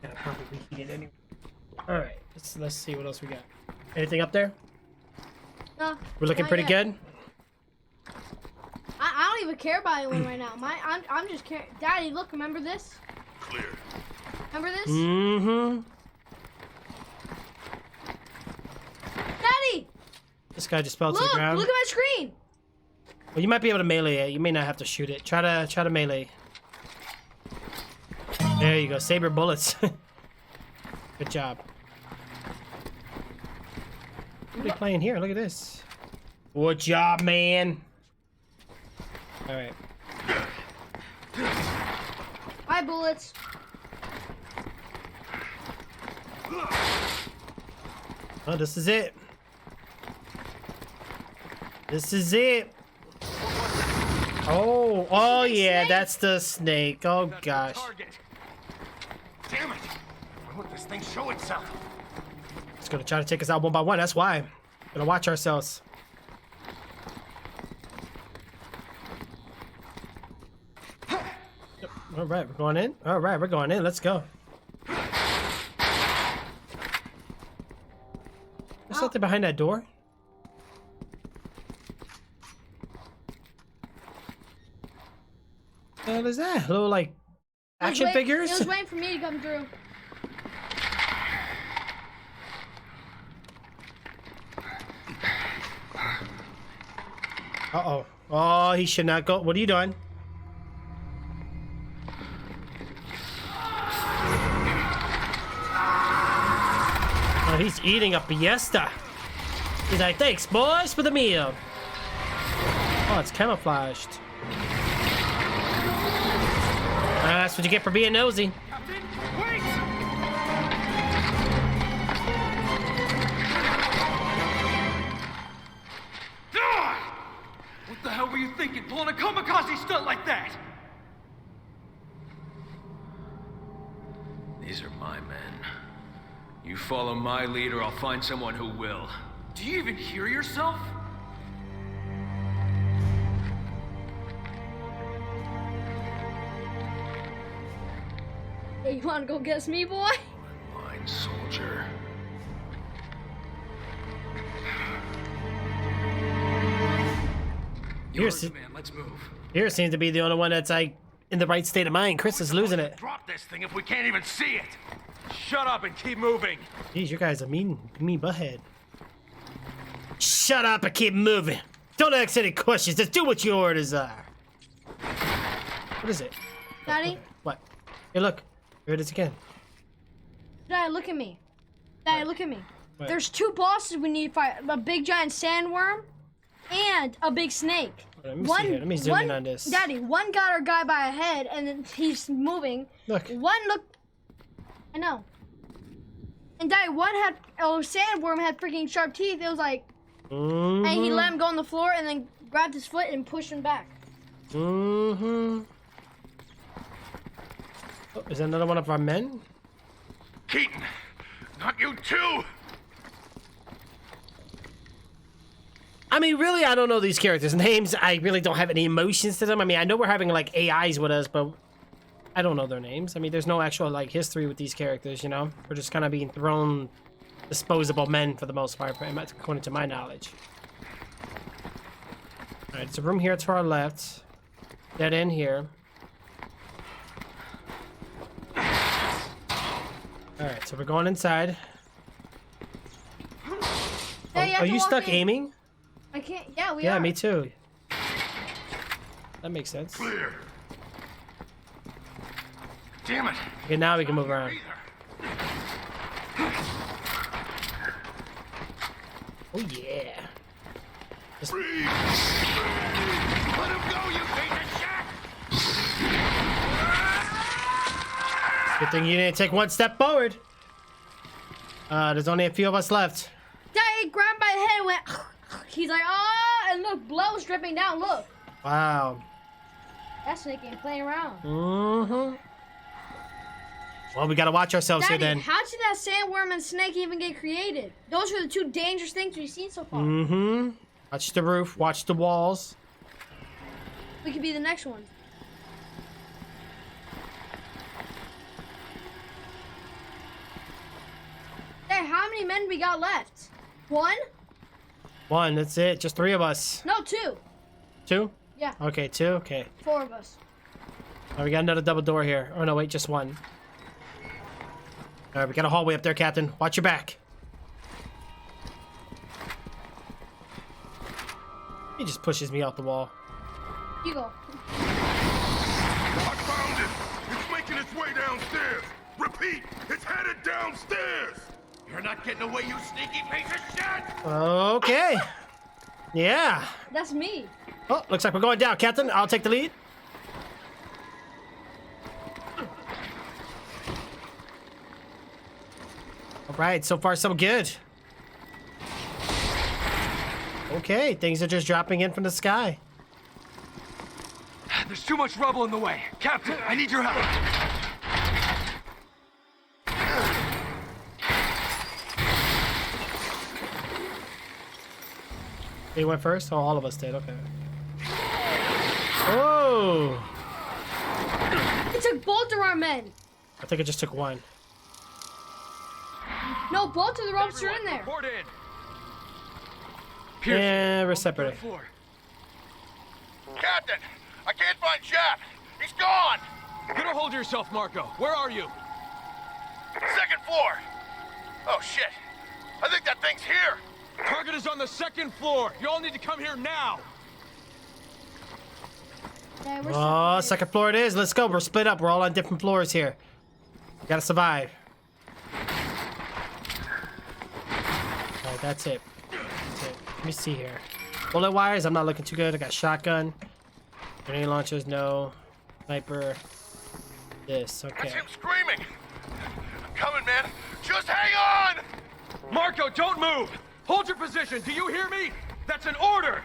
Gotta probably reheat it anyway. All right, let's see what else we got. Anything up there? No. We're looking not pretty yet. good. I don't even care about anyone right now. I'm just caring. Daddy, look, remember this? Clear. Remember this? Mm-hmm. Daddy, This guy just fell to the ground. look at my screen. Well, you might be able to melee it. You may not have to shoot it. Try to melee. There you go. Saber bullets. Good job. What are we playing here? Look at this. Good job, man. All right. Hi, bullets. Oh, this is it. This is it. Oh yeah, that's the snake. Oh gosh. Damn it! Why won't this thing show itself? It's gonna try to take us out one by one. That's why. Gotta watch ourselves. All right, we're going in. All right, we're going in. Let's go. There's something behind that door. What is that? Little like action figures? It was waiting for me to come through. Uh-oh. Oh, he should not go. What are you doing? Oh, he's eating a fiesta. He's like, thanks, boys, for the meal. Oh, it's camouflaged. That's what you get for being nosy. Captain, wait! What the hell were you thinking, pulling a kamikaze stunt like that? These are my men. You follow my lead or I'll find someone who will. Do you even hear yourself? Hey, you wanna go get me, boy? Line soldier. Yours, man, let's move. Here seems to be the only one that's like in the right state of mind. Chris is losing it. Drop this thing if we can't even see it. Shut up and keep moving. Jeez, you guys are mean butthead. Shut up and keep moving. Don't ask any questions. Just do what your orders are. What is it? Daddy? What? Hey, look. Here it is again. Daddy, look at me. Daddy, look at me. What? There's two bosses we need to fight. A big giant sandworm and a big snake. Let me see here. Let me zoom in on this. Daddy, one got our guy by a head and then he's moving. Look. One looked... I know. And Daddy, one had... Oh, sandworm had freaking sharp teeth. It was like... Mm-hmm. And he let him go on the floor and then grabbed his foot and pushed him back. Mm-hmm. Oh, is that another one of our men? Keaton, not you too. I mean, really, I don't know these characters' names. I really don't have any emotions to them. I mean, I know we're having, like, AIs with us, but I don't know their names. I mean, there's no actual, like, history with these characters, you know? We're just kind of being thrown disposable men for the most part, according to my knowledge. Alright, it's a room here to our left. Dead end here. Alright, so we're going inside. Daddy, Are you stuck aiming? I can't... Yeah, we are. Yeah, me too. That makes sense. Clear. Damn it. Okay, now we can move around. Oh yeah. Just... Freeze. Let him go, you piece of shit. Good thing you didn't take one step forward. There's only a few of us left. Daddy grabbed my head and went... He's like, ah, and look, blood's dripping down, look. Wow. That snake ain't playing around. Mm-hmm. Well, we gotta watch ourselves Daddy, here then. how did that sandworm and snake even get created? Those are the two dangerous things we've seen so far. Mm-hmm. Watch the roof, watch the walls. We could be the next one. Hey, how many men we got left? One? One, that's it. Just 3 of us. No, 2. 2? Yeah. Okay, 2? Okay. 4 of us. Alright, we got another double door here. Oh, no, wait, just one. Alright, we got a hallway up there, Captain. Watch your back. He just pushes me off the wall. You go. I found it. It's making its way downstairs. Repeat, it's headed downstairs. You're not getting away, you sneaky piece of shit. Okay. Yeah. That's me. Oh, looks like we're going down, Captain. I'll take the lead. All right, so far so good. Okay, things are just dropping in from the sky. There's too much rubble in the way. Captain, I need your help. He went first? Oh, all of us did. Okay. Oh! It took both of our men. I think it just took one. No, both of the ropes are in there. Report in. Yeah, we're separated. Captain, I can't find Shaft. He's gone. Get a hold of yourself, Marco. Where are you? 2nd floor. Oh, shit. I think that thing's here. Target is on the 2nd floor. You all need to come here now. Yeah, we're Oh, separated. 2nd floor it is. Let's go. We're split up. We're all on different floors here. We gotta survive. Alright, that's it. That's it. Let me see here. Bullet wires, I'm not looking too good. I got shotgun. Grenade launchers, no. Sniper. This, okay. That's him screaming. I'm coming, man. Just hang on. Marco, don't move. Hold your position. Do you hear me? That's an order.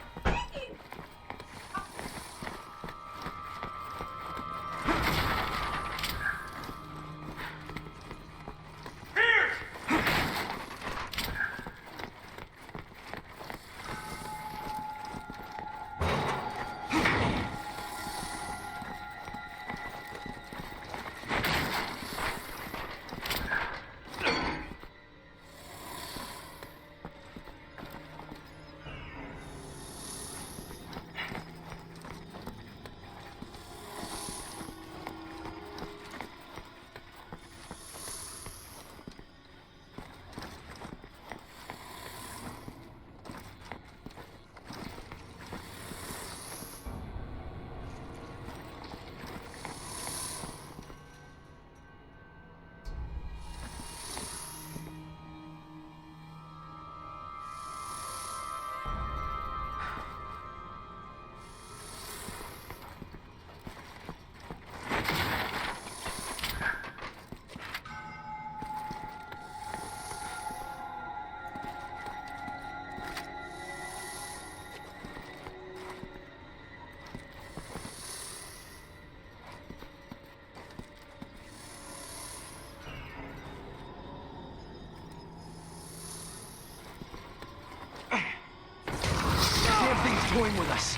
going with us.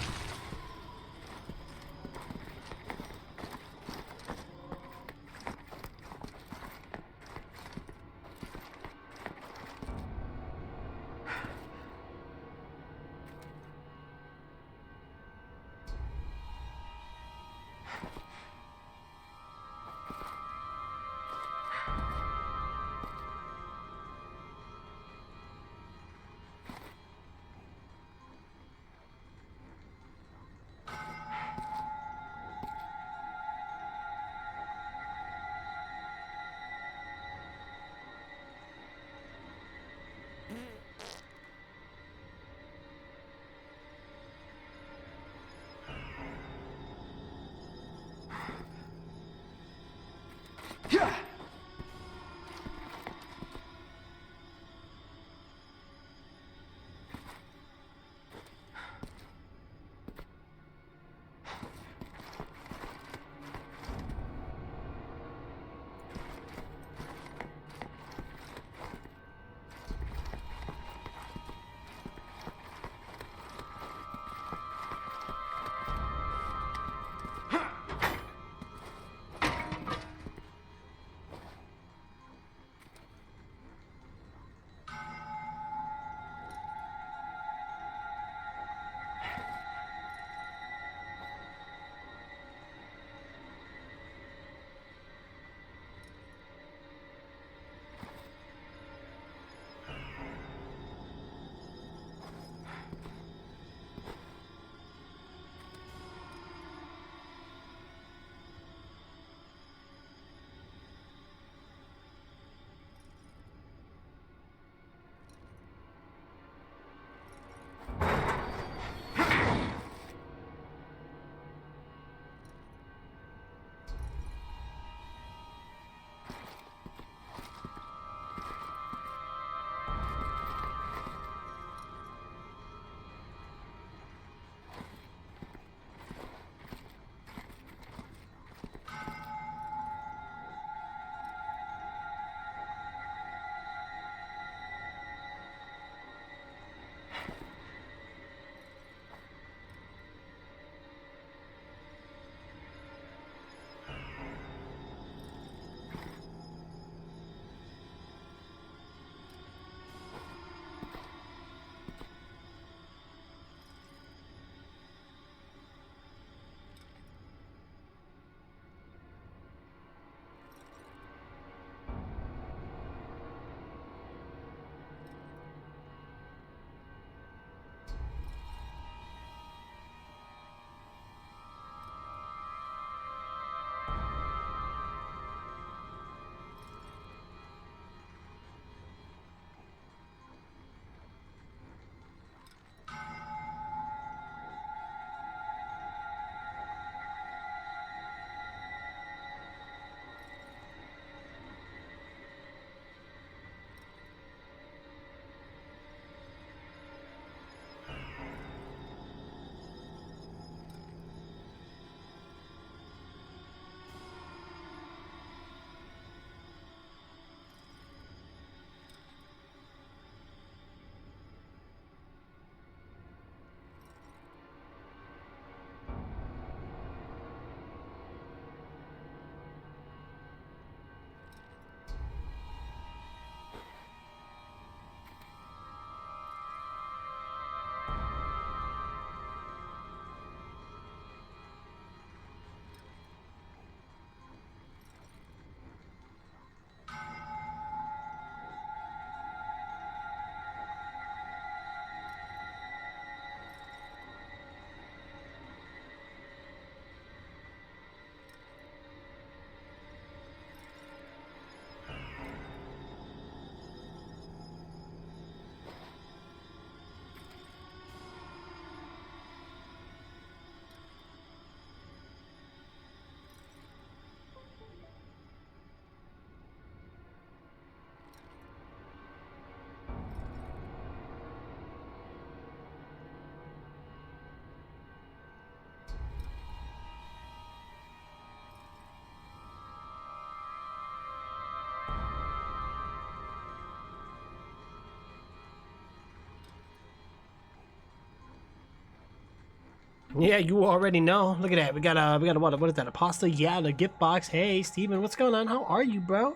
Yeah, you already know. Look at that. We got a what is that? A pasta? Yeah, and a gift box. Hey, Steven, what's going on? How are you, bro?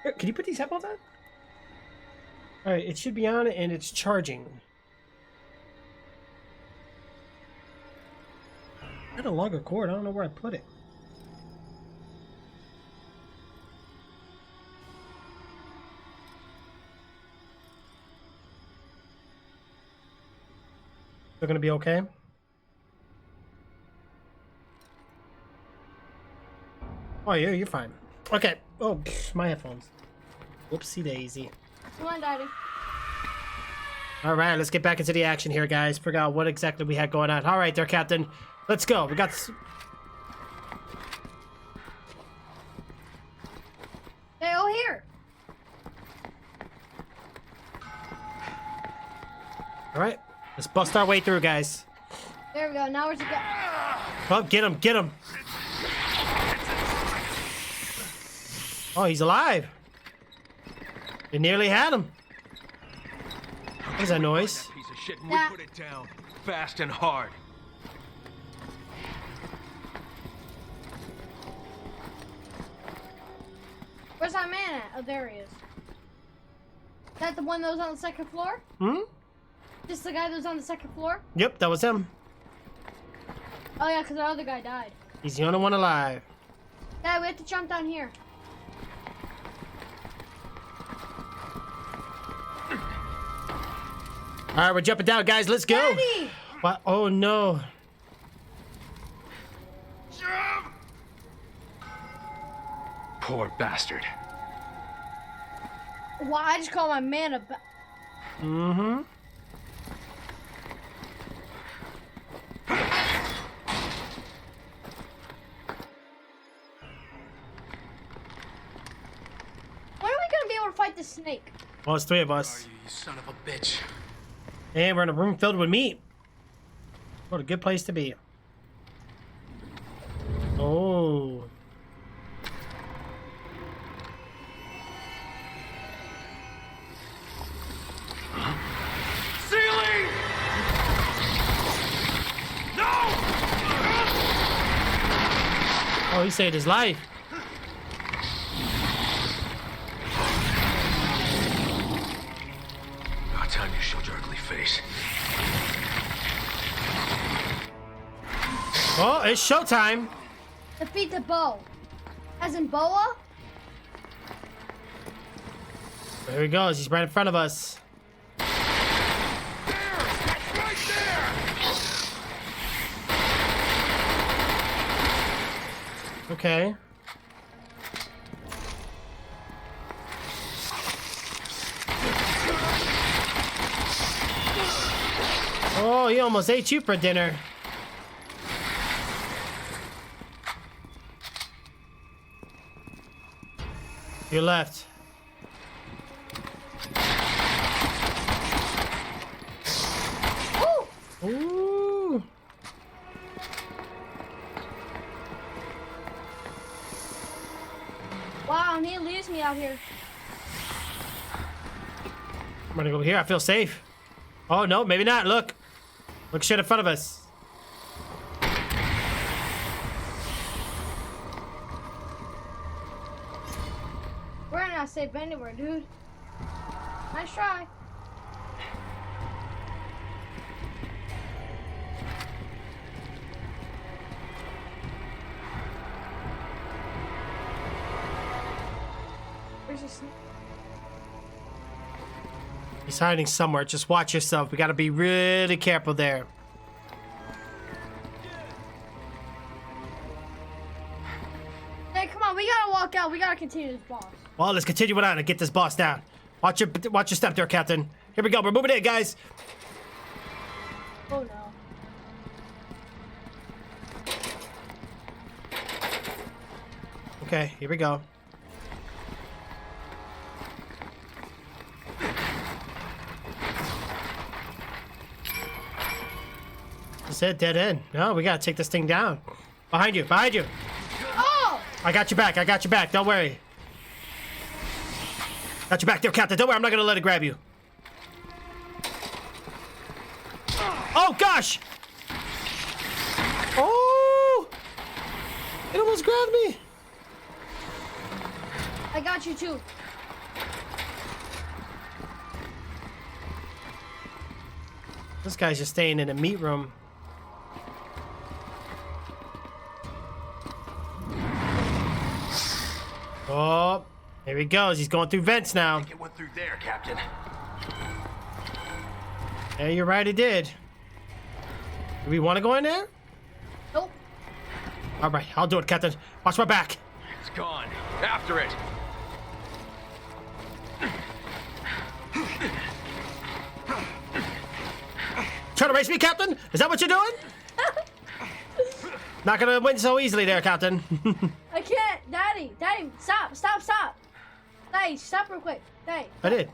Here, can you put these headphones on? All right, it should be on and it's charging. I had a longer cord. I don't know where I put it. They're gonna be okay. Oh yeah, you're fine. Okay. Oh, my headphones. Whoopsie daisy. Come on, Daddy. All right, let's get back into the action here, guys. Forgot what exactly we had going on. All right, there, Captain. Let's go. We got. Hey, oh here. All right, let's bust our way through, guys. There we go. Now where's it go? Oh, get him! Get him! Oh, he's alive. You nearly had him. What is that noise? That piece of shit, and we put it down fast and hard. Where's that man at? Oh, there he is. Is that the one that was on the second floor? Hmm? Just the guy that was on the second floor? Yep, that was him. Oh yeah, because the other guy died. He's the only one alive. Dad, we have to jump down here. All right, we're jumping down, guys. Let's go. Daddy! What? Oh no. Poor bastard. Wow, I just called my man a Mm-hmm. When are we gonna be able to fight the snake? Well, it's three of us. You son of a bitch. And we're in a room filled with meat. What a good place to be. Oh. Ceiling! No! Oh, he saved his life. About time you showed your ugly face. Oh, it's showtime. Defeat the bow. As in boa? There he goes. He's right in front of us. Okay. Oh, he almost ate you for dinner. Your left. Ooh! Ooh. Wow, and he leaves me out here. I'm gonna go here. I feel safe. Oh, no, maybe not. Look. Look shit in front of us. We're not safe anywhere, dude. Nice try. Where's the snake? He's hiding somewhere. Just watch yourself. We gotta be really careful there. Hey, come on, we gotta walk out. We gotta continue this boss. Well, let's continue it on and get this boss down. Watch your step there, Captain. Here we go. We're moving in, guys. Oh no. Okay, here we go. That's it, dead end. No, we gotta take this thing down. Behind you, behind you. Oh! I got your back, I got your back. Don't worry. Got your back there, Captain. Don't worry, I'm not gonna let it grab you. Oh, gosh! around me? I got you too. This guy's just staying in a meat room. Oh, here he goes. He's going through vents now. I think it went through there, Captain. Yeah, you're right, it did. Do we want to go in there? Nope. All right, I'll do it, Captain. Watch my back. It's gone. After it. Trying to race me, Captain? Is that what you're doing? Not gonna win so easily there, Captain. I can't. Daddy, stop. Daddy, stop real quick. Daddy. I did.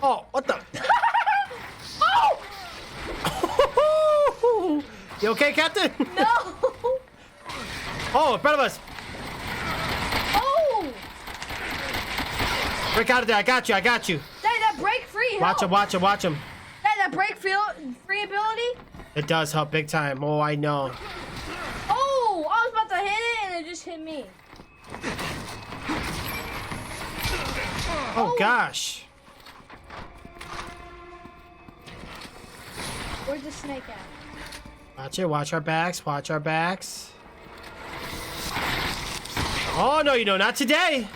Oh, what the? Oh! You okay, Captain? No! Oh, in front of us. Oh! Break out of there. I got you. Daddy, that break free help. Watch him. Daddy, that break free ability? It does help big time. Oh, I know. Oh! I was about to hit it and it just hit me. Oh, gosh. Where's the snake at? Watch it. Watch our backs. Oh, no, you know, not today.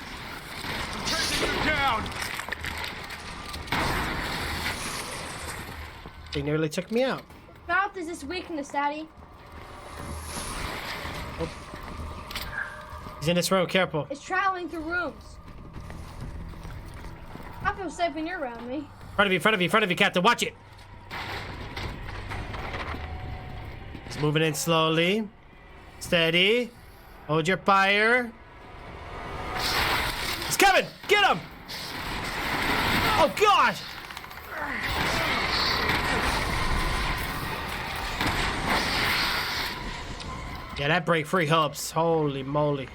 Taking you down. They nearly took me out. Mouth is this weakness, Daddy. Oh. He's in this room. Careful. It's traveling through rooms. I feel safe when you're around me. Front of you, Captain. Watch it. He's moving in slowly. Steady. Hold your fire. He's coming. Get him. Oh, God. Yeah, that break free helps. Holy moly.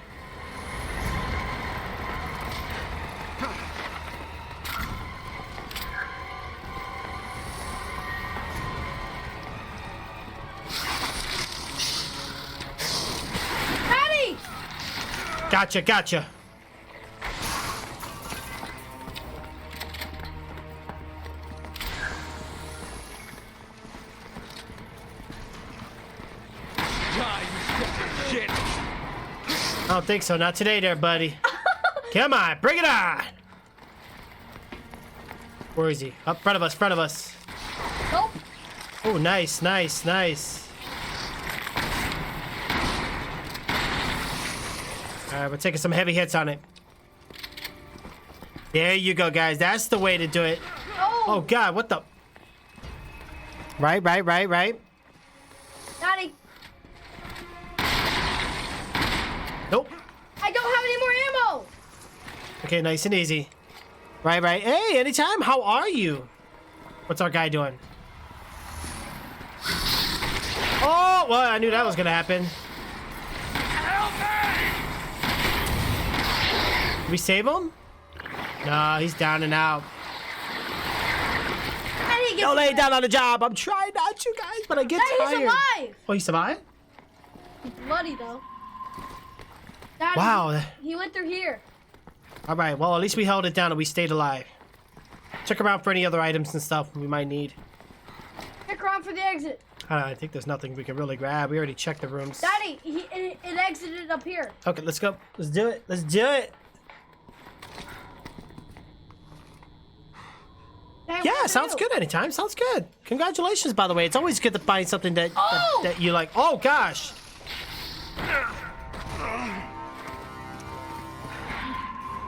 Daddy! Gotcha. Shit. I don't think so. Not today there, buddy. Come on. Bring it on. Where is he? Up front of us. Nope. Oh, nice. All right, we're taking some heavy hits on it. There you go, guys. That's the way to do it. Oh, God. What the? Right. Daddy, Nope. I don't have any more ammo. Okay, nice and easy. Right. Hey, anytime. How are you? What's our guy doing? Oh, well, I knew that was going to happen. Did we save him? No, he's down and out. Don't lay down on the job. I'm trying not to, guys, but I get tired. He's alive. Oh, he survived? He's bloody, though. Daddy, Wow. He went through here. All right, well, at least we held it down and we stayed alive. Check around for any other items and stuff we might need. Check around for the exit. I think there's nothing we can really grab. We already checked the rooms. Daddy, it exited up here. Okay, let's go. Let's do it. Daddy, Yeah, what to sounds do? good anytime. Sounds good. Congratulations, by the way. It's always good to find something that you like. Oh, gosh.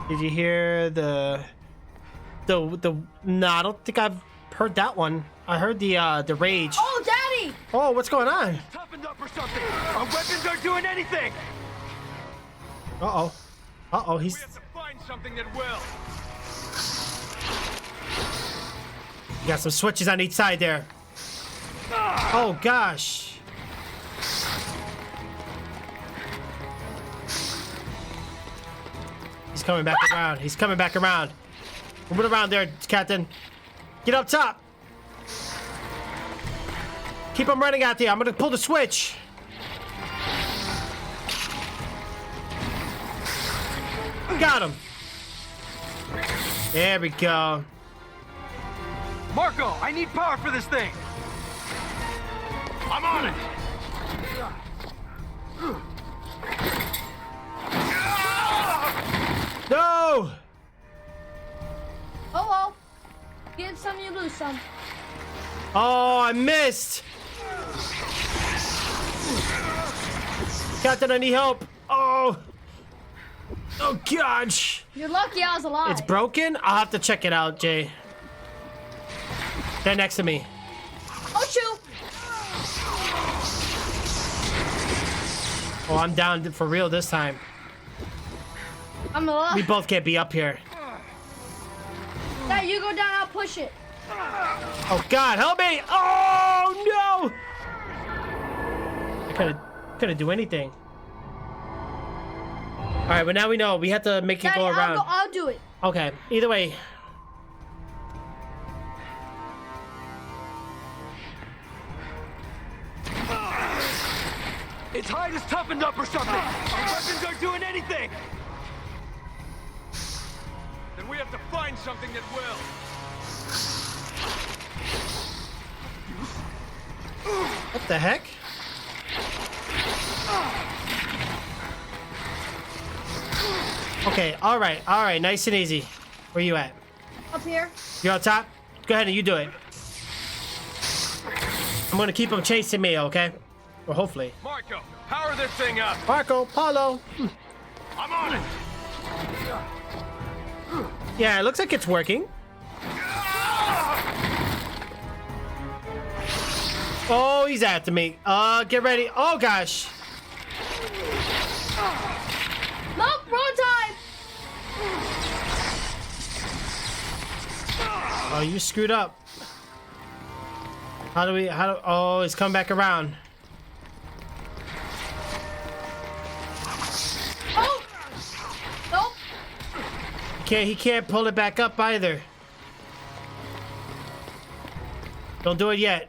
Did you hear the no, I don't think I've heard that one. I heard the rage. Oh, Daddy! Oh, what's going on? Toughened up or something. Our weapons aren't doing anything. Uh-oh, We he's have to find something that will. you got some switches on each side there. Oh, gosh. He's coming back around. Move it around there, Captain. Get up top. Keep him running out there. I'm gonna pull the switch. Got him. There we go. Marco, I need power for this thing. I'm on it. No! Oh well. Get some, you lose some. Oh, I missed. Captain, I need help. Oh. Oh, gosh. You're lucky I was alive. It's broken? I'll have to check it out, Jay. They're next to me. Oh, shoot. Oh, I'm down for real this time. I'm alive. We both can't be up here. Dad, you go down, I'll push it. Oh, God, help me. Oh, no. I couldn't do anything. All right, but now we know. We have to make it Daddy, go around. I'll do it. Okay, either way. Its hide is toughened up or something. Our weapons aren't doing anything. Then we have to find something that will. What the heck? Okay, all right, nice and easy. Where you at? Up here. You're on top? Go ahead and you do it. I'm gonna keep them chasing me, okay? Or hopefully. Marco, power this thing up. Marco, Paulo. I'm on it. Yeah, it looks like it's working. Oh, he's after me. Get ready. Oh, gosh. Nope, wrong time. Oh, you screwed up. Oh, he's coming back around. Oh. Nope. He can't pull it back up either. Don't do it yet.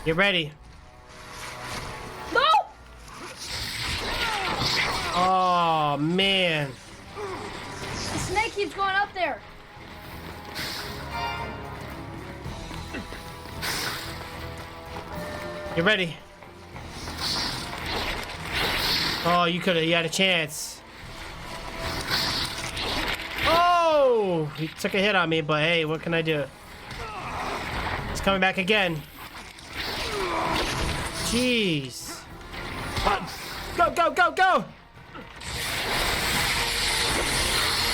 Get ready. No. Oh, man. The snake keeps going up there. Get ready. Oh, you had a chance. Oh, he took a hit on me, but hey, what can I do? He's coming back again. Jeez. Go, go, go, go!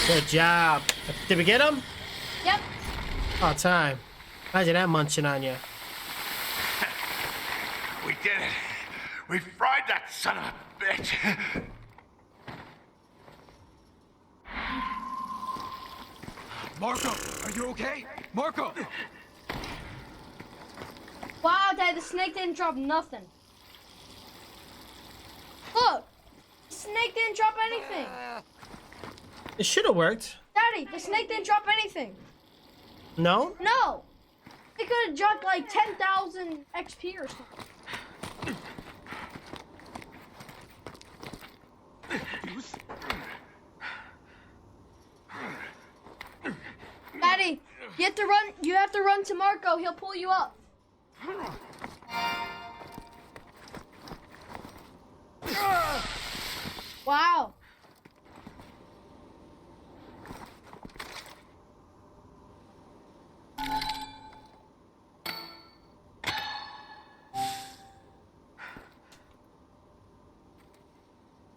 Good job. Did we get him? Yep. Oh, time. Imagine that munching on you. We did it. We fried that son of a bitch. Marco, are you okay? Marco! Wow, Dad, the snake didn't drop nothing. Look, the snake didn't drop anything. It should have worked. Daddy, the snake didn't drop anything. No? No. It could have dropped like 10,000 XP or something. Daddy, you have to run. You have to run to Marco. He'll pull you up. Wow.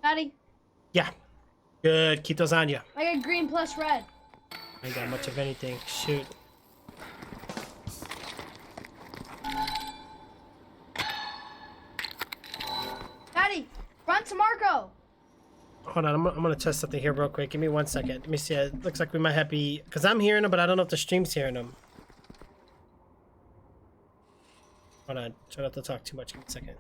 Daddy, Yeah. Good. Keep those on you. I got green plus red. I ain't got much of anything. Shoot. Daddy, run to Marco. Hold on. I'm gonna test something here real quick. Give me 1 second. Let me see. It looks like we might have because I'm hearing them, but I don't know if the stream's hearing them. Hold on. Try not to talk too much. Give me a second.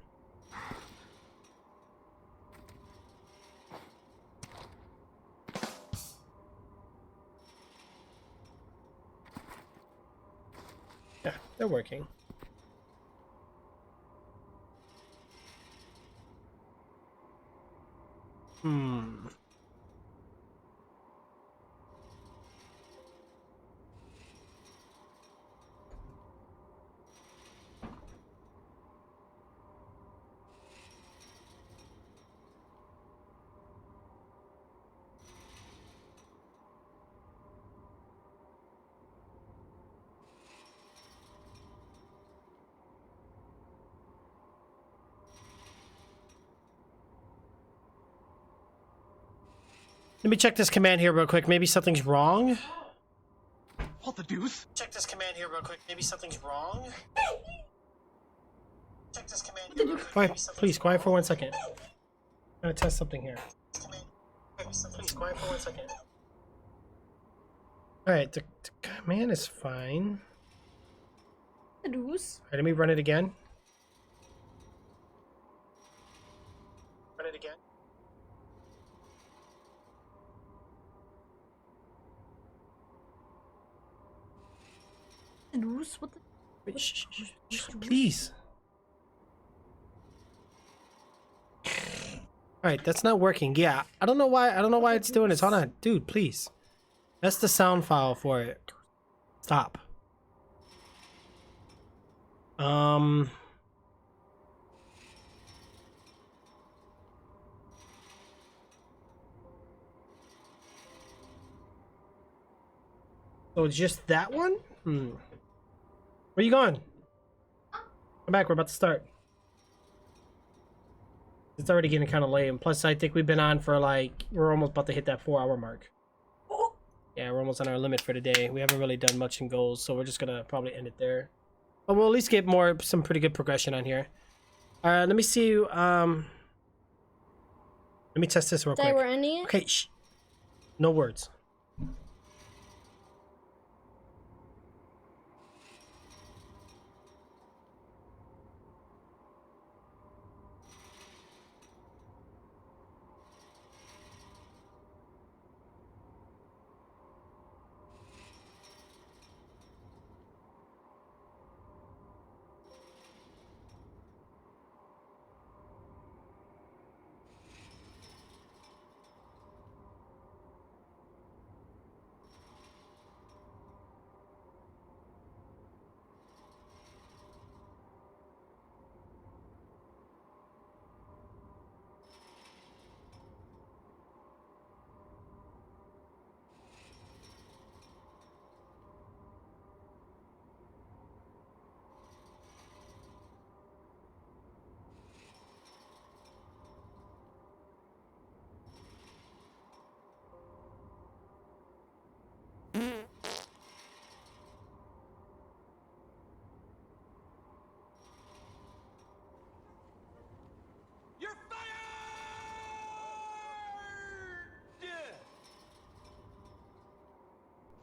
Yeah, they're working. Let me check this command here real quick. Maybe something's wrong. What the deuce? Check this command here real quick. Maybe something's wrong. Check this command here real quick. Quiet, please, quiet for 1 second. I'm gonna test something here. Please, quiet for 1 second. Alright, the command is fine. Deuce. Alright, let me run it again. Run it again. Deuce. What the? Wait, shh, please. Alright, that's not working. Yeah, I don't know why it's doing this. Hold on. Dude, please. That's the sound file for it. Stop. So just that one? Where you going? Come back, we're about to start. It's already getting kind of late, and plus I think we've been on for like, we're almost about to hit that 4-hour mark. Yeah, we're almost on our limit for the day. We haven't really done much in goals, so we're just gonna probably end it there. But we'll at least get some pretty good progression on here. Alright, let me see. Let me test this real quick. Say we're ending it? Okay, shh. No words.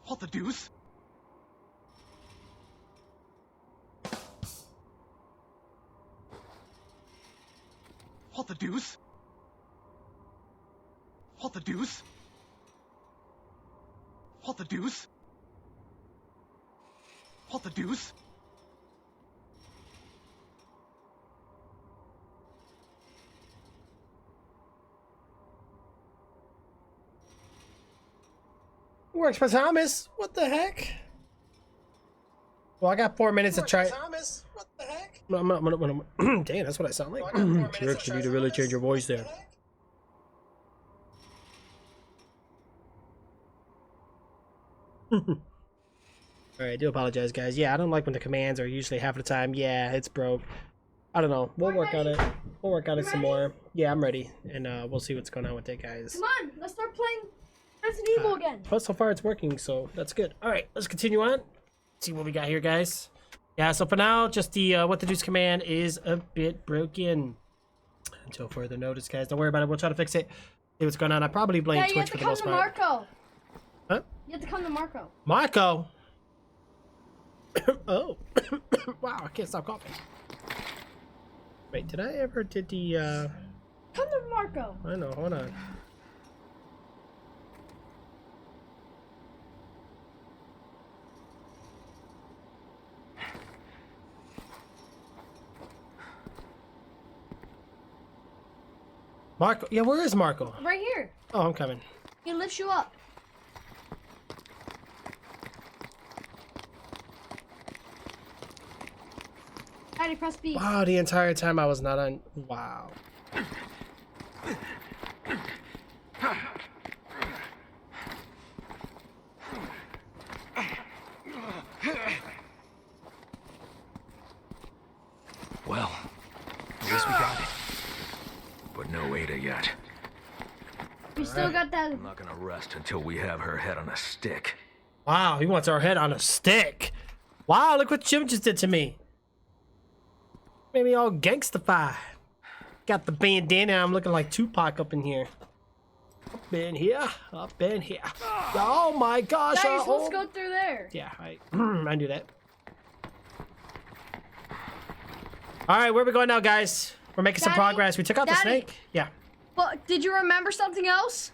What the deuce? What the deuce? What the deuce? What the deuce? What the deuce? Works for Thomas. What the heck? Well, I got 4 minutes to try. Thomas, what the heck? Dang, that's what I sound like. Trix, you need to really change your voice there. Alright, I do apologize, guys. Yeah, I don't like when the commands are usually half the time. Yeah, it's broke. I don't know. We'll work on it. We'll work on it some more. Yeah, I'm ready. And we'll see what's going on with it, guys. Come on, let's start playing Resident Evil again. But so far it's working, so that's good. Alright, let's continue on. See what we got here, guys. Yeah, so for now, just the what to do's command is a bit broken. Until further notice, guys. Don't worry about it. We'll try to fix it. See what's going on. I probably blame Twitch for the most part. You have to come to Marco. Huh? You have to come to Marco. Marco? Oh. Wow, I can't stop coughing. Wait, did I ever did the Come to Marco. I know, hold on. Marco, yeah, where is Marco? Right here. Oh, I'm coming. He lifts you up. Daddy, press B. Wow, the entire time I was not on. Wow. Well, at least we got it. But no Ada yet. We still got that. I'm not gonna rest until we have her head on a stick. Wow, he wants our head on a stick. Wow, look what Jim just did to me. Made me all gangstified. Got the bandana. I'm looking like Tupac up in here. Up in here. Up in here. Oh my gosh. Guys, let's go through there. Yeah, I knew that. All right, where are we going now, guys? We're making some progress. We took out the snake. Yeah. But did you remember something else?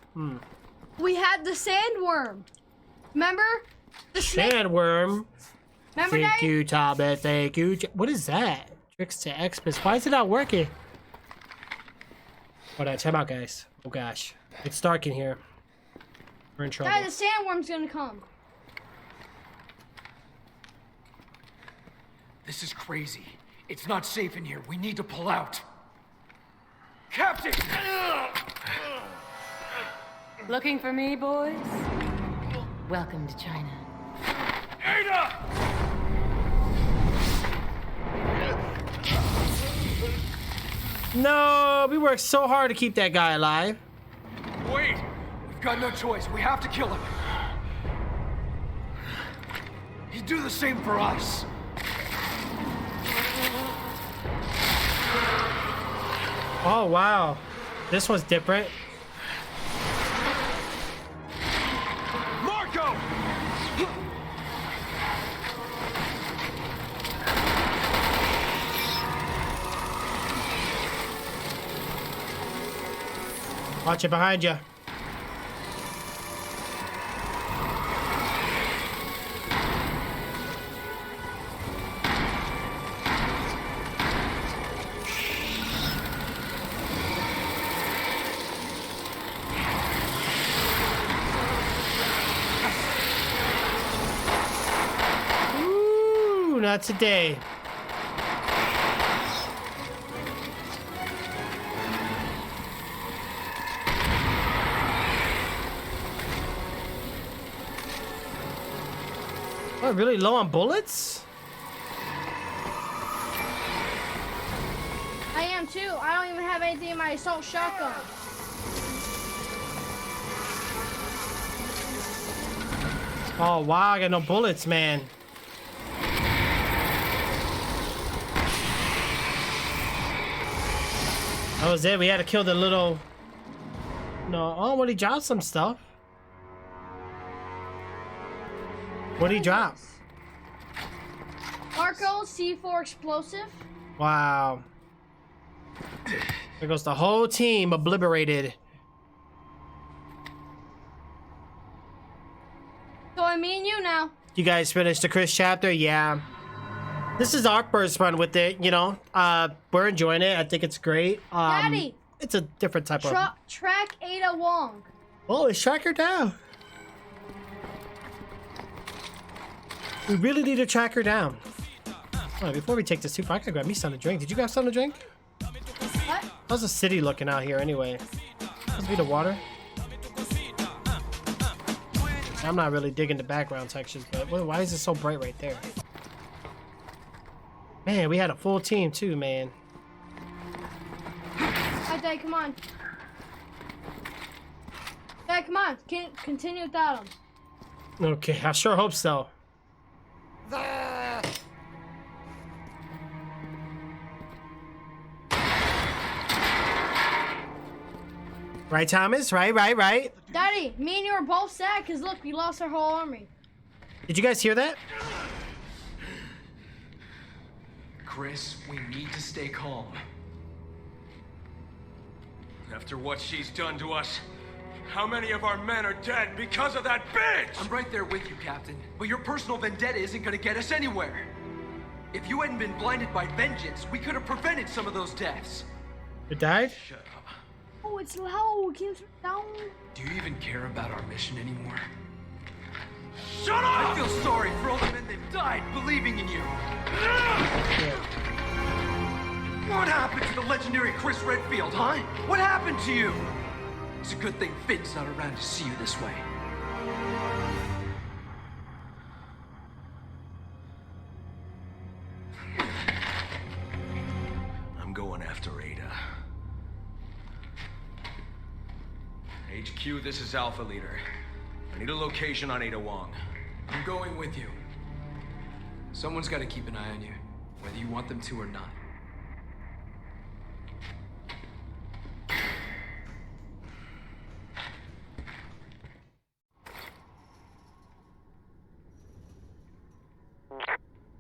We had the sandworm. Remember? The snake. Sandworm. Remember, Thank Daddy? you, Talbot. Thank you. What is that? Tricks to Xmas. Why is it not working? Hold on, time out, guys. Oh gosh, it's dark in here. We're in trouble. Guys, the sandworm's gonna come. This is crazy. It's not safe in here. We need to pull out. Captain! Looking for me, boys? Welcome to China. Ada! No, we worked so hard to keep that guy alive. Wait! We've got no choice. We have to kill him. He'd do the same for us. Oh wow, this one's different. Marco! Watch it behind you. Ooh, not today. Oh, really low on bullets? I am too. I don't even have anything in my assault shotgun. Oh wow, I got no bullets, man. That was it. We had to kill the little. No, oh, well, he dropped some stuff. What did he drop? Marco C4 explosive. Wow. There goes the whole team obliterated. So I mean you now. You guys finished the Chris chapter? Yeah. This is our first run with it, you know. We're enjoying it. I think it's great. Daddy! It's a different type of... Track Ada Wong. Oh, let's track her down. We really need to track her down. Oh, before we take this too far, I gotta grab me something to drink. Did you grab something to drink? What? How's the city looking out here anyway? Must be the water. I'm not really digging the background textures, but why is it so bright right there? Man, we had a full team too, man. Alright, Dad, come on. Dad, come on. Continue without him. Okay, I sure hope so. Right, Thomas? Right. Daddy, me and you are both sad because look, we lost our whole army. Did you guys hear that? Chris, we need to stay calm. After what she's done to us, how many of our men are dead because of that bitch? I'm right there with you, Captain. But your personal vendetta isn't gonna get us anywhere. If you hadn't been blinded by vengeance, we could have prevented some of those deaths. It died? Shut up. Oh, it's low. Keep it down. Do you even care about our mission anymore? Shut up! I feel sorry for all the men that died believing in you. What happened to the legendary Chris Redfield, huh? What happened to you? It's a good thing Finn's not around to see you this way. I'm going after Ada. HQ, this is Alpha Leader. I need a location on Ada Wong. I'm going with you. Someone's got to keep an eye on you, whether you want them to or not.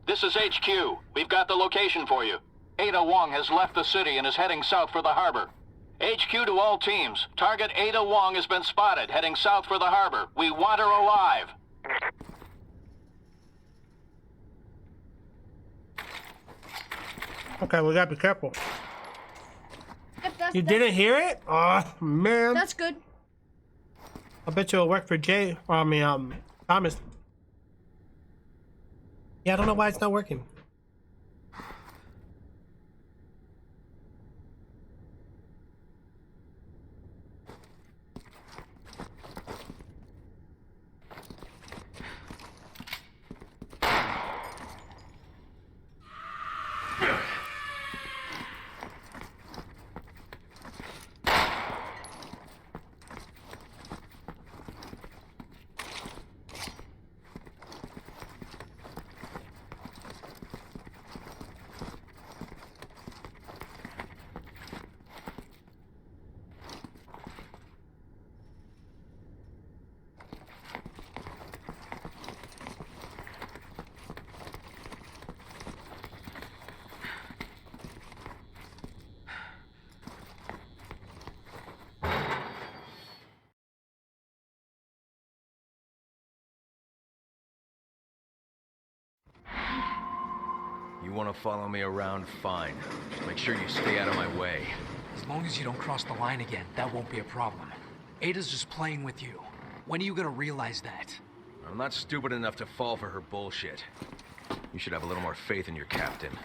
This is HQ. We've got the location for you. Ada Wong has left the city and is heading south for the harbor. HQ to all teams. Target Ada Wong has been spotted, heading south for the harbor. We want her alive. Okay, we gotta be careful. Yep, You didn't hear it? Oh, man. That's good. I bet you it'll work for Thomas. Yeah, I don't know why it's not working. You want to follow me around? Fine. Just make sure you stay out of my way. As long as you don't cross the line again, that won't be a problem. Ada's just playing with you. When are you gonna realize that? I'm not stupid enough to fall for her bullshit. You should have a little more faith in your captain.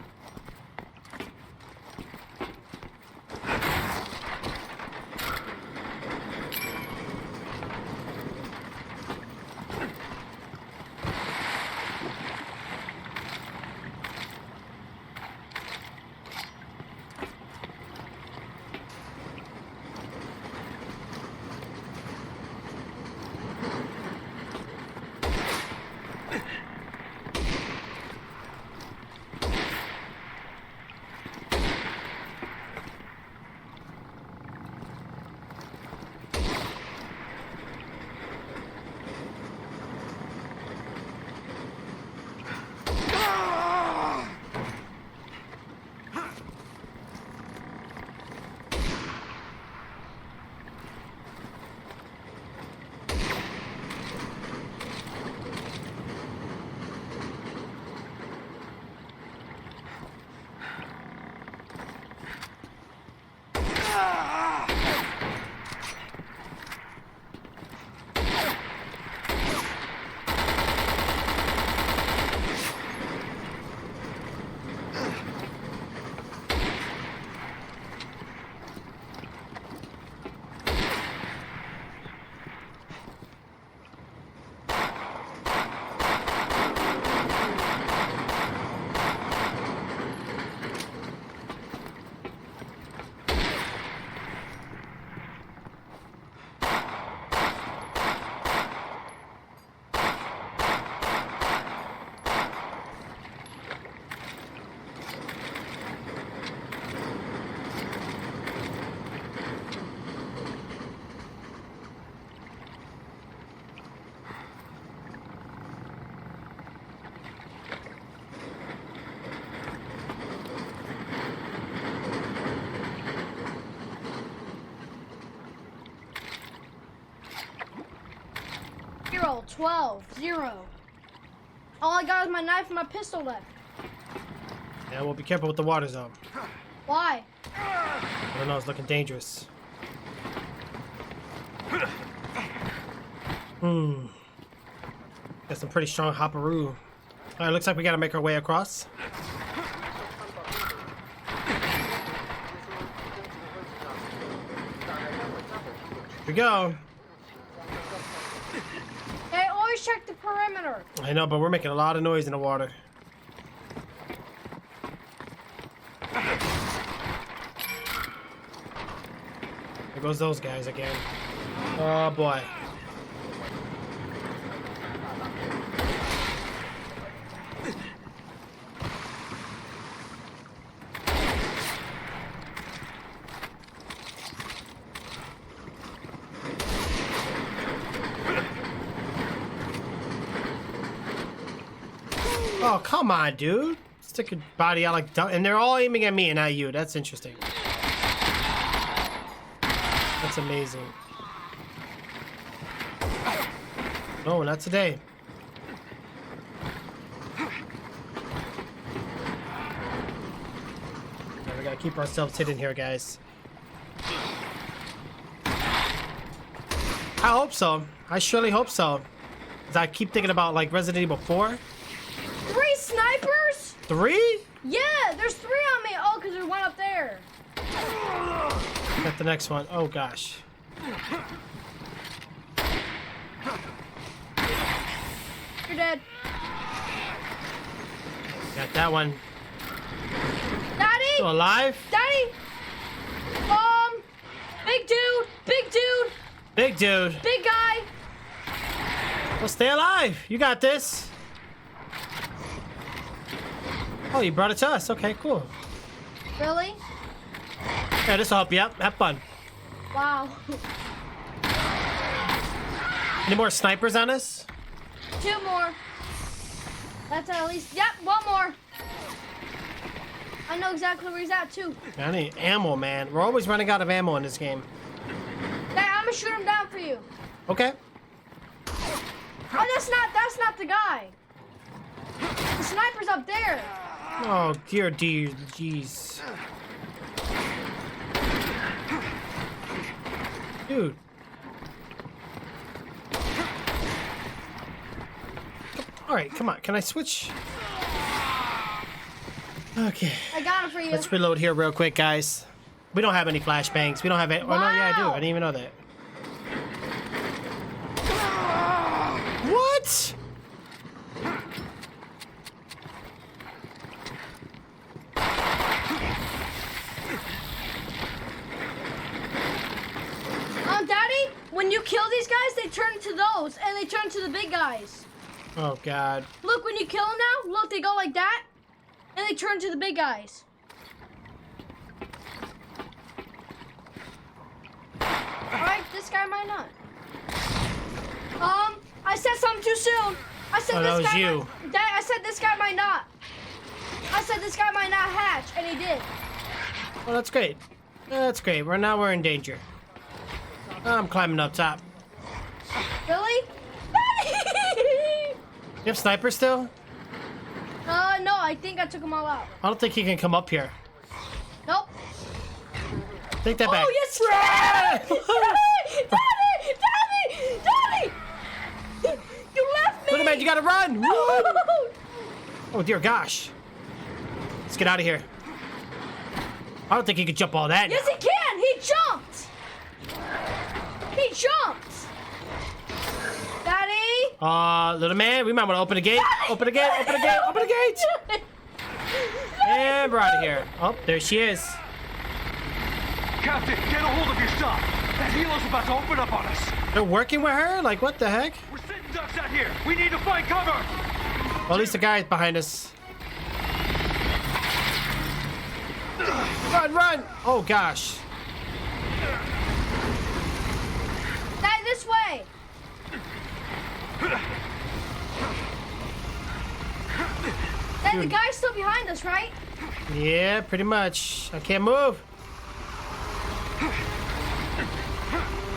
Zero, 12, 0. All I got is my knife and my pistol left. Yeah, well, be careful with the water zone. Why? I don't know, it's looking dangerous. Got some pretty strong hopperoo. Alright, looks like we gotta make our way across. Here we go. Hey, always check the perimeter. I know, but we're making a lot of noise in the water. There goes those guys again. Oh boy. Oh, come on, dude. Stick your body out like... And they're all aiming at me and not you. That's interesting. That's amazing. No, not today. Okay, we gotta keep ourselves hidden here, guys. I hope so. I surely hope so. 'Cause I keep thinking about like Resident Evil 4. 3 snipers? 3? Yeah, there's 3 on me. Oh, because there's one up there. Got the next one. Oh gosh. You're dead. Got that one. Daddy! Still alive? Daddy! Big dude! Big dude! Big dude. Big guy! Well, stay alive. You got this. Oh, you brought it to us. Okay, cool. Really? Yeah, this will help you out. Have fun. Wow. Any more snipers on us? 2 more. That's at least... Yep, 1 more. I know exactly where he's at, too. I need ammo, man. We're always running out of ammo in this game. Dad, I'm gonna shoot him down for you. Okay. Oh, that's not the guy. The sniper's up there. Oh, dear, jeez. Dude. All right, come on. Can I switch? Okay. I got him for you. Let's reload here real quick, guys. We don't have any flashbangs. We don't have any. Wow. Oh, no, yeah, I do. I didn't even know that. What? Daddy, when you kill these guys, they turn into those, and they turn to the big guys. Oh, God. Look, when you kill them now, look, they go like that, and they turn to the big guys. Alright, this guy might not. I said something too soon. I said that this was guy you. Dad, I said this guy might not. I said this guy might not hatch, and he did. Well, that's great. That's great. We're in danger. I'm climbing up top. Really? You have sniper still? No, I think I took them all out. I don't think he can come up here. Nope. Take that back. Oh, yes! Daddy! Daddy! Daddy! Daddy! You left me! Little man, you gotta run! Run! Oh, dear gosh. Let's get out of here. I don't think he could jump all that. Yes, now. he can! He jumped! He jumped! Daddy! Little man, we might want to open the gate. Daddy! Open the gate, open the gate, open the gate! And we're out of here. Oh, there she is. Captain, get a hold of your stuff. That helo's about to open up on us. They're working with her? Like, what the heck? We're sitting ducks out here. We need to find cover. Well, at least the guy's behind us. Run, run! Oh, gosh. Daddy, this way! Daddy, the guy's still behind us, right? Yeah, pretty much. I can't move.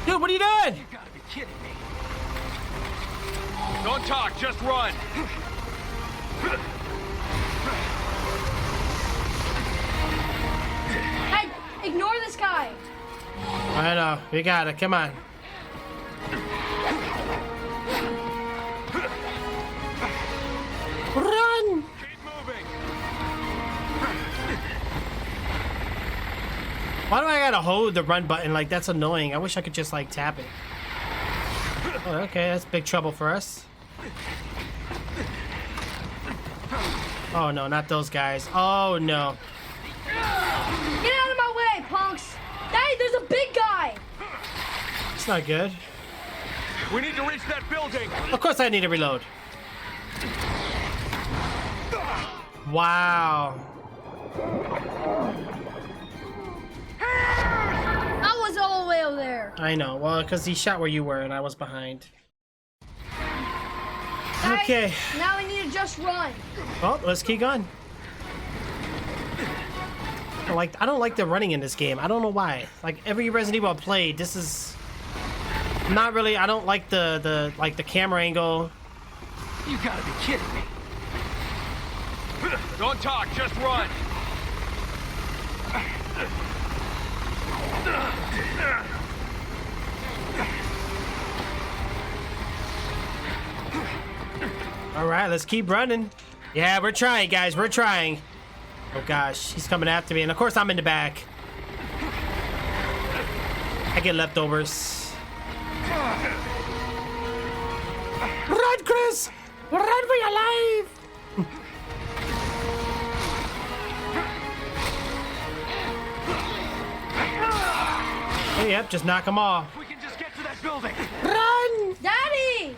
Dude, what are you doing? You gotta be kidding me. Don't talk, just run. Hey, ignore this guy. I know. We got it. Come on. Run! Keep moving. Why do I gotta hold the run button? Like, that's annoying. I wish I could just, like, tap it. Oh, okay, that's big trouble for us. Oh, no, not those guys. Oh, no. Get out of my way, punks! Daddy, there's a big guy! It's not good. We need to reach that building. Of course I need to reload. Wow. I was all the way over there. I know. Well, because he shot where you were and I was behind. Alright, Okay. now we need to just run. Well, let's keep going. I don't like the running in this game. I don't know why. Like every Resident Evil I played, this is not really. I don't like the camera angle. You gotta be kidding me. Don't talk, just run. All right, let's keep running. Yeah, we're trying, guys. We're trying. Oh gosh, he's coming after me, and of course I'm in the back. I get leftovers. Run, Chris! Run for your life! Hey, yep, just knock him off. We can just get to that building. Run! Daddy!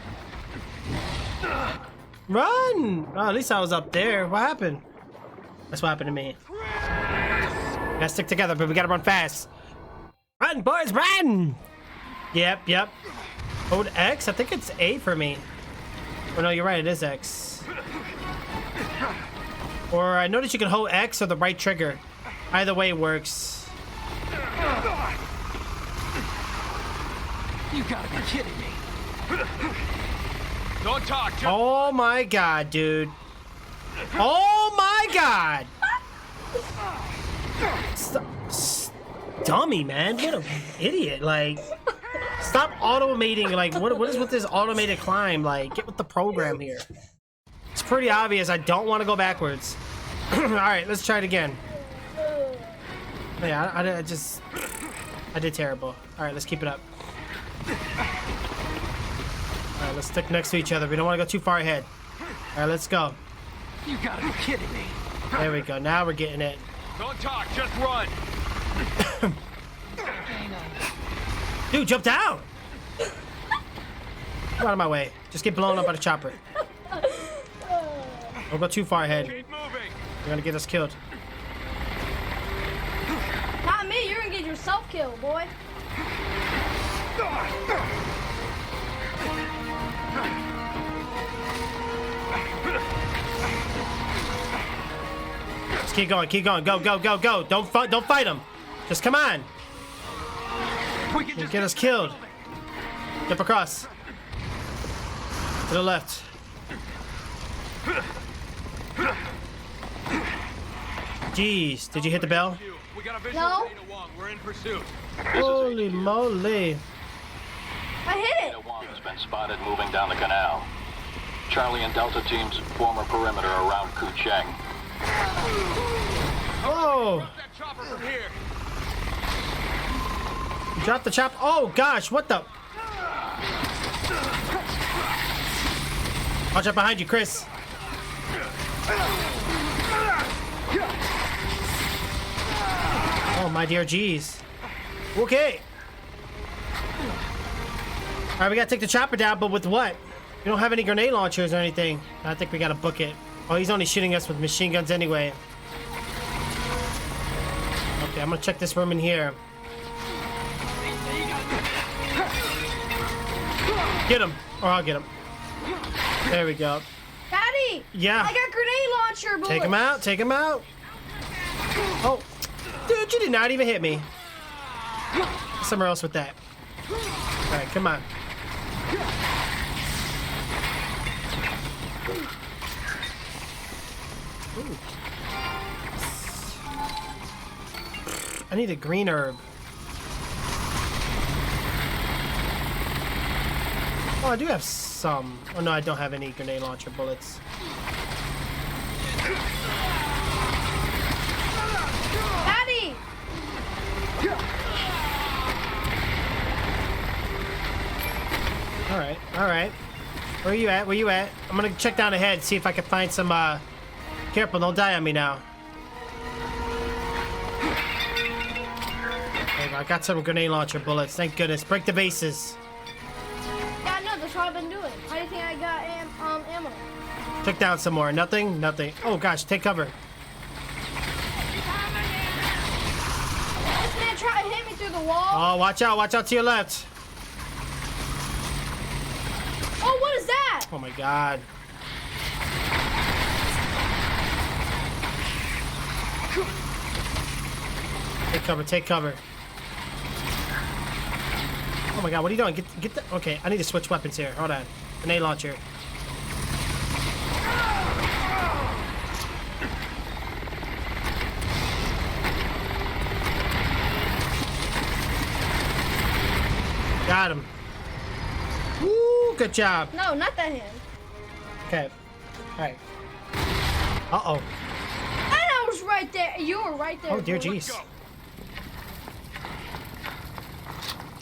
Run! Oh, at least I was up there. What happened? That's what happened to me. We gotta stick together, but we gotta run fast. Run, boys, run! Yep. Hold X? I think it's A for me. Oh, no, you're right. It is X. Or I noticed you can hold X or the right trigger. Either way works. You gotta be kidding me. Don't talk, just... Oh my god, dude. Oh my god! Dummy, man. What an idiot. Like, stop automating. Like, what is with this automated climb? Like, get with the program here. It's pretty obvious I don't want to go backwards. Alright, let's try it again. Yeah, I did terrible. Alright, let's keep it up. Alright, let's stick next to each other. We don't want to go too far ahead. Alright, let's go. You gotta be kidding me. There we go. Now we're getting it. Don't talk, just run. Dude, jump down! Get out of my way. Just get blown up by the chopper. Don't go too far ahead. Keep moving. You're gonna get us killed. Not me, you're gonna get yourself killed, boy. Just keep going, go. Don't fight him. Just come on. We can You'll get us killed. Jump across. To the left. Jeez, did you hit the bell? We got a visual No. Data Wong. We're in pursuit. Holy moly. I hit it. Data Wong has been spotted moving down the canal. Charlie and Delta teams form a perimeter around Kucheng. Oh! Drop that chopper from here. Drop the chop. Oh gosh, what the? Watch out behind you, Chris. Oh my dear jeez. Okay. Alright, we gotta take the chopper down, but with what? We don't have any grenade launchers or anything. I think we gotta book it. Oh, he's only shooting us with machine guns anyway. Okay, I'm gonna check this room in here. Get him, or I'll get him. There we go. Daddy! Yeah. I got grenade launcher bullets. Take him out, take him out. Oh, dude, you did not even hit me. Somewhere else with that. All right, come on. Ooh. I need a green herb. Oh, I do have some. Oh no, I don't have any grenade launcher bullets. Daddy! All right. Where are you at? Where you at? I'm gonna check down ahead, see if I can find some, Careful, don't die on me now. I got some grenade launcher bullets. Thank goodness. Break the bases. Yeah, no, that's what I've been doing. How do you think I got ammo? Took down some more. Nothing? Nothing. Oh gosh, take cover. This man tried to hit me through the wall. Oh, watch out. Watch out to your left. Oh, what is that? Oh my god. Take cover, take cover. Oh my god, what are you doing? Get the. Okay, I need to switch weapons here. Hold on. Grenade launcher. Got him. Woo, good job. No, not that hand. Okay. Alright. Uh-oh. And I was right there. You were right there. Oh, dear jeez.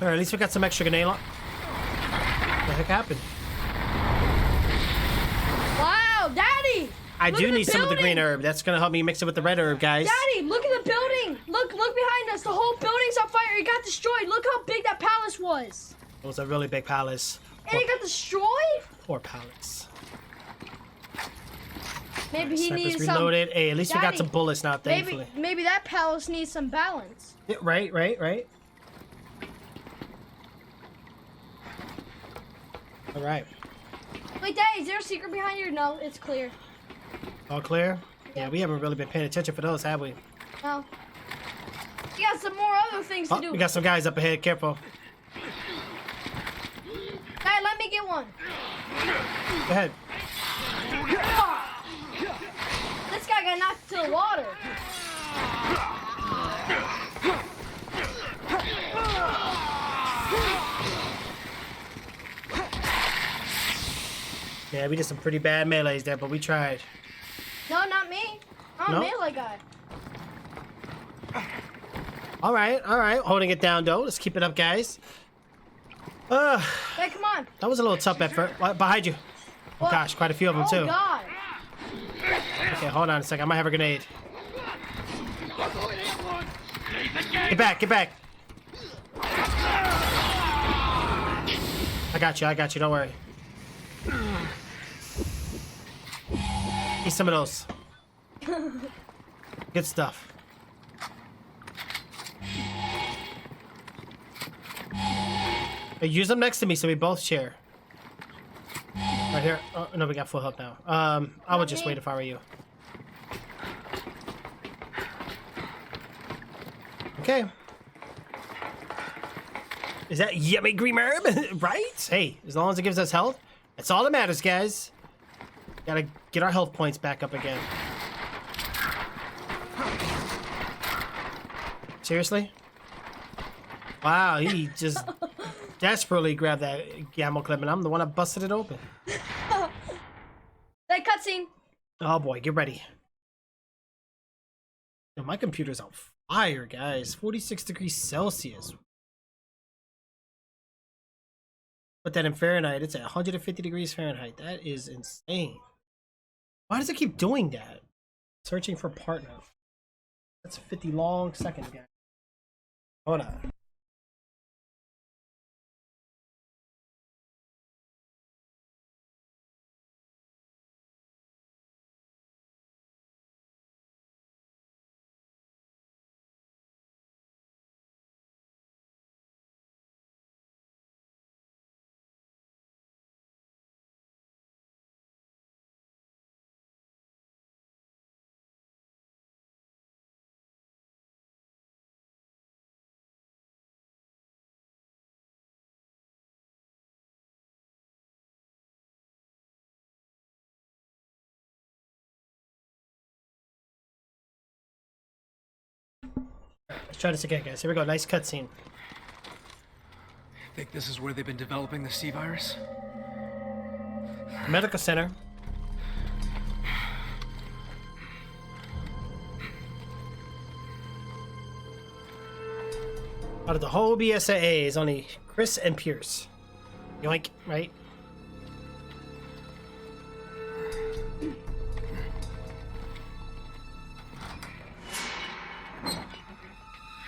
Alright, at least we got some extra grenade. What the heck happened? Wow, Daddy! I Look do at the need some of the green building. herb. That's gonna help me mix it with the red herb, guys. Daddy, look at the building. Look behind us. The whole building's on fire. It got destroyed. Look how big that palace was. It was a really big palace. And it got destroyed? Poor palace. Maybe he Snipers needs some. reloaded. Hey, at least we got Daddy, some bullets now, thankfully. Maybe that palace needs some balance. Yeah, right. Alright. Wait, Daddy, is there a secret behind you? No, it's clear. All clear? Yeah, we haven't really been paying attention for those, have we? No. We got some more other things to Oh, do. we got some guys up ahead. Careful. Daddy, let me get one. Go ahead. This guy got knocked to the water. Yeah, we did some pretty bad melees there, but we tried. No, not me. I'm a melee guy. All right. Holding it down, though. Let's keep it up, guys. Hey, come on. That was a little tough effort. Behind you. Oh, What? gosh, quite a few of them, Oh, too. God. Okay, hold on a second. I might have a grenade. Get back. I got you. Don't worry. Need some of those. Good stuff. Hey, use them next to me so we both share. Right here. Oh, no, we got full health now. I would just wait if I were you. Okay. Is that yummy green herb? Right? Hey, as long as it gives us health, that's all that matters, guys. Gotta get our health points back up again. Seriously? Wow, he just desperately grabbed that ammo clip, and I'm the one that busted it open. That cutscene. Oh boy, get ready. Yo, my computer's on fire, guys. 46 degrees Celsius. Put that in Fahrenheit. It's at 150 degrees Fahrenheit. That is insane. Why does it keep doing that? Searching for partner. That's 50 long seconds, guys. Hold on. Let's try this again, guys. Here we go. Nice cutscene. Think this is where they've been developing the C virus? Medical center. Out of the whole BSAA is only Chris and Pierce. Yoink, right?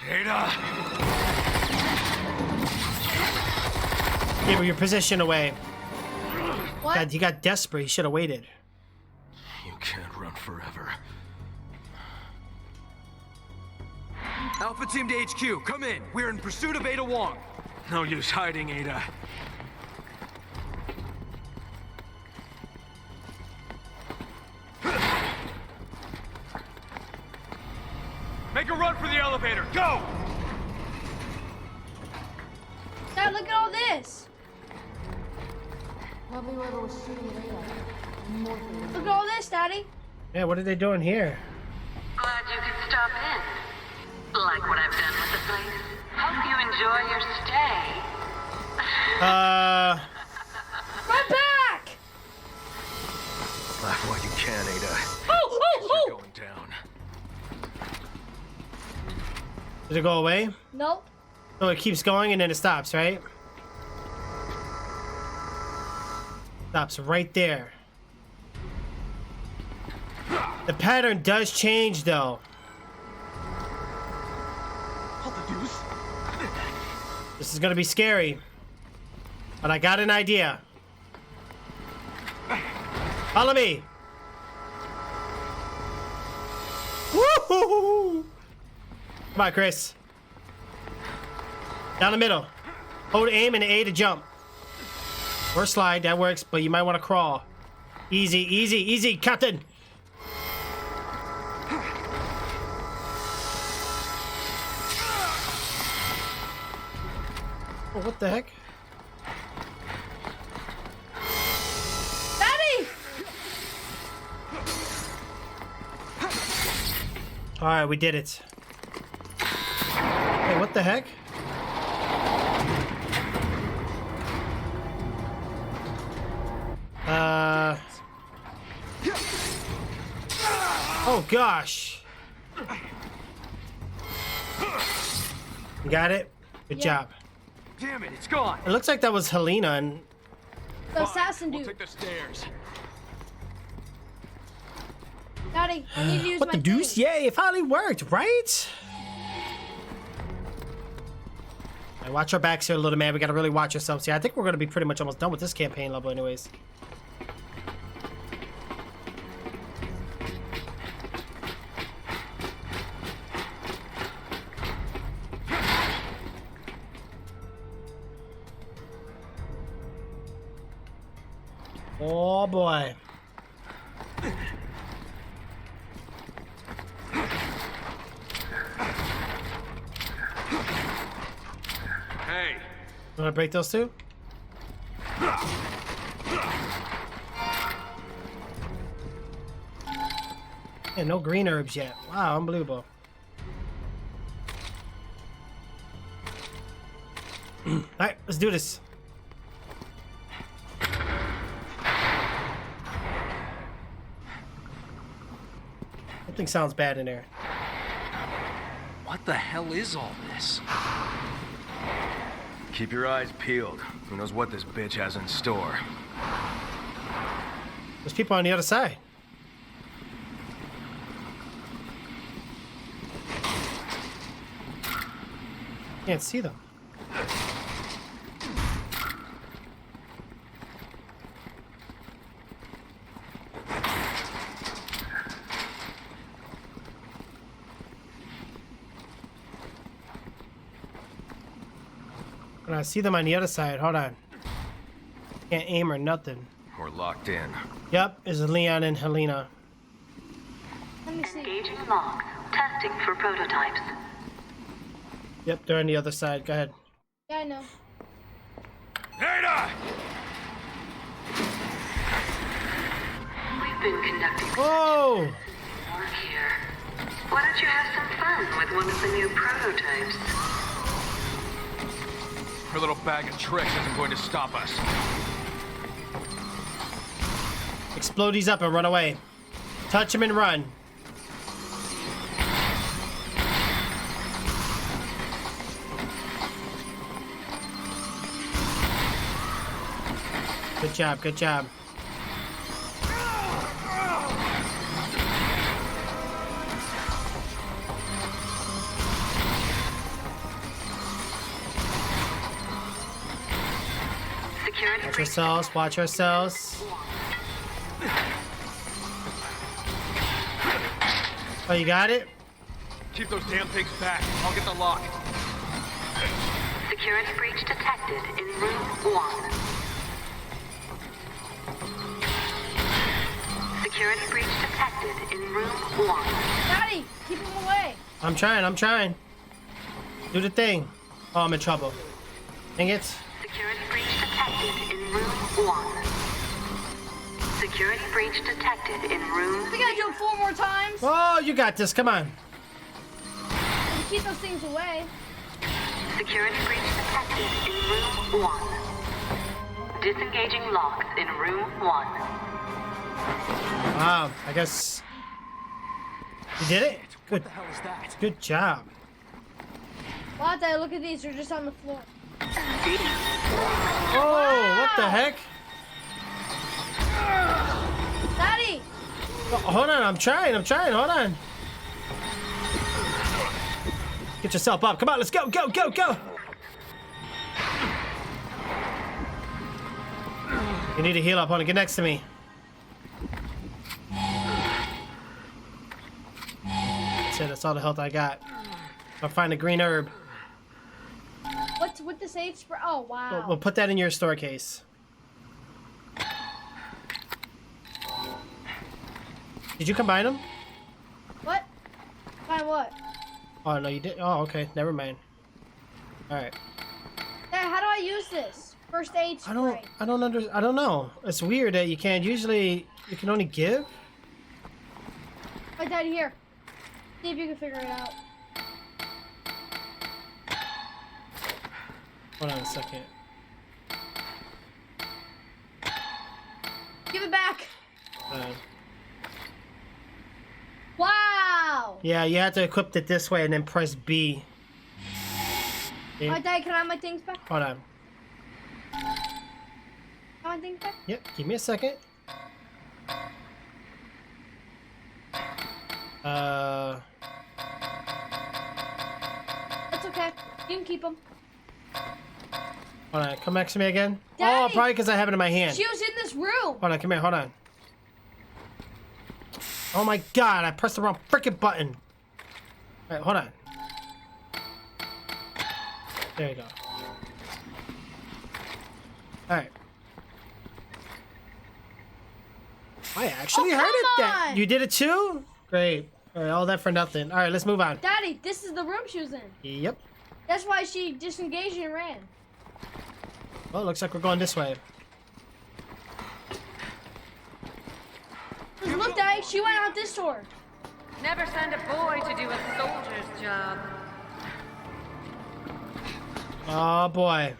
Ada! Give your position away. What? God, he got desperate. He should have waited. You can't run forever. Alpha Team to HQ, come in. We're in pursuit of Ada Wong. No use hiding, Ada. Make a run for the elevator. Go! Dad, look at all this. Probably whoever was shooting at Ada. Look at all this, Daddy. Yeah, what are they doing here? Glad you could stop in. Like what I've done with the place. Hope you enjoy your stay. Run back! Laugh while you can, Ada. Oh! You're going down. Did it go away? Nope. Oh, it keeps going and then it stops, right? Stops right there. The pattern does change, though. This is gonna be scary. But I got an idea. Follow me. Woo-hoo-hoo. Come on, Chris. Down the middle. Hold aim and A to jump. Or slide, that works, but you might want to crawl. Easy, easy, easy, Captain. Oh, what the heck? Daddy! Alright, we did it. Hey, what the heck? Oh gosh. You got it? Good job. Damn it, it's gone. It looks like that was Helena and The assassin We'll dude. take the stairs. Daddy, I need to use what my the deuce? thing. Yay, it finally worked, right? Alright, watch our backs here, little man. We gotta really watch ourselves here. I think we're gonna be pretty much almost done with this campaign level anyways. Oh boy. Hey. Wanna break those two? Yeah, no green herbs yet. Wow, unbelievable. Alright, let's do this. Something sounds bad in there. What the hell is all this? Keep your eyes peeled. Who knows what this bitch has in store? There's people on the other side. Can't see them. I see them on the other side. Hold on. Can't aim or nothing. We're locked in. Yep, it's Leon and Helena. Let me see. Engaging lock. Testing for prototypes. Yep, they're on the other side. Go ahead. Yeah, I know. Ada! We've been conducting Whoa! work here. Why don't you have some fun with one of the new prototypes? Her little bag of tricks isn't going to stop us. Explode these up and run away. Touch him and run. Good job, good job. Security Watch breach ourselves. Watch ourselves. Oh, you got it? Keep those damn things back. I'll get the lock. Security breach detected in room 1. Security breach detected in room 1. Daddy, keep him away. I'm trying. Do the thing. Oh, I'm in trouble. Dang it. Security breach detected in room 1. Security breach detected in room. We gotta do it 4 more times. Oh, you got this. Come on. Keep those things away. Security breach detected in room 1. Disengaging locks in room 1. Wow, I guess you did it. Good. What the hell is that? Good job. Wow, Daddy, look at these. They're just on the floor. Oh, what the heck? Daddy! Oh, hold on, I'm trying. Hold on. Get yourself up. Come on, let's go. You need to heal up. Hold on, get next to me. That's it. That's all the health I got. I'll find a green herb. What's with the sage spray? Oh, wow. We'll put that in your store case. Did you combine them? What? Find what? Oh, no, you did. Oh, okay. Never mind. All right. Dad, how do I use this? First aid spray. I don't know. It's weird that you can't. Usually, you can only give. Wait, Daddy, here. See if you can figure it out. Hold on a second. Give it back. Uh, Wow. yeah, you have to equip it this way and then press B. Okay. Alright, Daddy, can I have my things back? Hold on. My things back? Yep, give me a second. That's okay. You can keep them. Hold on, come back to me again. Daddy! Oh, probably because I have it in my hand. She was in this room. Hold on, come here, hold on. Oh my god, I pressed the wrong freaking button. Alright, hold on. There you go. Alright. I actually heard it. That you did it too? Great. Alright, all that for nothing. Alright, let's move on. Daddy, this is the room she was in. Yep. That's why she disengaged and ran. Well, looks like we're going this way. Look, Daddy, she went out this door. Never send a boy to do a soldier's job. Oh boy.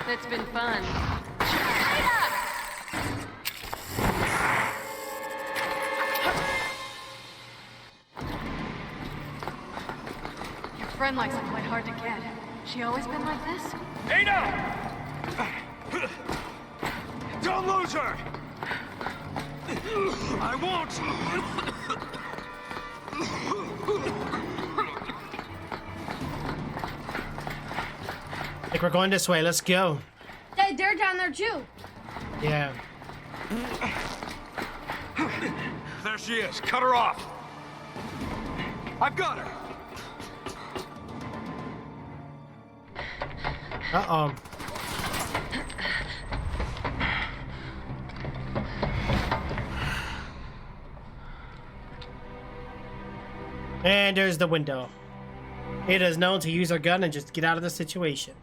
It's been fun. Your friend likes to play hard to get. She always been like this? Ada! Don't lose her! I won't! I think we're going this way. Let's go. Daddy, they're down there too. Yeah. There she is. Cut her off. I've got her. Uh-oh. And there's the window. Ada is known to use her gun and just get out of the situation.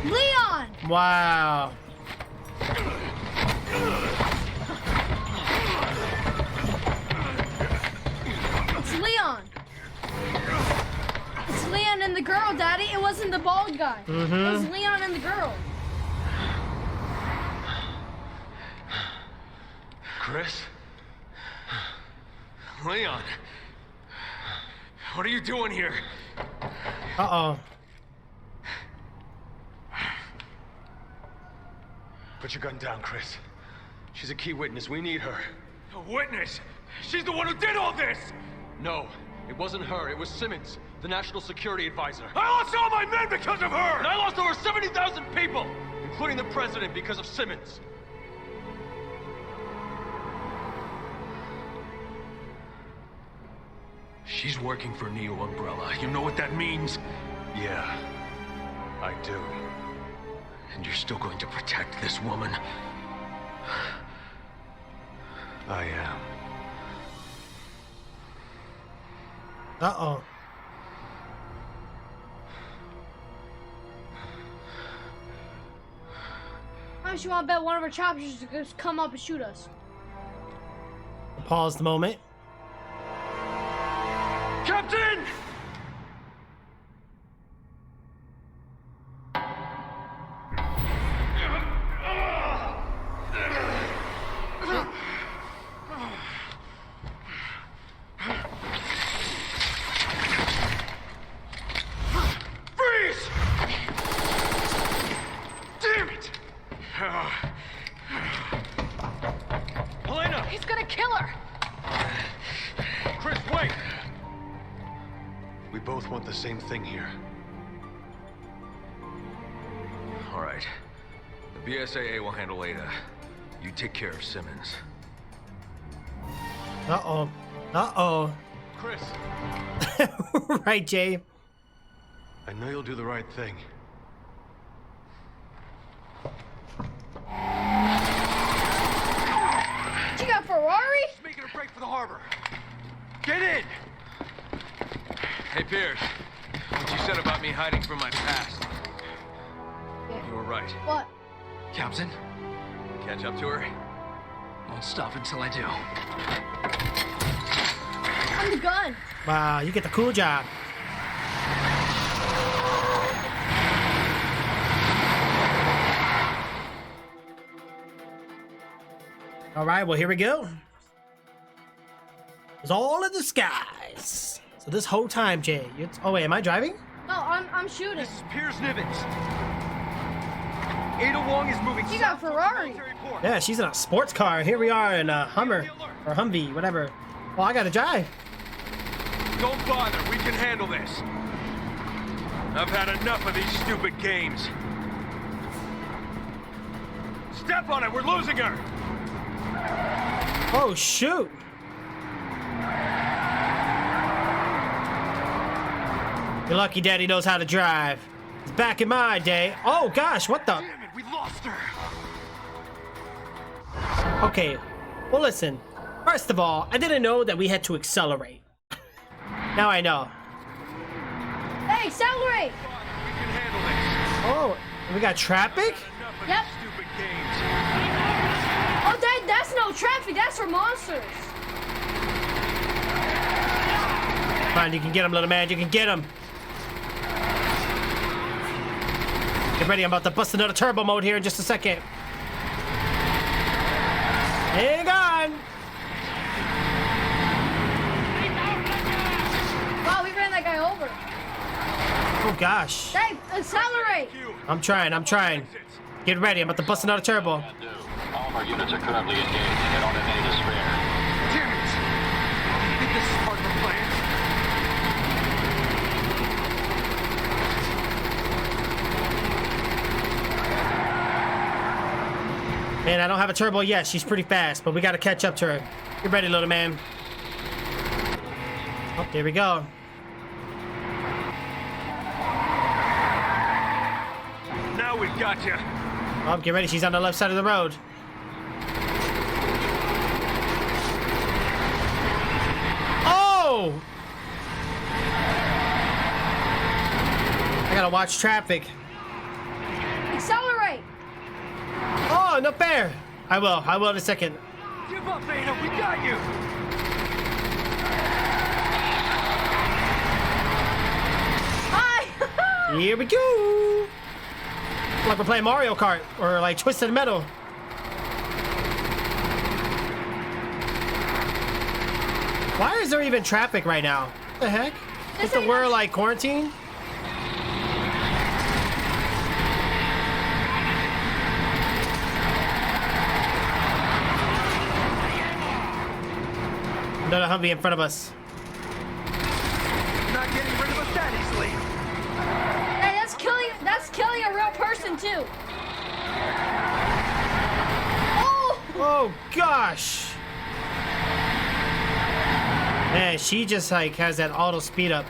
Leon! Wow. It's Leon. It's Leon and the girl, Daddy. It wasn't the bald guy. It was Leon and the girl. Chris? Leon? What are you doing here? Uh-oh. Put your gun down, Chris. She's a key witness. We need her. A witness? She's the one who did all this! No, it wasn't her. It was Simmons, the National Security Advisor. I lost all my men because of her! And I lost over 70,000 people, including the president, because of Simmons. She's working for Neo Umbrella. You know what that means? Yeah, I do. And you're still going to protect this woman? I am. Uh-oh. How much you want to bet one of our choppers to just come up and shoot us? Pause the moment. Captain! Freeze! Damn it! Helena! He's gonna kill her! Chris, wait! We both want the same thing here. All right. The BSAA will handle Ada. You take care of Simmons. Uh-oh. Uh-oh. Chris, Right, Jay. I know you'll do the right thing. You got Ferrari? Just making a break for the harbor. Get in! Hey, Pierce. What you said about me hiding from my past. You were right. What? Captain, catch up to her. Won't stop until I do. I'm the gun. Wow, you get the cool job. All right, well, here we go. It's all in the skies. So this whole time, Jay, oh wait, am I driving? No, I'm shooting. This is Piers Niven's. Ada Wong is moving You got south towards Ferrari. military port. Yeah, she's in a sports car. Here we are in a Hummer or Humvee, whatever. Well, I gotta drive. Don't bother, we can handle this. I've had enough of these stupid games. Step on it, we're losing her! Oh, shoot. You're lucky Daddy knows how to drive. It's back in my day. Oh, gosh, what the? Damn it, we lost her! Okay, well, listen. First of all, I didn't know that we had to accelerate. Now I know. Hey, accelerate! We can handle this. Oh, we got traffic? Enough of Yep. these stupid games. Oh, that's no traffic. That's for monsters. Come on, you can get him, little man. You can get him. Get ready. I'm about to bust another turbo mode here in just a second. Hang on. Wow, we ran that guy over. Oh, gosh. Hey, accelerate! I'm trying. Get ready. I'm about to bust another turbo. Can do. All of our units are currently engaged. They don't have any to spare. Damn it! I think this is part of the plan. Man, I don't have a turbo yet. She's pretty fast, but we got to catch up to her. Get ready, little man. Oh, there we go. Now we've got you. Oh, get ready. She's on the left side of the road. Oh! I gotta watch traffic. Accelerate! Oh, no fair. I will in a second. Give up, Ada, we got you! Hi! Here we go. Like we're playing Mario Kart or like Twisted Metal. Why is there even traffic right now? What the heck? Is the world like quarantine? Another Humvee in front of us. not getting rid of us that easily. Hey, that's killing a real person too. Oh! Oh gosh. Man, she just like has that auto speed up.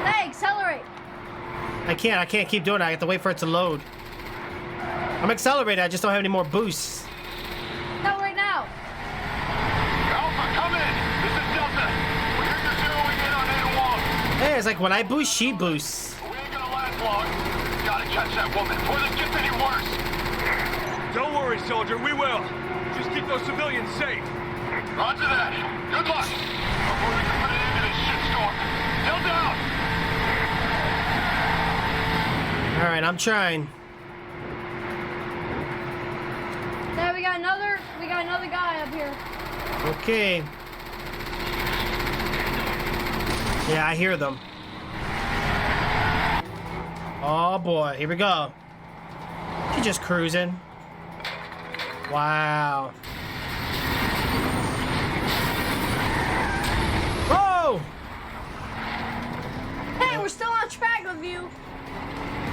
Hey, accelerate. I can't keep doing it. I have to wait for it to load. I'm accelerated, I just don't have any more boosts. Accelerate now. Alpha, come in. This is Delta. We're here to zeroing in on Ada Wong. Hey, it's like when I boost, she boosts. We ain't gonna last long. Gotta catch that woman before this gets any worse. Don't worry, soldier, we will. Just keep those civilians safe. Roger that. Good luck. Before we can put an end to this shitstorm. Still down. All right, I'm trying. There, we got another guy up here. Okay. Yeah, I hear them. Oh boy, here we go. She's just cruising. Wow. Whoa! Hey, we're still on track with you.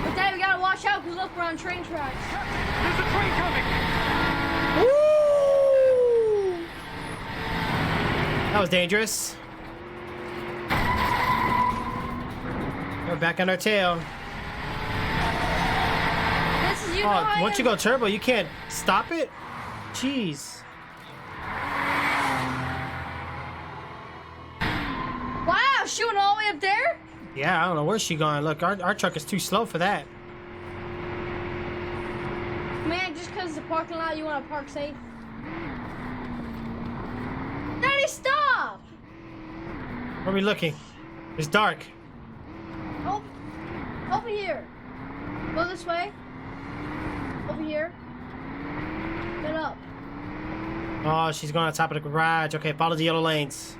But Dad, we gotta watch out because look, we're on train tracks. There's a train coming. Woo! That was dangerous. We're back on our tail. This is you. Oh, once you go turbo, you can't stop it? Jeez. Wow, she went all the way up there? Yeah, I don't know where's she going. Look, our truck is too slow for that. Man, just because it's a parking lot, you want to park safe? Daddy, stop! Where are we looking? It's dark. Oh, over here. Go this way. Over here. Get up. Oh, she's going on top of the garage. Okay, follow the yellow lanes.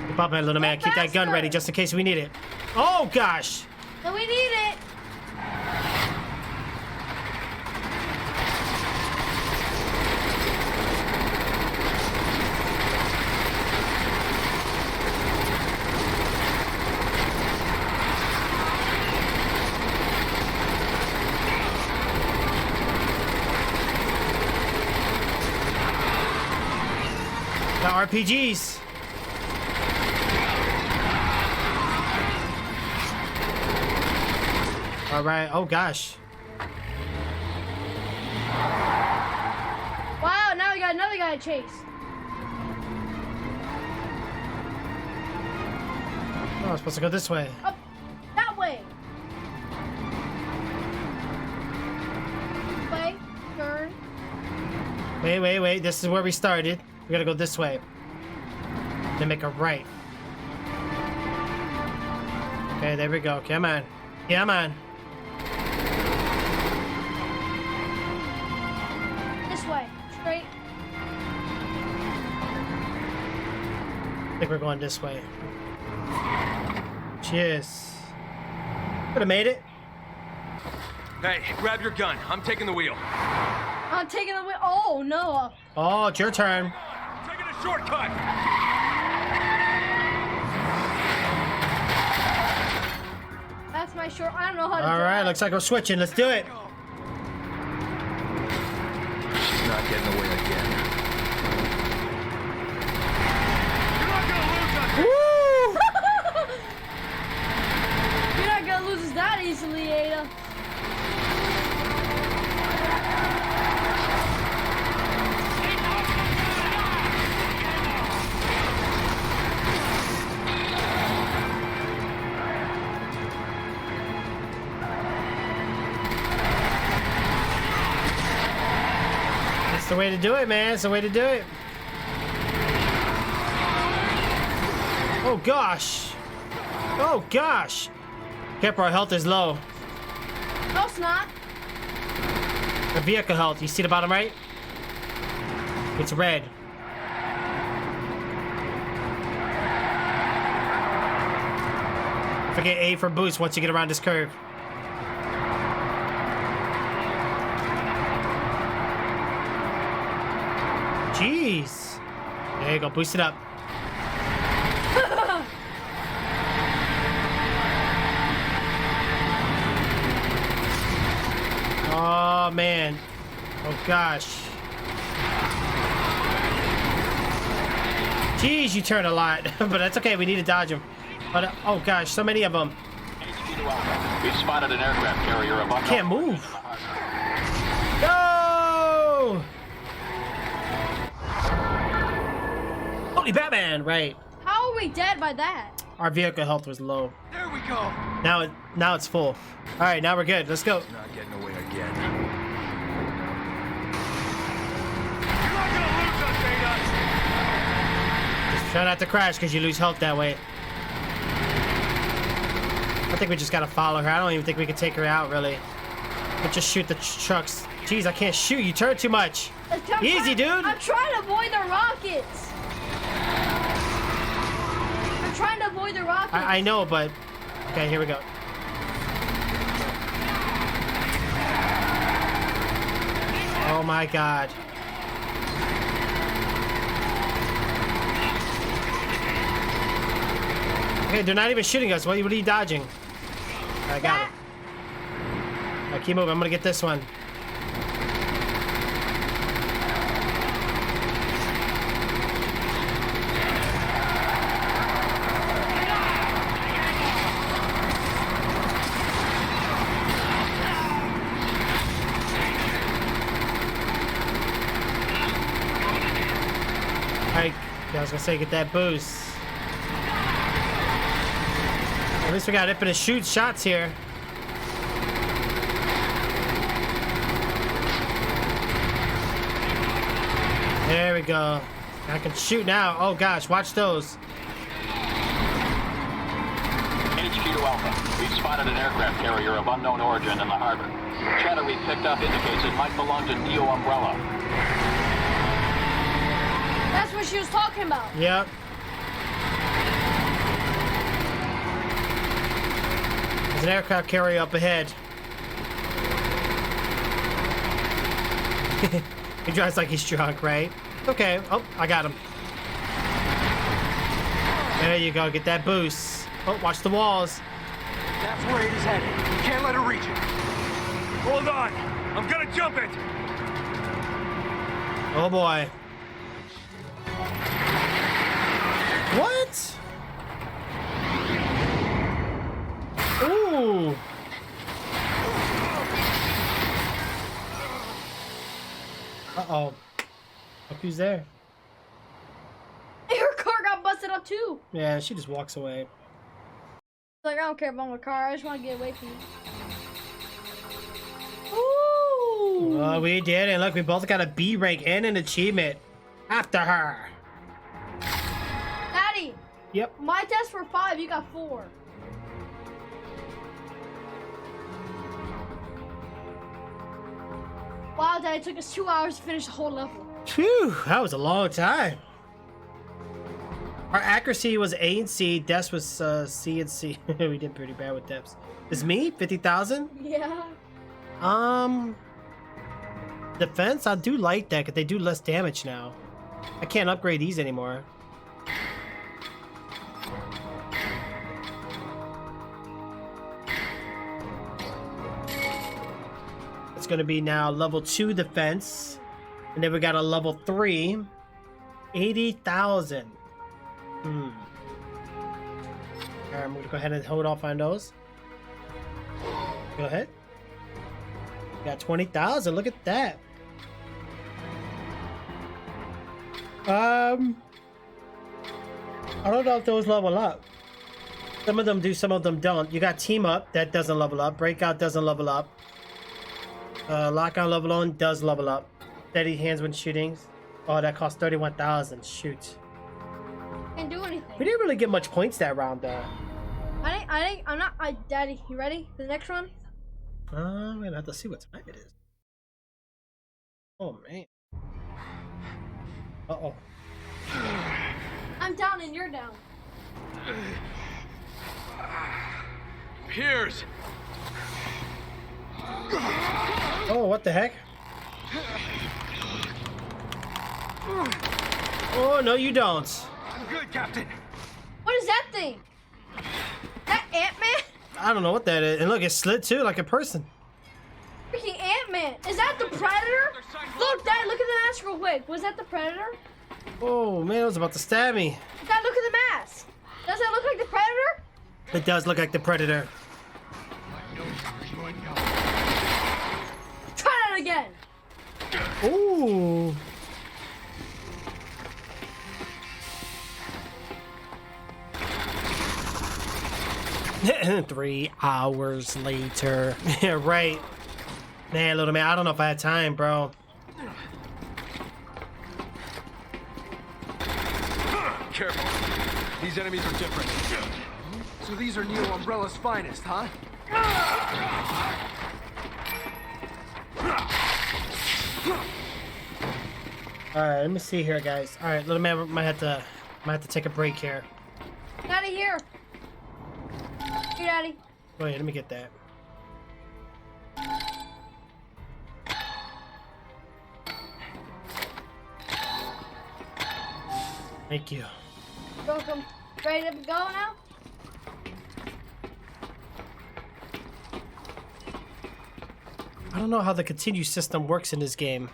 Keep up, little man. Keep that gun faster. ready just in case we need it. Oh, gosh. No, we need it. The RPGs. All right. Oh gosh. Wow, now we got another guy to chase. Oh, I'm supposed to go this way. Up that way. This way. Turn. Wait. This is where we started. We gotta go this way. Then make a right. Okay, there we go. Come on. Come on. This way. Straight. I think we're going this way. Cheers. Could have made it. Hey, grab your gun. I'm taking the wheel. I'm taking the wheel. Oh, no. Oh, it's your turn. Taking a shortcut. That's my short. I don't know how to All right, drive. looks like we're switching. Let's do it. She's not getting away again. You're not gonna lose us. Woo! You're not gonna lose us that easily, Ada. That's the way to do it, man. It's the way to do it. Oh gosh. Oh gosh. Careful, our health is low. No, it's not. The vehicle health. You see the bottom right? It's red. Forget A for boost once you get around this curve. Jeez. There you go. Boost it up. Oh, man. Oh, gosh. Jeez, you turn a lot. But that's okay. We need to dodge them. But, oh, gosh. So many of them. We've spotted an aircraft carrier above. Can't move. Go! Holy Batman, right. How are we dead by that? Our vehicle health was low. There we go. Now it's full. All right, now we're good. Let's go. Not getting away again. You're not gonna lose us, Data. Just try not to crash because you lose health that way. I think we just gotta follow her. I don't even think we can take her out, really. But just shoot the trucks. Jeez, I can't shoot. You turn too much. Easy, dude. I'm trying to avoid the rockets. I'm trying to avoid the rockets. I know, but... Okay, here we go. Oh, my God. Okay, they're not even shooting us. What are you dodging? I got it. All right, keep moving. I'm gonna get this one. Alright, I was gonna say, get that boost. At least we got infinite shots here. There we go. I can shoot now. Oh gosh, watch those. HQ to Alpha. We've spotted an aircraft carrier of unknown origin in the harbor. Chatter we picked up indicates it might belong to Neo Umbrella. That's what she was talking about. Yep. There's an aircraft carrier up ahead. He drives like he's drunk, right? Okay. Oh, I got him. There you go. Get that boost. Oh, watch the walls. That's where it is headed. You can't let her reach it. Hold on. I'm gonna jump it. Oh boy. What? Ooh. Uh-oh. Look who's there. Her car got busted up too. Yeah, she just walks away. Like, I don't care about my car. I just want to get away from you. Ooh. Oh, we did. And look, we both got a B rank and an achievement. After her. Daddy. Yep. My test for 5, you got 4. Wow, Daddy, it took us 2 hours to finish the whole level. Phew, that was a long time. Our accuracy was A and C. Deaths was C and C. We did pretty bad with deaths. Is me 50,000? Yeah. Defense. I do like that because they do less damage now. I can't upgrade these anymore. It's gonna be now level 2 defense, and then we got a level 3, 80,000. Alright, I'm gonna go ahead and hold off on those. Go ahead. Got 20,000. Look at that. I don't know if those level up. Some of them do, some of them don't. You got team up, that doesn't level up. Breakout doesn't level up. Lock on level on does level up. Steady hands when shooting. Oh, that costs 31,000. Shoot. Can't do anything. We didn't really get much points that round, though. I'm not. Daddy, you ready for the next run? I'm gonna have to see what time it is. Oh man. Uh-oh. I'm down and you're down. Piers. Oh, what the heck? Oh, no, you don't. I'm good, Captain. What is that thing? That Ant-Man? I don't know what that is. And look, it's slit too, like a person. Freaking Ant-Man. Is that the Predator? Look, Dad, look at the mask real quick. Was that the Predator? Oh, man, it was about to stab me. Dad, look at the mask. Does that look like the Predator? It does look like the Predator. Try that again. Ooh. Three hours later. Yeah, right. Man, little man, I don't know if I had time, bro. Careful. These enemies are different. So these are Neo Umbrella's finest, huh? Alright, let me see here, guys. Alright, little man might have to take a break here. Daddy, here. Here, Daddy. Wait, let me get that. Thank you. Welcome. Ready to go now? I don't know how the continue system works in this game.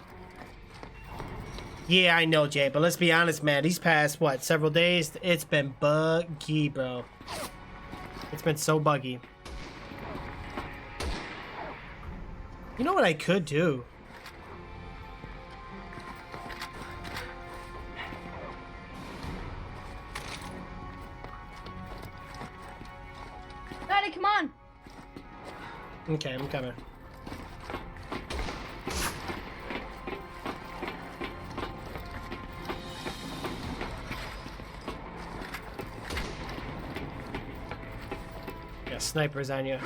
Yeah, I know, Jay, but let's be honest, man. These past, what, several days, it's been buggy, bro. It's been so buggy. You know what I could do? Daddy, come on. Okay, I'm coming. Got snipers on you.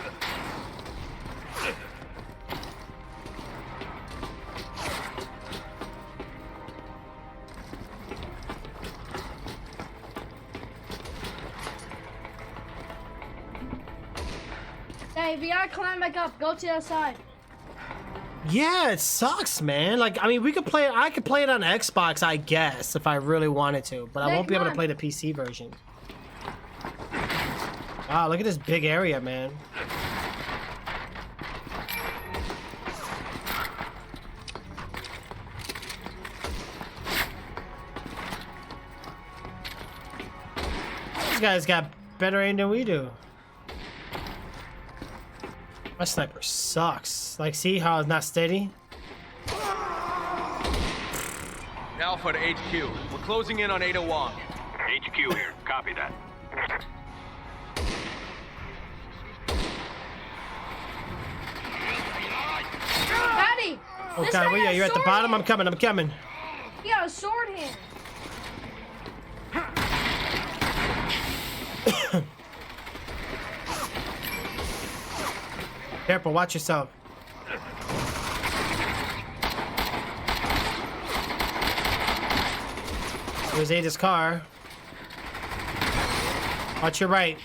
Hey, we gotta climb back up. Go to the other side. Yeah, it sucks, man. Like, I mean, we could play it. I could play it on Xbox, I guess, if I really wanted to, but I won't be able to play the PC version. Wow, look at this big area, man. These guys got better aim than we do. My sniper sucks. Like, see how it's not steady? Alpha to HQ. We're closing in on Ada Wong. HQ here. Copy that. Daddy! Oh, this God, guy well, yeah, got a you're at the sword bottom? hand. I'm coming, I'm coming. He got a sword hand. Careful, watch yourself. There's Ada's car. Watch your right.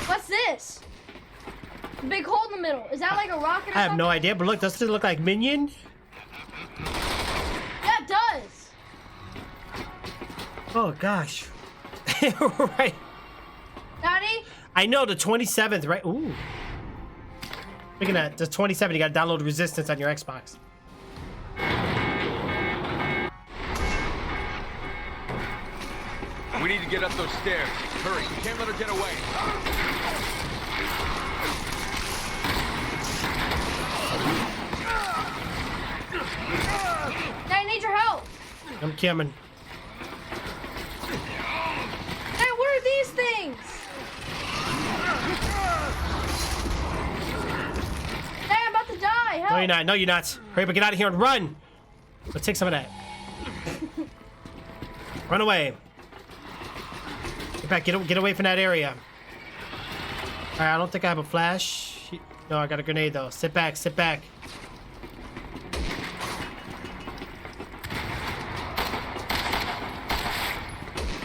What's this? A big hole in the middle. Is that like a rocket or I have something? no idea, but look, doesn't it look like Minion? Yeah, it does. Oh, gosh. Right. Daddy? I know, the 27th, right? Ooh. Look at that. The 27th, you gotta download Resistance on your Xbox. We need to get up those stairs. Hurry, we can't let her get away. I need your help. I'm coming. Hey, what are these things? Hey, I'm about to die. Help. No, you're not. No, you're not. Hurry up, get out of here and run. Let's take some of that. Run away. Get back. Get away from that area. All right, I don't think I have a flash. No, I got a grenade, though. Sit back. Sit back.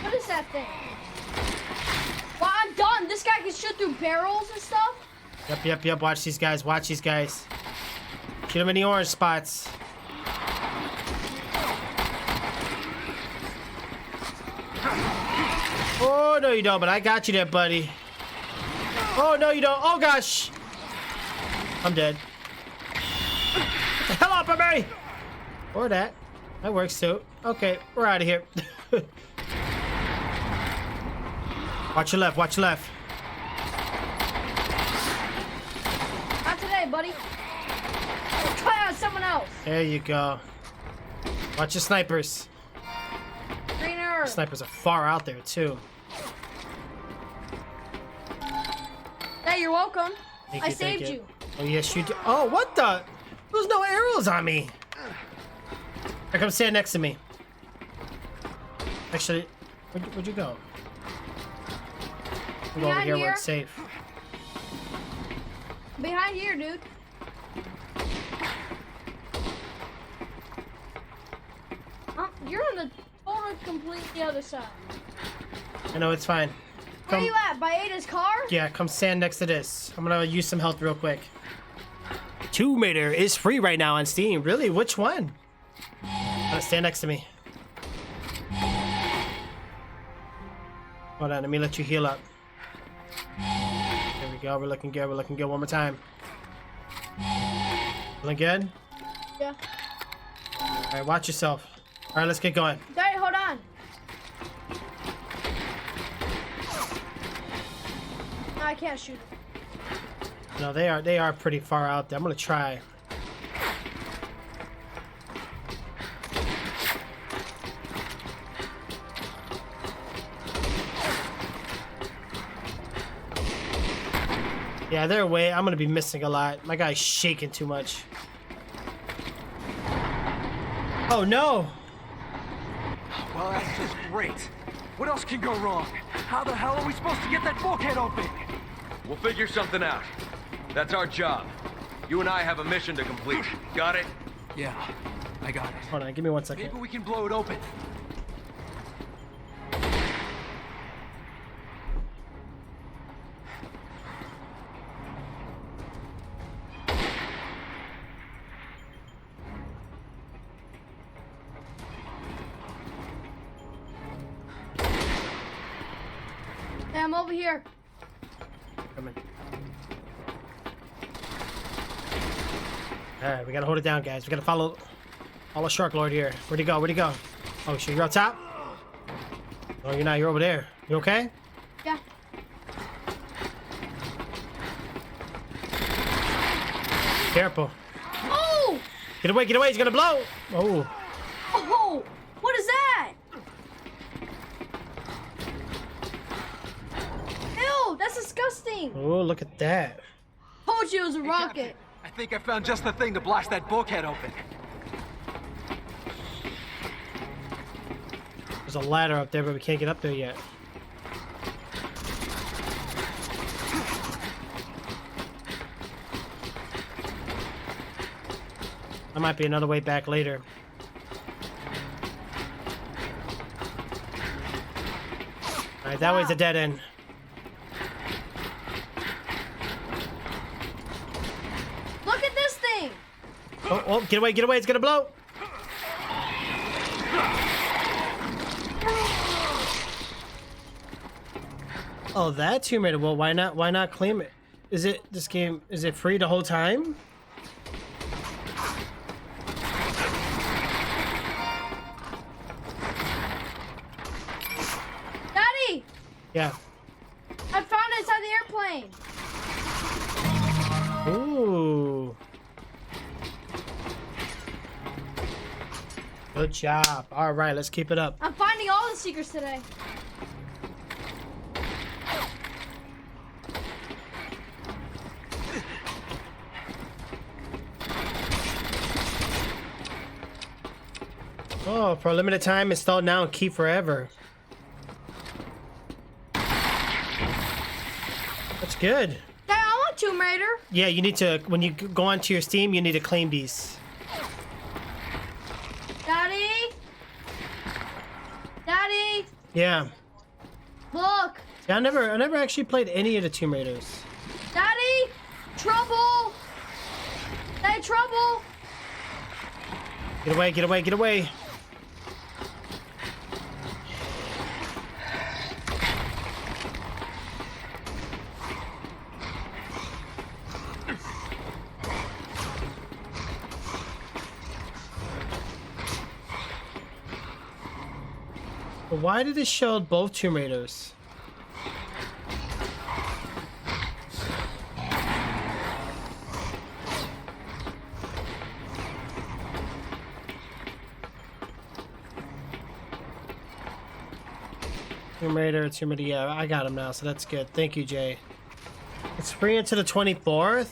What is that thing? Well, I'm done. This guy can shoot through barrels and stuff. Yep. Watch these guys. Watch these guys. Shoot him in the orange spots. Oh, no you don't, but I got you there, buddy. Oh, no you don't. Oh, gosh. I'm dead. Get the hell off of me! Or that. That works, too. Okay, we're out of here. Watch your left, watch your left. Not today, buddy. Try out someone else. There you go. Watch your snipers. Greener. Snipers are far out there, too. Hey, you're welcome. Thank I you, thank saved you. Oh, yes, you did. Oh, what the? There's no arrows on me. Here, come stand next to me. Actually, where'd you go? Go over here where it's safe. Behind here, dude. You're on the total completely other side. I know, it's fine. Where are you at? By Ada's car? Yeah, come stand next to this. I'm gonna use some health real quick. Tomb Raider is free right now on Steam. Really? Which one? Stand next to me. Hold on, let me let you heal up. There we go. We're looking good. We're looking good. One more time. Feeling good? Yeah. All right, watch yourself. All right, let's get going. Daddy, hold on. No, I can't shoot him. No, they are pretty far out there. I'm gonna try. Yeah, they're away. I'm gonna be missing a lot. My guy's shaking too much. Oh no! Well, that's just great. What else can go wrong? How the hell are we supposed to get that bulkhead open? We'll figure something out. That's our job. You and I have a mission to complete. Got it? Yeah, I got it. Hold on, give me 1 second. Maybe we can blow it open. Hey, I'm over here. Come in. All right, we gotta hold it down, guys. We gotta follow Shark Lord here. Where'd he go? Where'd he go? Oh, shit, you're up top? Oh, you're not. You're over there. You okay? Yeah. Careful. Oh! Get away, get away. He's gonna blow. Oh. Oh! What is that? Ew, that's disgusting. Oh, look at that. Told you it was a rocket. I think I found just the thing to blast that bulkhead open. There's a ladder up there, but we can't get up there yet. There might be another way back later. Alright, that way's a dead end. Look at this thing. Oh, oh, get away, it's gonna blow! Oh, that Tomb Raider. Well, why not claim it? Is it, this game, is it free the whole time? Daddy! Yeah. I found it inside the airplane. Ooh. Good job. All right, let's keep it up. I'm finding all the secrets today. Oh, for a limited time, install now and keep forever. That's good. Dad, I want Tomb Raider. Yeah, you need to, when you go onto your Steam, you need to claim these. Daddy? Daddy? Yeah. Look. See, I never actually played any of the Tomb Raiders. Daddy? Trouble? Daddy, in trouble. Get away, get away, get away. But why did it show both Tomb Raiders? Tomb Raider, yeah, I got him now, so that's good. Thank you, Jay. It's free until the 24th?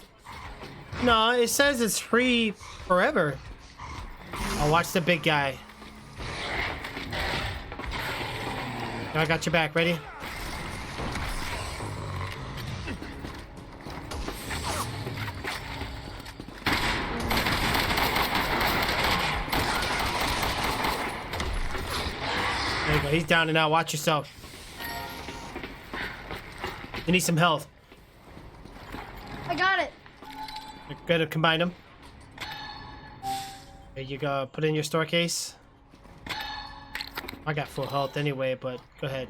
No, it says it's free forever. I'll watch the big guy. I got your back. Ready? There you go. He's down and out. Watch yourself. You need some health. I got it. Gotta combine them. There you go. Put it in your store case. I got full health anyway, but go ahead.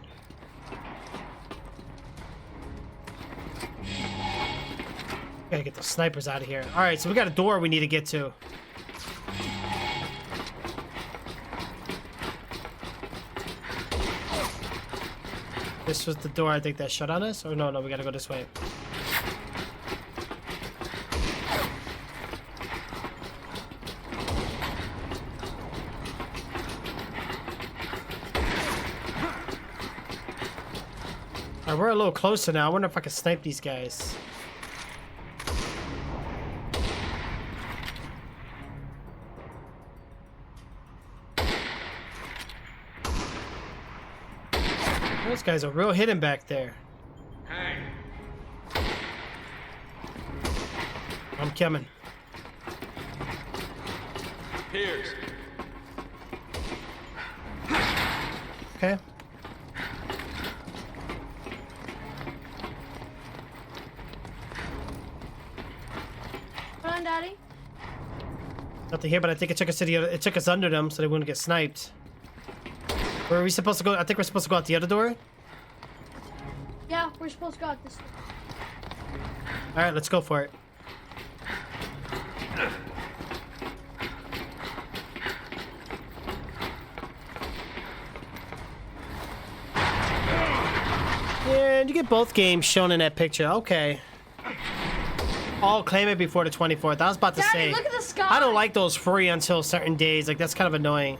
Gotta get the snipers out of here. Alright, so we got a door we need to get to. This was the door I think that shut on us? Or no, we gotta go this way. Alright, we're a little closer now. I wonder if I can snipe these guys. Those guys are real hidden back there. Hey. I'm coming. Piers. Okay. Come on, Daddy. Nothing here, but I think it took us to it took us under them so they wouldn't get sniped. Where are we supposed to go? I think we're supposed to go out the other door. Yeah, we're supposed to go out this way. All right, let's go for it. And you get both games shown in that picture. Okay. I'll claim it before the 24th. I was about to Daddy, say. look at the sky. I don't like those free until certain days. Like, that's kind of annoying.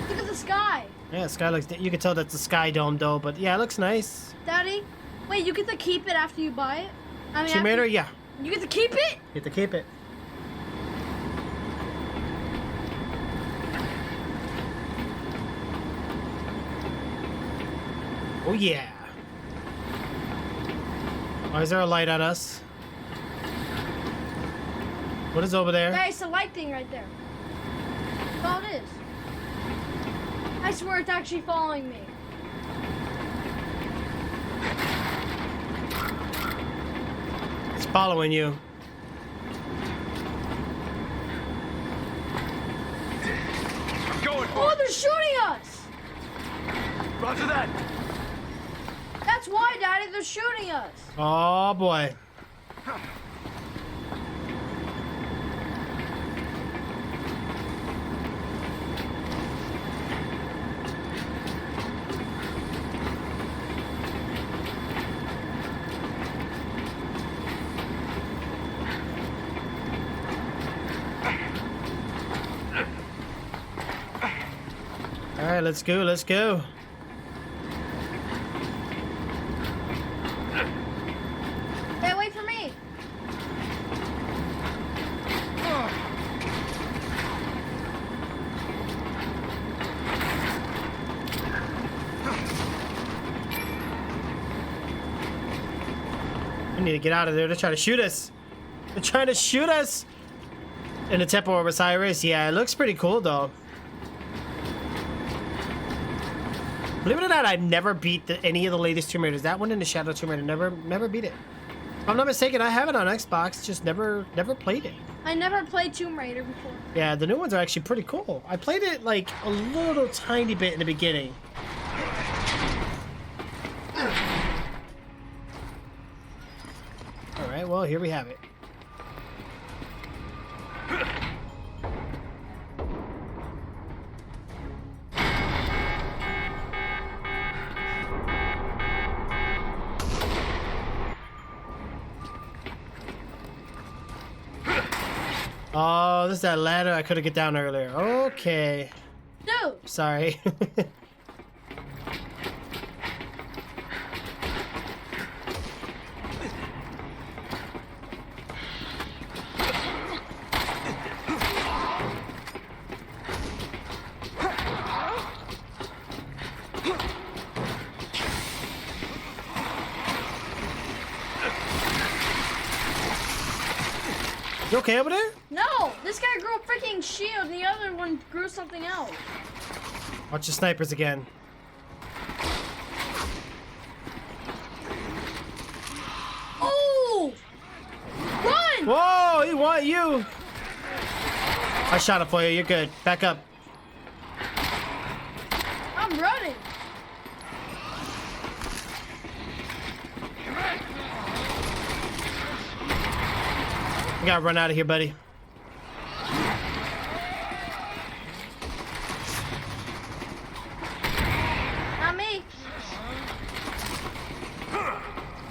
Look at the sky. Yeah, the sky looks... You can tell that's the Sky Dome, though. But, yeah, it looks nice. Daddy, wait, you get to keep it after you buy it? I mean, Tomb Raider? Yeah. You get to keep it? You get to keep it. Oh, yeah. Why is there a light on us? What is over there? Hey, it's a light thing right there. That's all it is. I swear it's actually following me. It's following you. Going for Oh, they're shooting us! Roger that. That's why, Daddy, they're shooting us. Oh, boy. All right, let's go, let's go. Hey, wait for me. We need to get out of there. They're trying to shoot us. They're trying to shoot us. In the Temple of Osiris. Yeah, it looks pretty cool, though. Believe it or not, I've never beat any of the latest Tomb Raiders. That one in the Shadow Tomb Raider, never beat it. If I'm not mistaken, I have it on Xbox, just never played it. I never played Tomb Raider before. Yeah, the new ones are actually pretty cool. I played it like a little tiny bit in the beginning. All right, well, here we have it. Oh, this is that ladder I couldn't get down earlier. Okay. Dude. Sorry. You okay over there? No, this guy grew a freaking shield and the other one grew something else. Watch the snipers again. Oh! Run! Whoa, he want you. I shot it for you. You're good. Back up. I'm running. You gotta run out of here, buddy. Not me.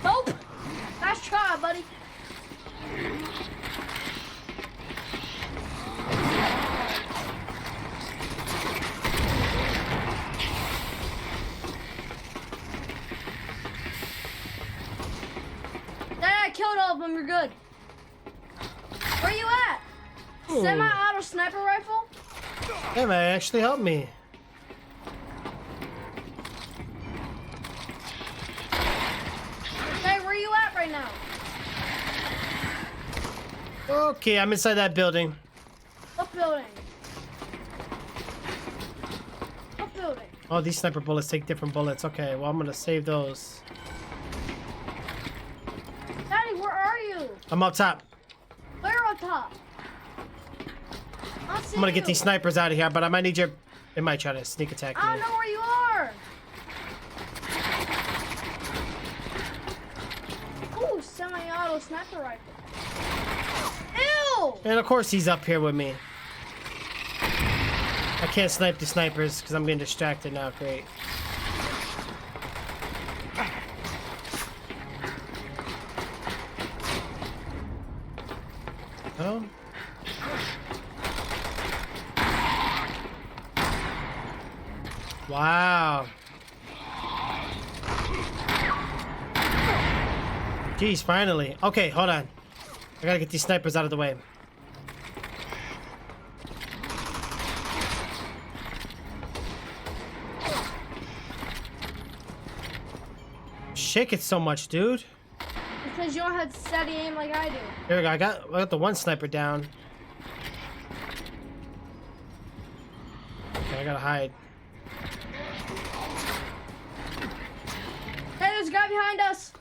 Nope. Nice try, buddy. There, I killed all of them. You're good. Where you at? Ooh. Semi-auto sniper rifle? That might actually help me. Hey, where you at right now? Okay, I'm inside that building. What building? What building? Oh, these sniper bullets take different bullets. Okay, well, I'm gonna save those. Daddy, where are you? I'm up top. Where on top? I'm gonna get these snipers out of here, but I might need your... They might try to sneak attack me. I don't know where you are. Ooh, semi-auto sniper rifle. Ew! And of course he's up here with me. I can't snipe the snipers because I'm getting distracted now. Great. Oh. Wow. Jeez, finally. Okay, hold on. I gotta get these snipers out of the way. Shake it so much, dude. Because you don't have steady aim like I do. There we go. I got the one sniper down. Okay, I gotta hide. Hey, there's a guy behind us.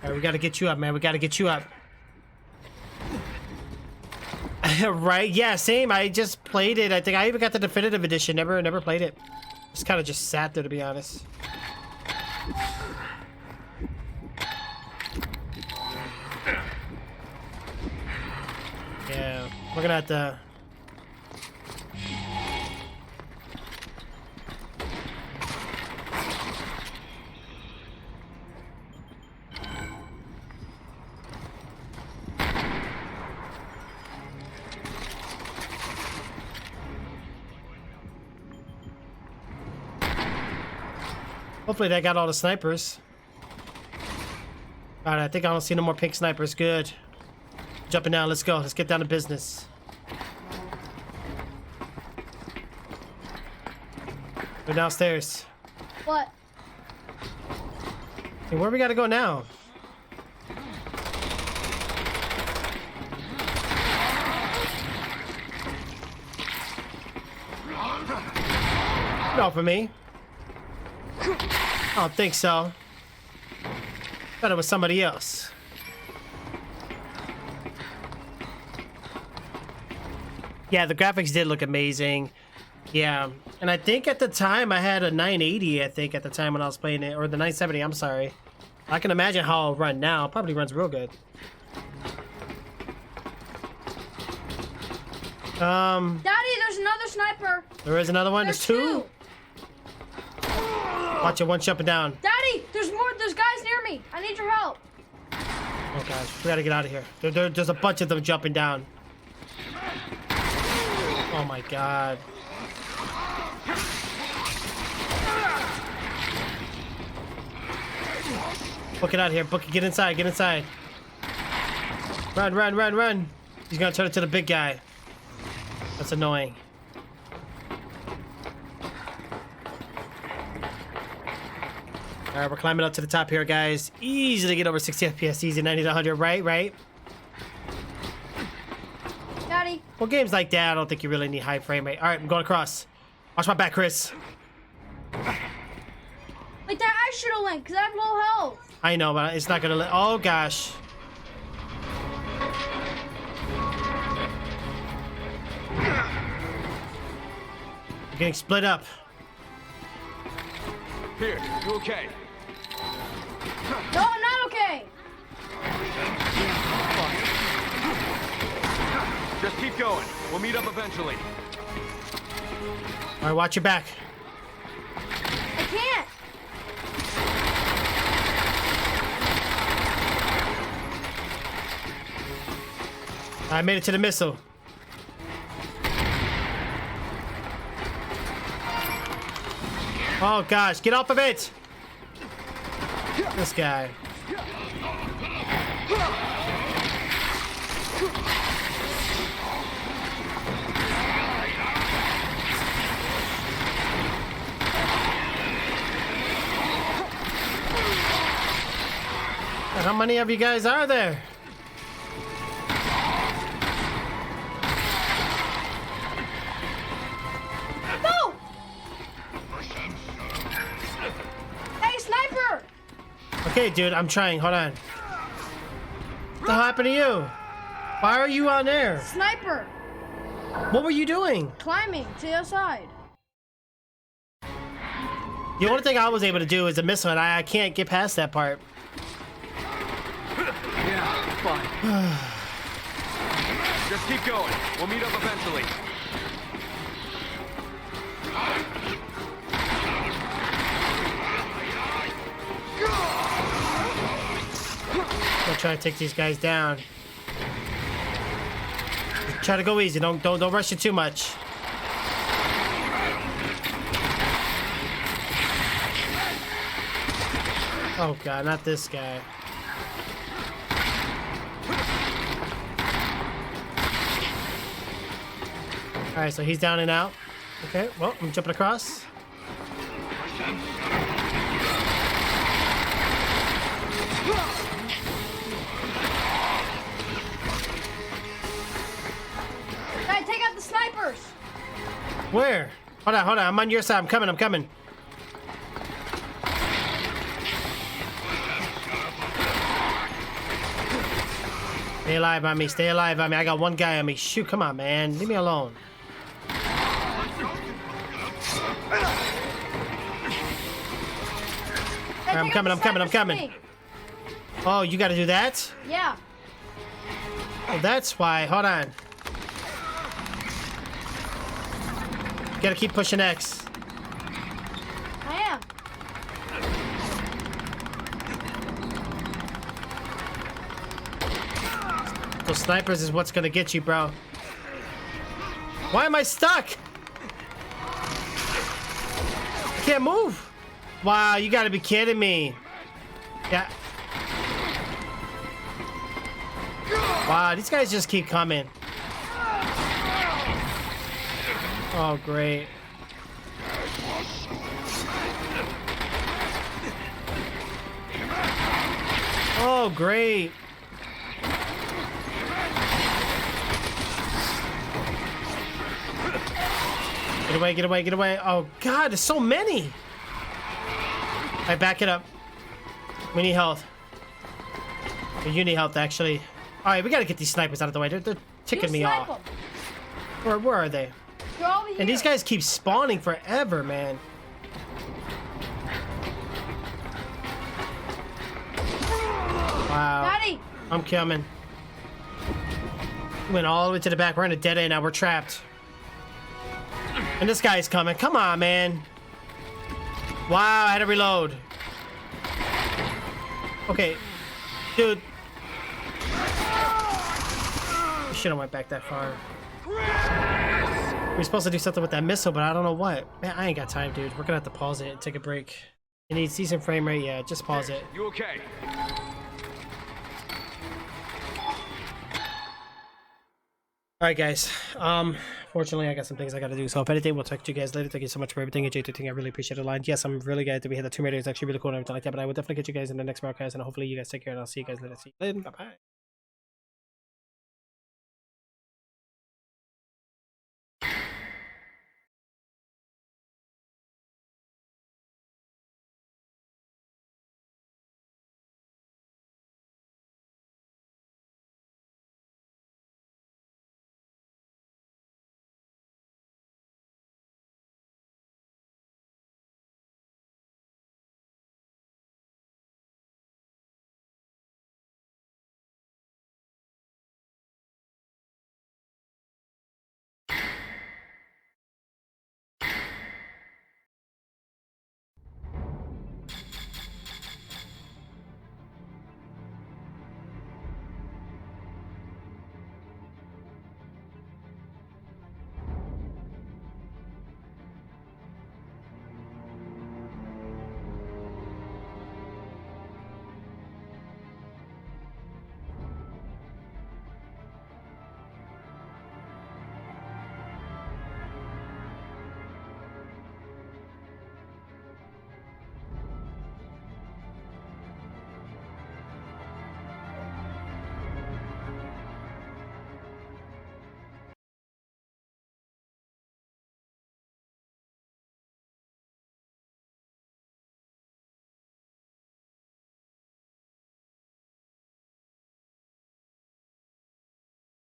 Alright, we gotta get you up, man. We gotta get you up. Right? Yeah, same. I just played it. I think I even got the definitive edition. Never played it. Just kind of just sat there, to be honest. Yeah, we're gonna have to... Hopefully that got all the snipers. Alright, I think I don't see no more pink snipers. Good. Jumping down, let's go. Let's get down to business. Go downstairs. What? Hey, where we gotta go now? No, for me. I don't think so. Thought it was somebody else. Yeah, the graphics did look amazing. Yeah, and I think at the time I had a 980, I think, at the time when I was playing it, or the 970, I'm sorry. I can imagine how it'll run now. It probably runs real good. Daddy, there's another sniper. There is another one? There's two? Watch it, one jumping down. Daddy, there's more. There's guys near me. I need your help. Oh gosh, we gotta get out of here. There's a bunch of them jumping down. Oh my god. Book it out here. Book it. Get inside. Get inside. Run, run, run, run. He's gonna turn it to the big guy. That's annoying. All right, we're climbing up to the top here, guys. Easy to get over 60 FPS. Easy, 90 to 100. Right? Daddy. Well, games like that, I don't think you really need high frame rate. All right, I'm going across. Watch my back, Chris. Wait, that I should have went because I have low health. I know, but it's not gonna let. Oh gosh. You're getting split up. Here, you okay? No, I'm not okay. Just keep going. We'll meet up eventually. All right, watch your back. I can't. I made it to the missile. Oh gosh, get off of it! This guy. How many of you guys are there? No! Hey, sniper! Okay, dude, I'm trying. Hold on. What the hell happened to you? Why are you on there? Sniper! What were you doing? Climbing to the other side. The only thing I was able to do is a missile, and I can't get past that part. Yeah, fine. Just keep going. We'll meet up eventually. I'll try to take these guys down. Try to go easy. Don't rush it too much. Oh god, not this guy. Alright, so he's down and out. Okay, well, I'm jumping across. Hey, take out the snipers! Where? Hold on, I'm on your side. I'm coming. Stay alive on me, I got one guy on me. Shoot, come on, man. Leave me alone. Hey, I'm coming. Oh, you gotta do that? Yeah. Oh, that's why. Hold on. You gotta keep pushing X. I am. Those snipers is what's gonna get you, bro. Why am I stuck? I can't move. Wow, you gotta be kidding me. Yeah. Wow, these guys just keep coming. Oh, great. Oh, great. Get Get away, get away, get away. Oh, God, there's so many. All right, back it up. We need health. Or you need health, actually. All right, we got to get these snipers out of the way. They're ticking me off. Where are they? They're over here. And these guys keep spawning forever, man. Wow. Daddy. I'm coming. Went all the way to the back. We're in a dead end now. We're trapped. And this guy's coming. Come on, man. Wow, I had to reload. Okay. Dude. We should have went back that far. We're supposed to do something with that missile, but I don't know what. Man, I ain't got time, dude. We're gonna have to pause it and take a break. You need decent frame rate? Yeah, just pause it. You okay? Alright, guys. Fortunately, I got some things I gotta do. So if anything, we'll talk to you guys later. Thank you so much for everything. Enjoyed everything. I really appreciate it. Line. Yes, I'm really glad that we had the 2 ratings. It's actually really cool and everything like that. But I will definitely get you guys in the next broadcast, and hopefully you guys take care, and I'll see you guys later. See you later. Bye-bye.